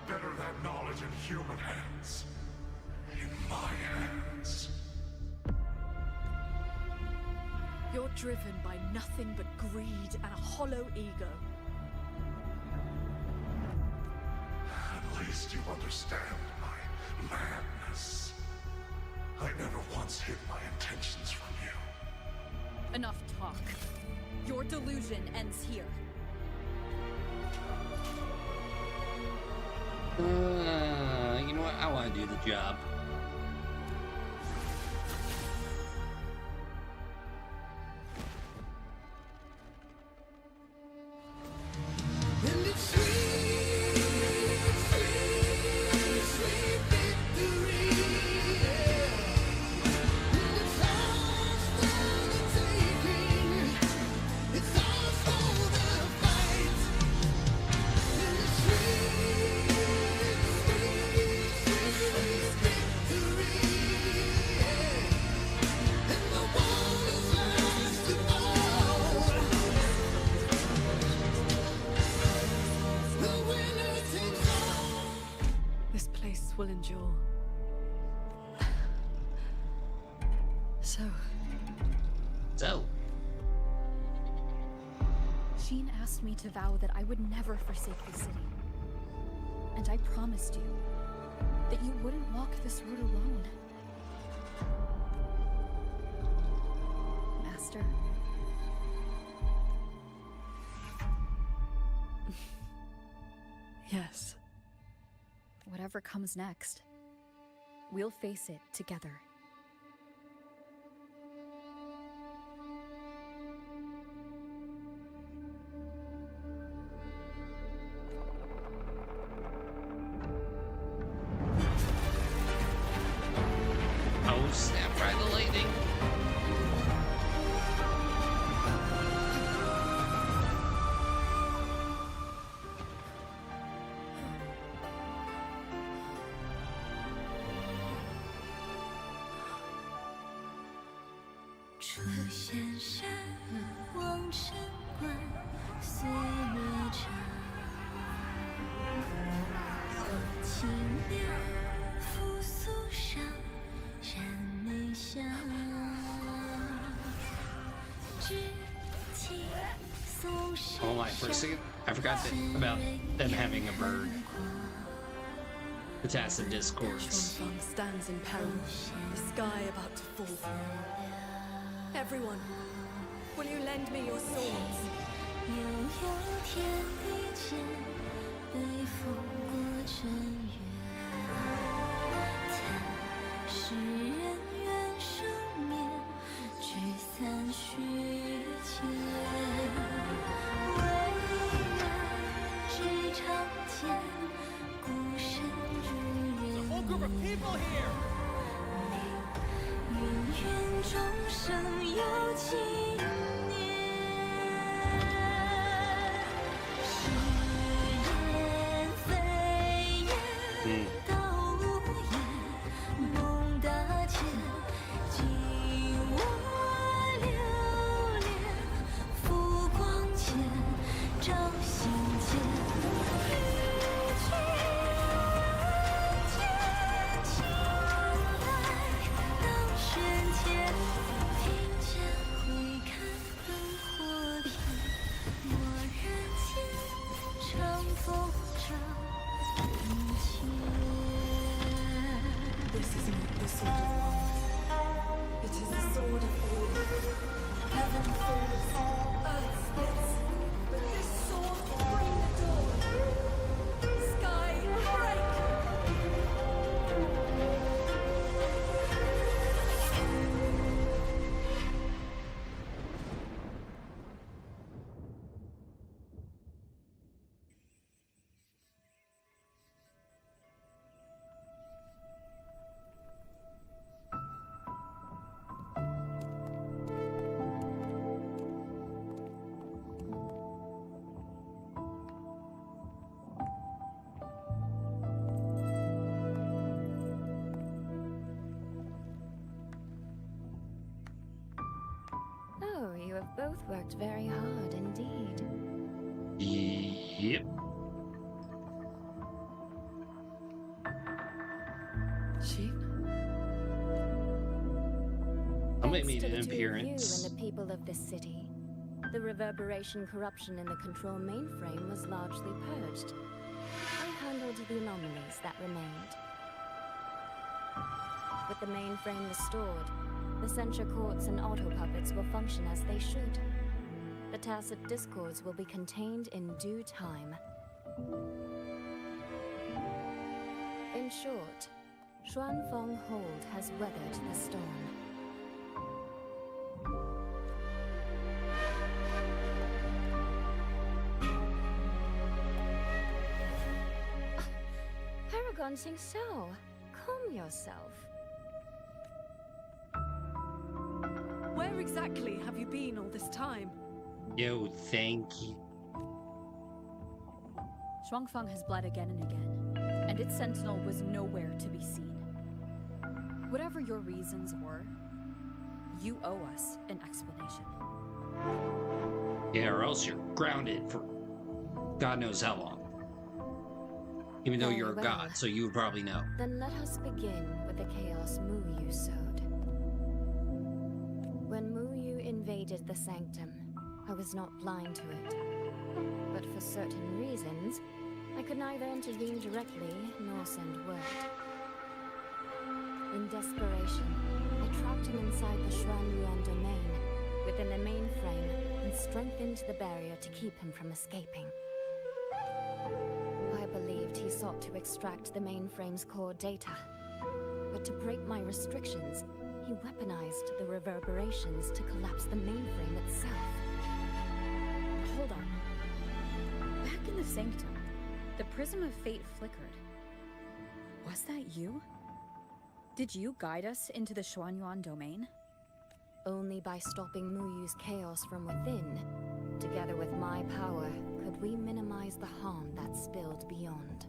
P: Better that knowledge in human hands. In my hands.
E: You're driven by nothing but greed and a hollow ego.
P: At least you understand my madness. I never once hid my intentions from you.
E: Enough talk. Your delusion ends here.
C: You know what? I want to do the job.
D: Will endure.
C: So.
E: Sheen asked me to vow that I would never forsake the city. And I promised you that you wouldn't walk this road alone. Master.
D: Yes.
E: Whatever comes next, we'll face it together.
C: Oh, snap, ride the lightning. Oh my, for a second, I forgot about them having a bird. The tacit discords.
D: Shuanfang stands in peril, the sky about to fall. Everyone, will you lend me your swords?
U: 又有天地间，北风过正月。叹世人愿生眠，聚散须间。为人只长见，孤身入人间。芸芸众生有几年？ 道无言，梦大千，尽我流连。浮光间，照心间。遇见情来到轩前，听见回看灯火片。蓦然间，长风照。
D: This is not the sword of one. It is the sword of all. Heaven falls, earth splits, but this sword will bring the dawn. Sky break.
U: Oh, you have both worked very hard indeed.
C: Yep. Somebody made an appearance.
U: You and the people of this city. The reverberation corruption in the control mainframe was largely purged. I handled the anomalies that remained. With the mainframe restored, the censure courts and auto-puppets will function as they should. The tacit discords will be contained in due time. In short, Shuanfeng Hold has weathered the storm. Paragon Qingxiao, calm yourself.
D: Where exactly have you been all this time?
C: Yo, thank you.
E: Shuangfeng has bled again and again, and its sentinel was nowhere to be seen. Whatever your reasons were, you owe us an explanation.
C: Yeah, or else you're grounded for God knows how long. Even though you're a god, so you would probably know.
U: Then let us begin with the chaos Mu Yu sowed. When Mu Yu invaded the sanctum, I was not blind to it. But for certain reasons, I could neither intervene directly nor send word. In desperation, I trapped him inside the Xuanyuan domain, within the mainframe, and strengthened the barrier to keep him from escaping. I believed he sought to extract the mainframe's core data. But to break my restrictions, he weaponized the reverberations to collapse the mainframe itself.
E: Hold on. Back in the sanctum, the prism of fate flickered. Was that you? Did you guide us into the Xuanyuan domain?
U: Only by stopping Mu Yu's chaos from within, together with my power, could we minimize the harm that spilled beyond.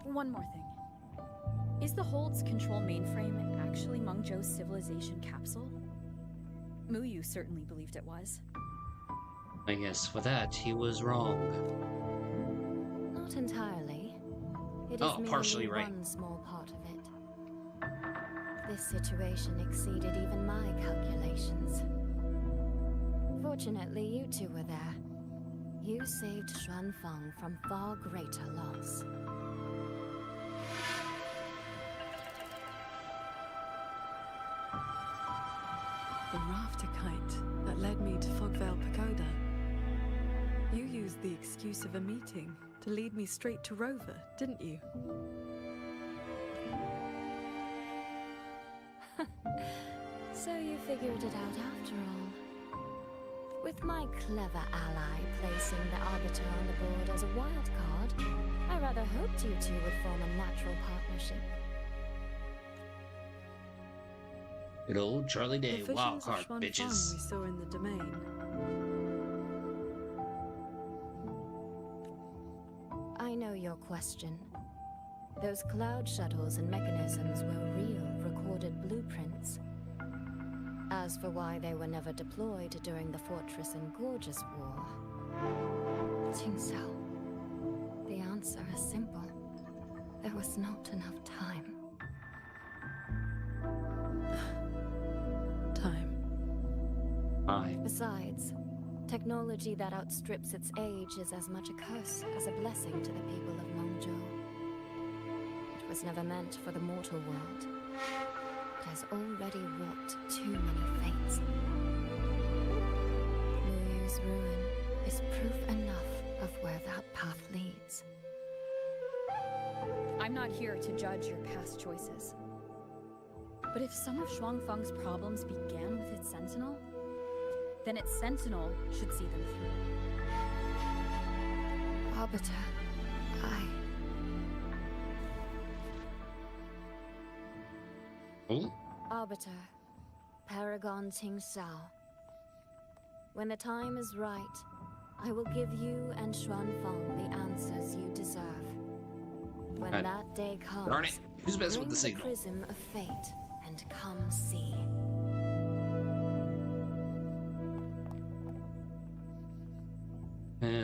E: One more thing. Is the Hold's control mainframe actually Meng Zhou's civilization capsule? Mu Yu certainly believed it was.
C: I guess with that, he was wrong.
U: Not entirely. It is merely
C: partially right.
U: one small part of it. This situation exceeded even my calculations. Fortunately, you two were there. You saved Xuanfeng from far greater loss.
D: data kite that led me to Fogvale Pagoda. You used the excuse of a meeting to lead me straight to Rover, didn't you?
U: So you figured it out after all. With my clever ally placing the Arbiter on the board as a wild card, I rather hoped you two would form a natural partnership.
C: Good old Charlie Day,
D: The
C: wild
D: visions of
C: card,
D: Xuanfang
C: bitches.
D: we saw in the domain.
U: I know your question. Those cloud shuttles and mechanisms were real, recorded blueprints. As for why they were never deployed during the Fortress and Gorgeous War, Qingxiao, the answer is simple. There was not enough time.
C: Time.
U: Besides, technology that outstrips its age is as much a curse as a blessing to the people of Mengzhou. It was never meant for the mortal world. It has already wrought too many fates. Muyu's ruin is proof enough of where that path leads.
E: I'm not here to judge your past choices. But if some of Xuanfang's problems began with its sentinel, then its sentinel should see them through.
U: Arbiter, Arbiter, Paragon Qingxiao. When the time is right, I will give you and Xuanfang the answers you deserve. When that day comes,
C: Darn it. Who's best with the
U: bring
C: signal?
U: prism of fate and come see.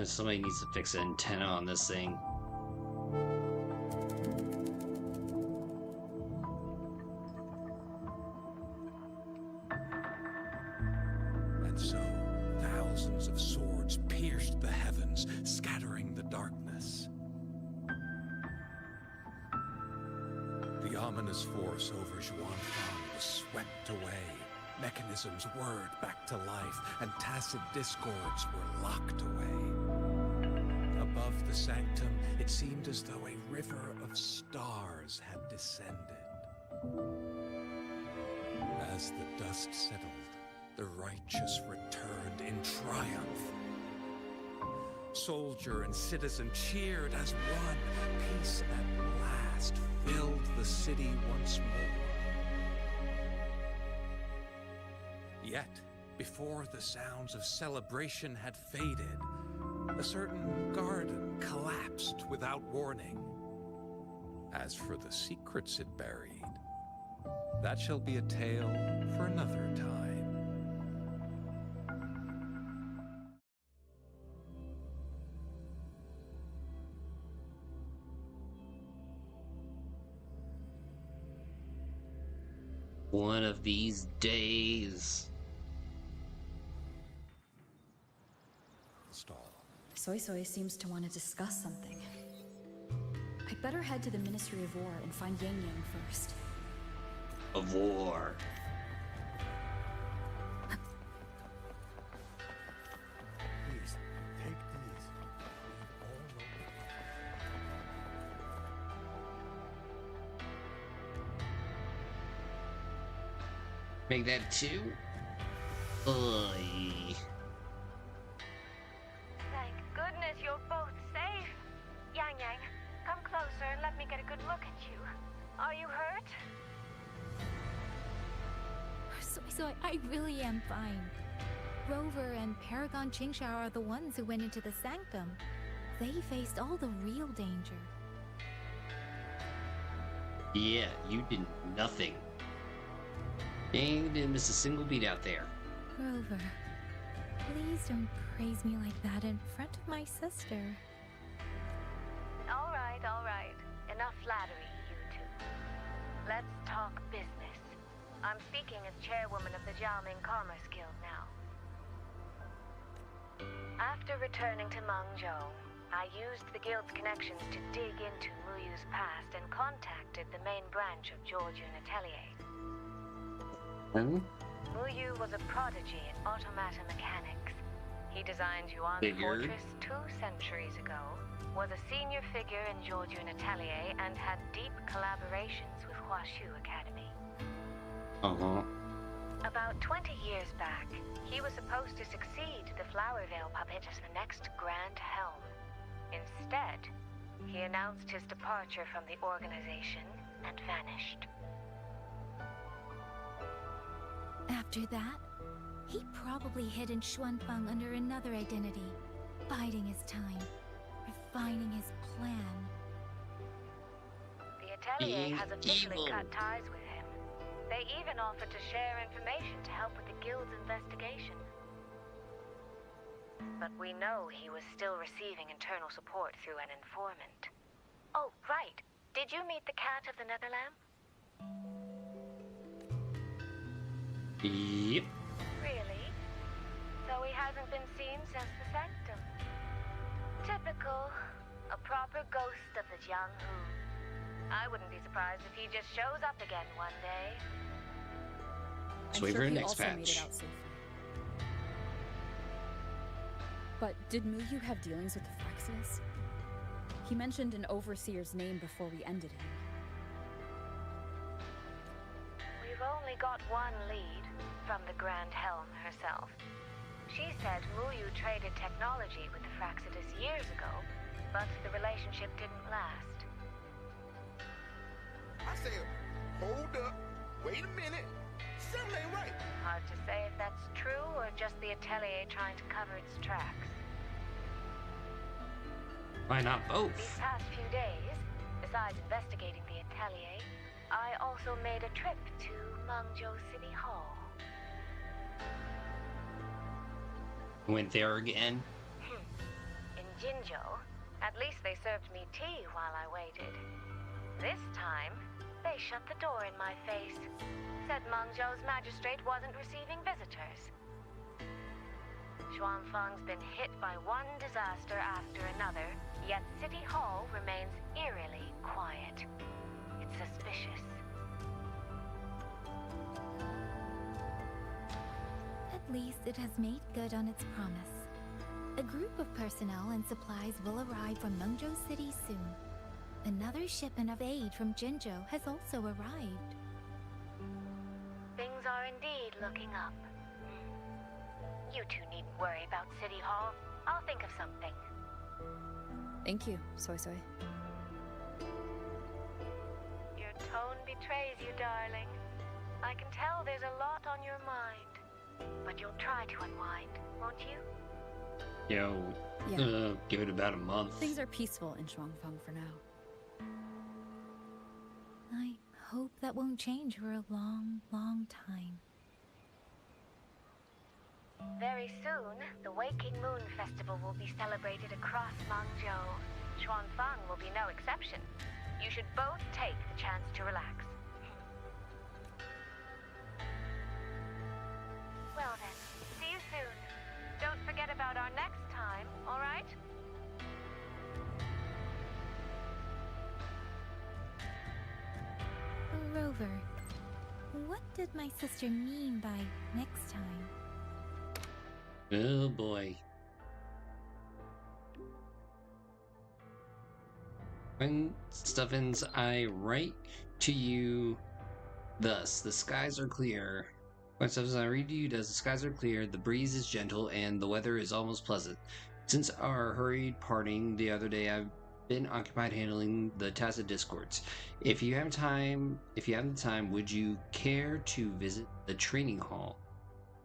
C: Somebody needs to fix an antenna on this thing.
M: And so, thousands of swords pierced the heavens, scattering the darkness. The ominous force over Xuanfang was swept away. Mechanisms whirred back to life, and tacit discords were locked away. Above the sanctum, it seemed as though a river of stars had descended. As the dust settled, the righteous returned in triumph. Soldier and citizen cheered as one. Peace at last filled the city once more. Yet, before the sounds of celebration had faded, a certain garden collapsed without warning. As for the secrets it buried, that shall be a tale for another time.
C: One of these days.
E: Soy Soy seems to want to discuss something. I'd better head to the Ministry of War and find Yang Yang first.
C: Of war.
G: Please, take these.
C: Make that two? Oy.
O: Thank goodness you're both safe. Yang Yang, come closer and let me get a good look at you. Are you hurt?
N: So I really am fine. Rover and Paragon Qingxiao are the ones who went into the sanctum. They faced all the real danger.
C: Yeah, you did nothing. You didn't miss a single beat out there.
N: Rover, please don't praise me like that in front of my sister.
O: All right. Enough flattery, you two. Let's talk business. I'm speaking as chairwoman of the Jiaoming Commerce Guild now. After returning to Mengzhou, I used the guild's connections to dig into Muyu's past and contacted the main branch of Georgian Atelier.
K: Muyu was a prodigy in automata mechanics. He designed Yuan
C: Figured.
K: Fortress 2 centuries ago, was a senior figure in Jiuzhun Atelier, and had deep collaborations with Huashu Academy.
C: Uh-huh.
K: About 20 years back, he was supposed to succeed the Flower Veil puppet as the next Grand Helm. Instead, he announced his departure from the organization and vanished.
N: After that, he probably hid in Xuanfang under another identity, biding his time, refining his plan.
K: The Atelier has officially cut ties with him. They even offered to share information to help with the Guild's investigation. But we know he was still receiving internal support through an informant. Oh, right. Did you meet the cat of the Netherlamp?
C: Yep.
K: Really? So he hasn't been seen since the Sanctum. Typical. A proper ghost of the Jianghu. I wouldn't be surprised if he just shows up again one day.
C: So wait for the next
E: Made it
C: patch.
E: out safely. But did Muyu have dealings with the Fraxius? He mentioned an overseer's name before we ended him.
K: We've only got one lead from the Grand Helm herself. She said Muyu traded technology with the Fraxitus years ago, but the relationship didn't last.
S: I say, hold up, wait a minute. Something ain't right.
K: Hard to say if that's true or just the Atelier trying to cover its tracks.
C: Why not both?
K: These past few days, besides investigating the Atelier, I also made a trip to Mangzhou City Hall.
C: Went there again.
K: In Jinzhou, at least they served me tea while I waited. This time, they shut the door in my face. Said Mangzhou's magistrate wasn't receiving visitors. Xuanfang's been hit by one disaster after another, yet City Hall remains eerily quiet. It's suspicious.
N: At least it has made good on its promise. A group of personnel and supplies will arrive from Mengzhou City soon. Another shipment of aid from Jinzhou has also arrived.
K: Things are indeed looking up. You two needn't worry about City Hall. I'll think of something.
E: Thank you, Soy Soy.
K: Your tone betrays you, darling. I can tell there's a lot on your mind. But you'll try to unwind, won't you?
C: Yo,
E: Yeah.
C: give it about a month.
E: Things are peaceful in Shuangfang for now.
N: I hope that won't change for a long, long time.
K: Very soon, the Waking Moon Festival will be celebrated across Mangzhou. Xuanfang will be no exception. You should both take the chance to relax. Well then, see you soon. Don't forget about our next time, alright?
N: Rover, what did my sister mean by next time?
C: Oh boy. When Stuffins, I write to you thus: the skies are clear. When Stuffins, I read to you thus: the skies are clear, the breeze is gentle, and the weather is almost pleasant. Since our hurried parting the other day, I've been occupied handling the tacit discords. If you have the time, would you care to visit the training hall?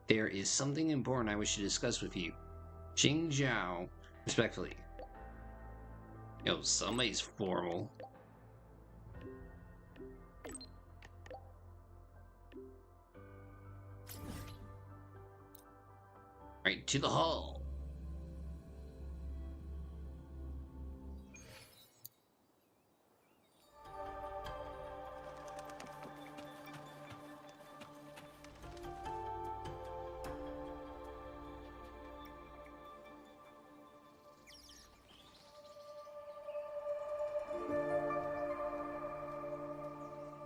C: There is something important I wish to discuss with you. Qingxiao, respectfully. Yo, somebody's formal. Right to the hall.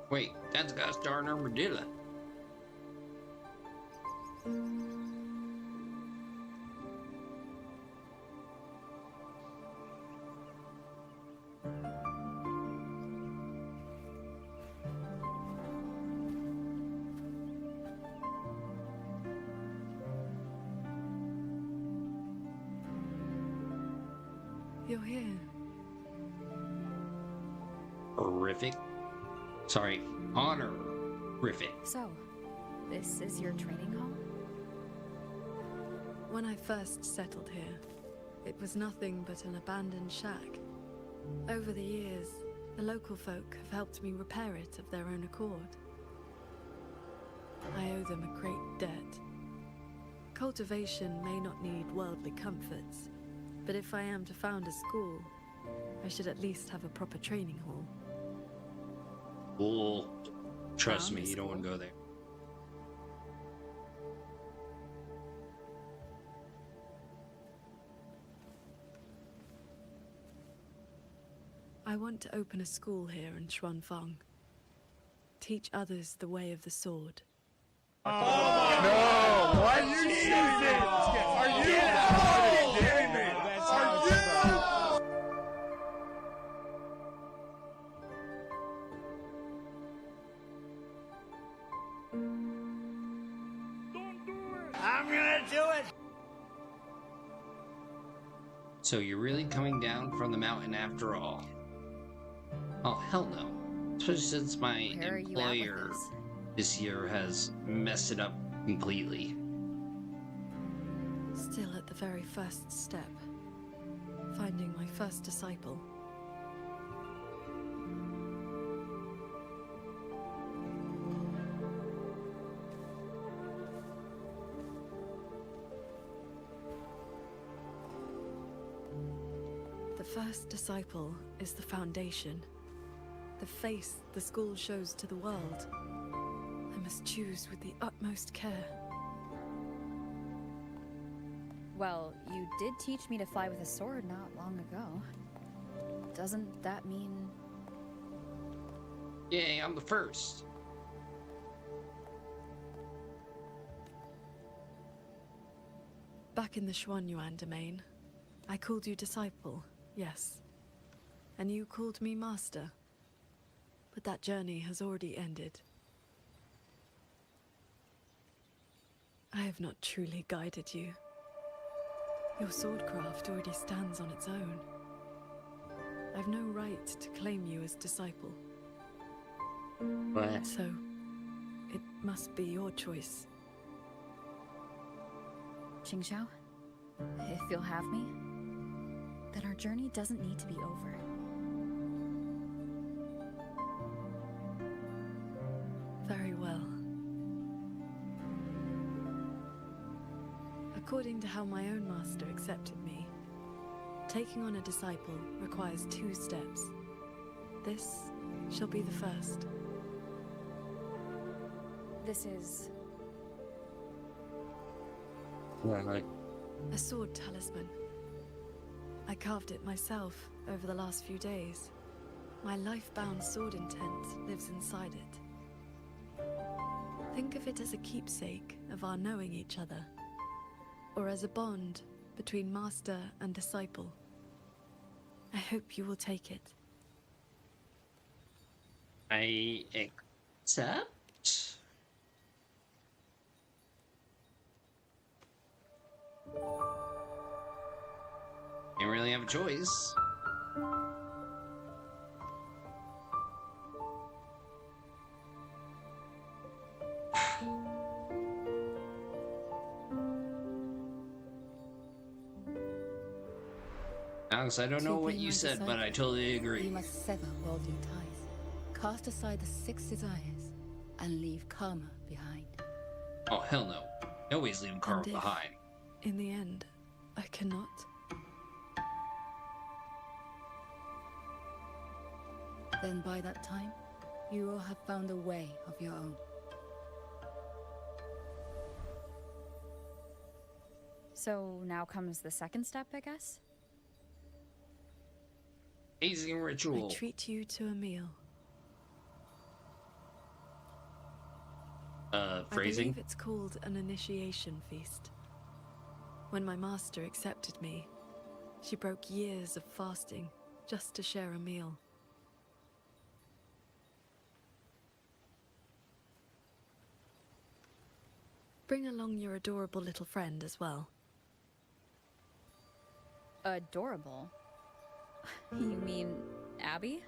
C: Wait, that's got a star in armadillo.
D: You're here.
C: Horrific. Sorry, honorific.
E: So, this is your training hall?
D: When I first settled here, it was nothing but an abandoned shack. Over the years, the local folk have helped me repair it of their own accord. I owe them a great debt. Cultivation may not need worldly comforts, but if I am to found a school, I should at least have a proper training hall.
C: Well, trust me, you don't want to go there.
D: I want to open a school here in Xuanfang. Teach others the way of the sword.
S: No! What? You Jesus! Are you fucking kidding me? Are you?
I: I'm gonna do it!
C: So you're really coming down from the mountain after all? Oh, hell no. Especially since my
E: Where are you at with
C: employer this year has messed it up completely.
D: Still at the very first step. Finding my first disciple. The first disciple is the foundation. The face the school shows to the world. I must choose with the utmost care.
E: Well, you did teach me to fly with a sword not long ago. Doesn't that mean...
C: Yay, I'm the first.
D: Back in the Xuanyuan domain, I called you disciple, yes. And you called me master. But that journey has already ended. I have not truly guided you. Your swordcraft already stands on its own. I've no right to claim you as disciple.
C: What?
D: So, it must be your choice.
E: Qingxiao, if you'll have me, then our journey doesn't need to be over.
D: Very well. According to how my own master accepted me, taking on a disciple requires 2 steps. This shall be the first.
E: This is...
D: A sword talisman. I carved it myself over the last few days. My life-bound sword intent lives inside it. Think of it as a keepsake of our knowing each other, or as a bond between master and disciple. I hope you will take it.
C: I accept? Didn't really have a choice. Alex, I don't know what you said, but I totally agree.
R: You must sever worldly ties, cast aside the 6 desires, and leave karma behind.
C: Oh, hell no. Always leave karma behind.
D: In the end, I cannot.
R: Then by that time, you will have found a way of your own.
E: So now comes the second step, I guess?
C: Hazing ritual.
D: I treat you to a meal. I
C: Phrasing?
D: believe it's called an initiation feast. When my master accepted me, she broke years of fasting just to share a meal. Bring along your adorable little friend as well.
E: Adorable? You mean Abby?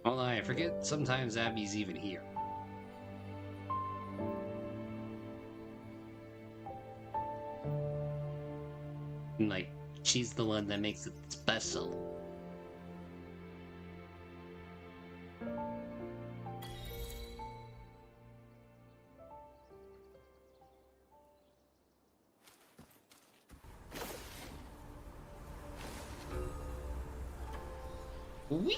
C: Although I forget sometimes Abby's even here. Like, she's the one that makes it special. Whee!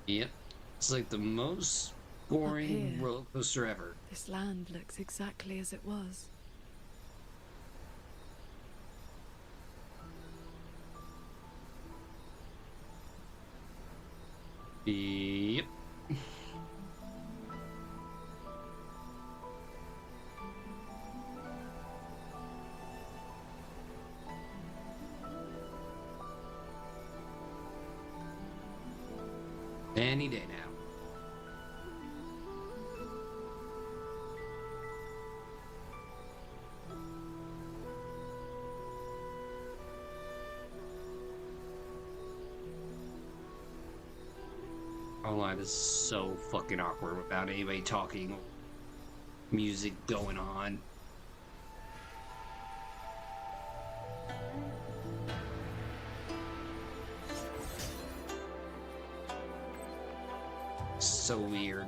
C: Yep, it's like the most boring roller coaster ever.
D: This land looks exactly as it was.
C: Yep. Any day now. Oh my, this is so fucking awkward without anybody talking. Music going on. So weird.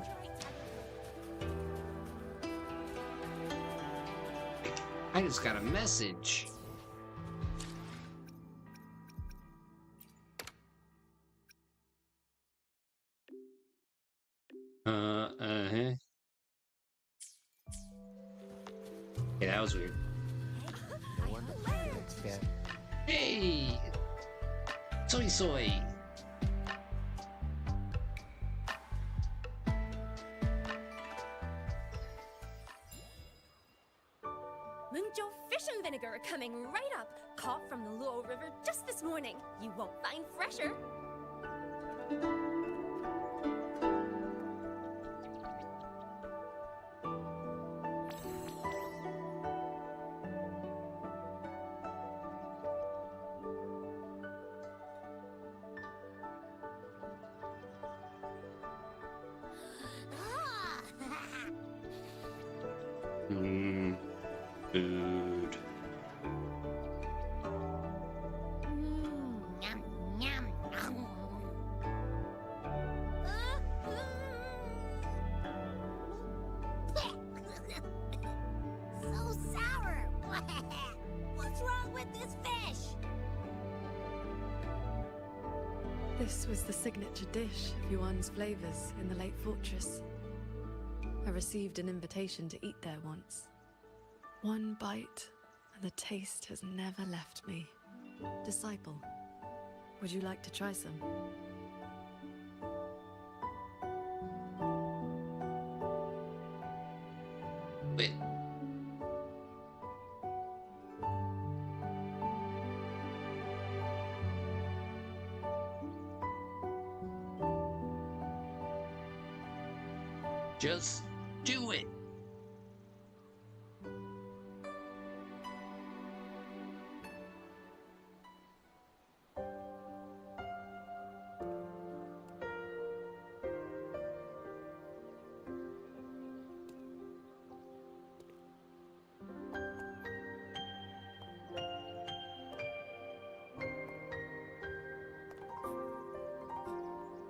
C: I just got a message. Uh-huh. Yeah, that was weird. Hey! Soy soy!
B: Mungzhou fish and vinegar are coming right up. Caught from the Luo River just this morning. You won't find fresher.
C: Food.
O: So sour. What's wrong with this fish?
D: This was the signature dish of Yuan's flavors in the late fortress. I received an invitation to eat there once. One bite, and the taste has never left me. Disciple, would you like to try some?
C: Wait. Just do it.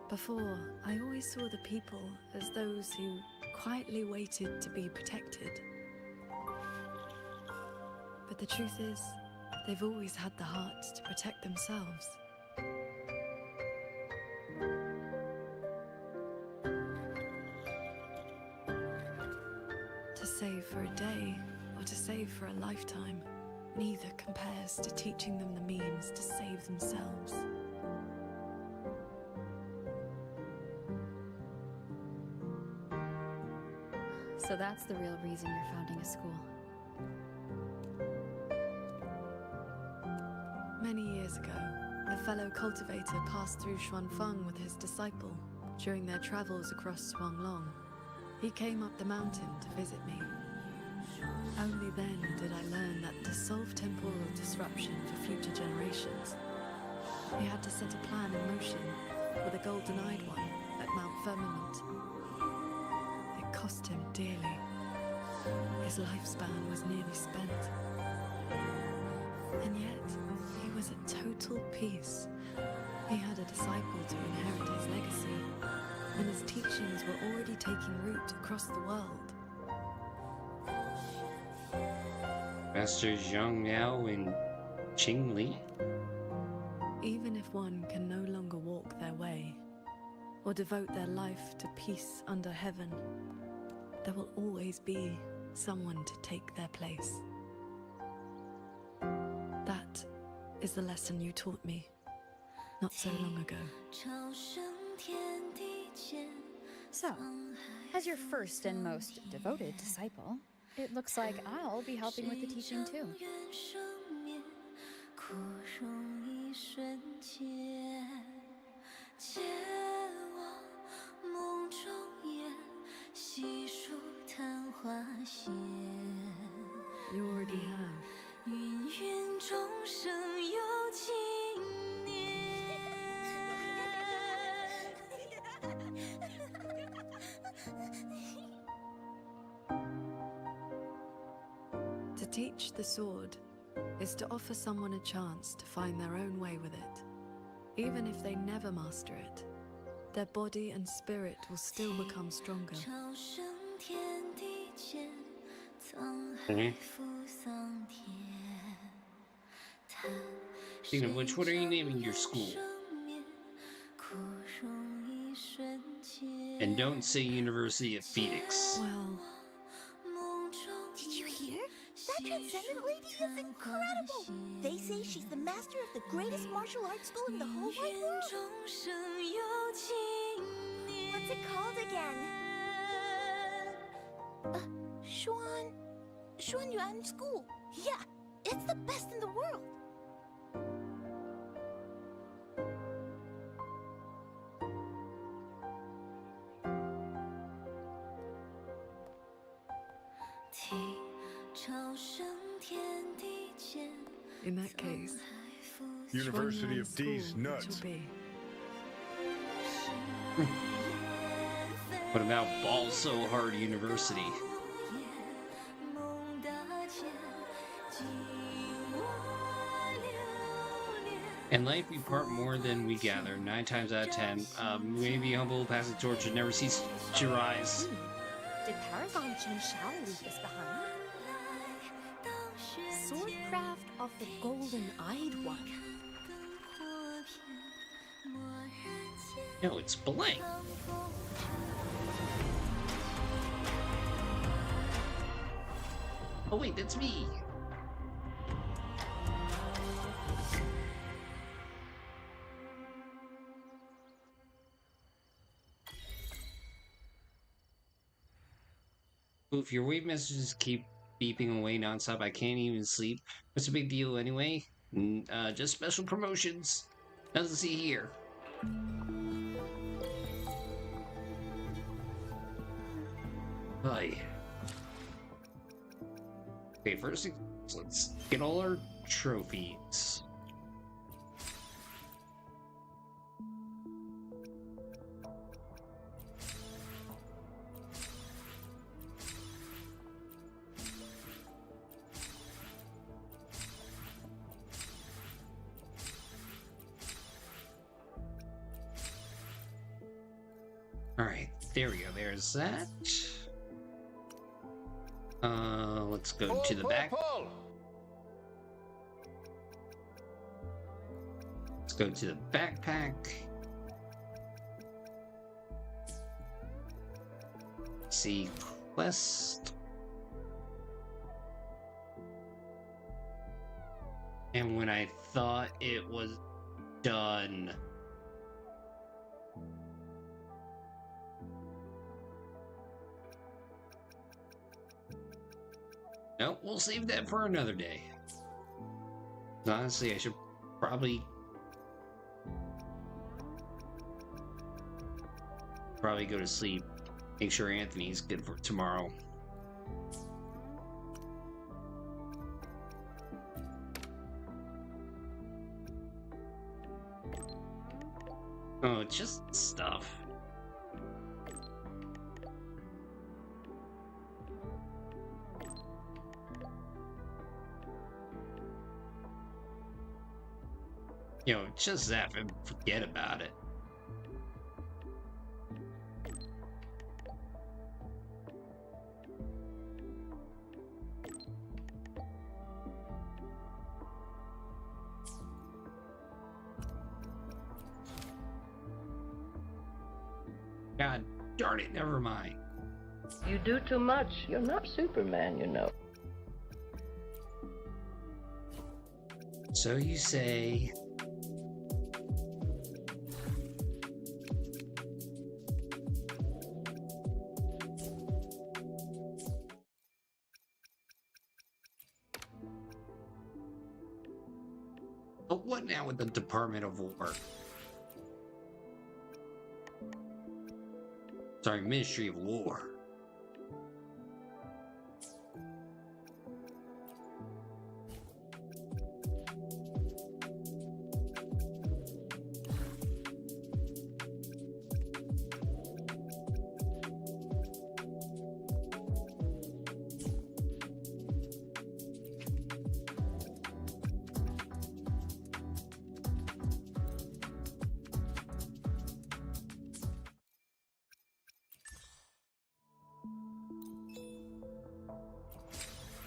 D: Before, I always saw the people as those who quietly waited to be protected. But the truth is, they've always had the heart to protect themselves. To save for a day, or to save for a lifetime, neither compares to teaching them the means to save themselves.
E: So that's the real reason you're founding a school.
D: Many years ago, a fellow cultivator passed through Xuanfeng with his disciple during their travels across Xuanglong. He came up the mountain to visit me. Only then did I learn that to solve temporal disruption for future generations, he had to set a plan in motion with a golden-eyed one at Mount Firmament. It cost him dearly. His lifespan was nearly spent. And yet, he was at total peace. He had a disciple to inherit his legacy, and his teachings were already taking root across the world.
C: Master Zhang Miao and Qingli.
D: Even if one can no longer walk their way, or devote their life to peace under heaven, there will always be someone to take their place. That is the lesson you taught me, not so long ago.
E: So, as your first and most devoted disciple, it looks like I'll be helping with the teaching too.
D: You already have. To teach the sword is to offer someone a chance to find their own way with it. Even if they never master it, their body and spirit will still become stronger.
C: Speaking of which, what are you naming your school? And don't say University of Phoenix.
D: Well,
O: did you hear? That transcendent lady is incredible! They say she's the master of the greatest martial arts school in the whole wide world. What's it called again? Xuan Yuan School. Yeah, it's the best in the world.
D: in that case,
S: University of D's nuts.
C: What about Ball So Hard University? In life, we part more than we gather. 9 times out of 10, we may be humble, pass the torch, and never cease to rise.
B: Did Paragon Qingxiao leave this behind? Swordcraft of the Golden-Eyed One.
C: No, it's blank. Oh wait, that's me. If your wave messages keep beeping away nonstop, I can't even sleep. What's the big deal anyway? Just special promotions. Nothing to see here. Hi. Okay, first let's get all our trophies. Alright, there we go, there's that. Let's go to the back. Let's go to the backpack. See quest. And when I thought it was done, nope, we'll save that for another day. Honestly, I should probably go to sleep. Make sure Anthony's good for tomorrow. Oh, it's just stuff. You know, just zap and forget about it. God darn it, never mind.
Q: You do too much. You're not Superman, you know.
C: So you say. But what now with the Department of War? Sorry, Ministry of War.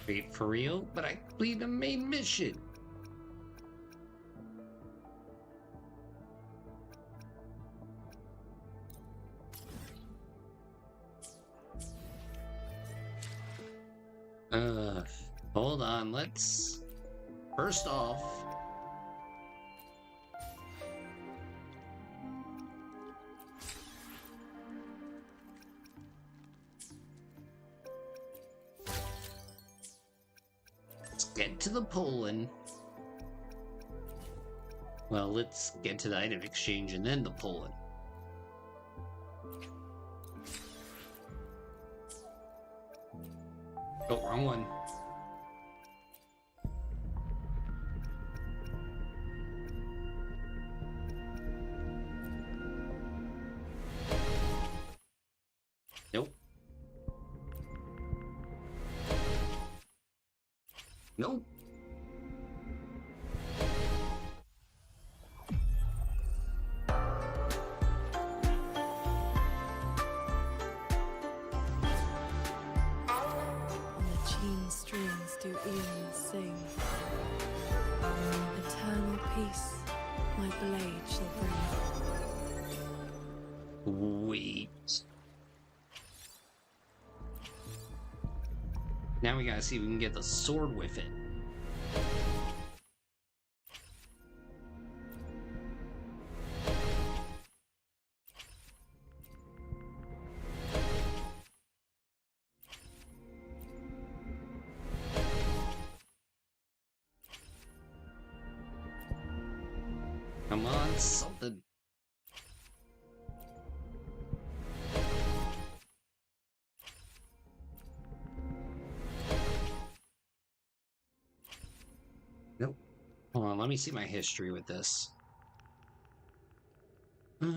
C: Wait, for real? But I completed the main mission. Hold on, let's first off get to the Poland. Well, let's get to the item exchange and then the Poland. Oh, wrong one. Nope. Nope.
D: Strings do eons sing. Eternal peace my blade shall bring.
C: Wait. Now we gotta see if we can get the sword with it. Come on, something. Nope. Hold on, let me see my history with this. Okay,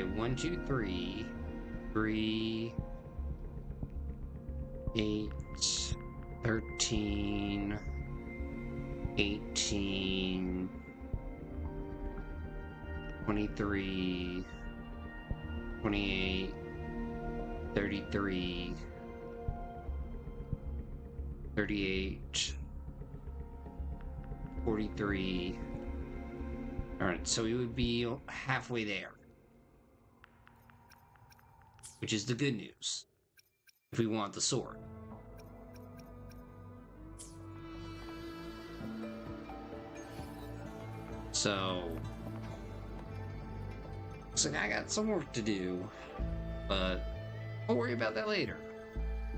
C: 1, 2, 3, 3, 8, 13, 18, 23, 28, 33, 38, 43. Alright, so we would be halfway there. Which is the good news. If we want the sword. So... looks like I got some work to do. But I'll worry about that later.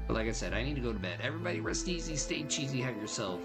C: But like I said, I need to go to bed. Everybody rest easy, stay cheesy, have yourself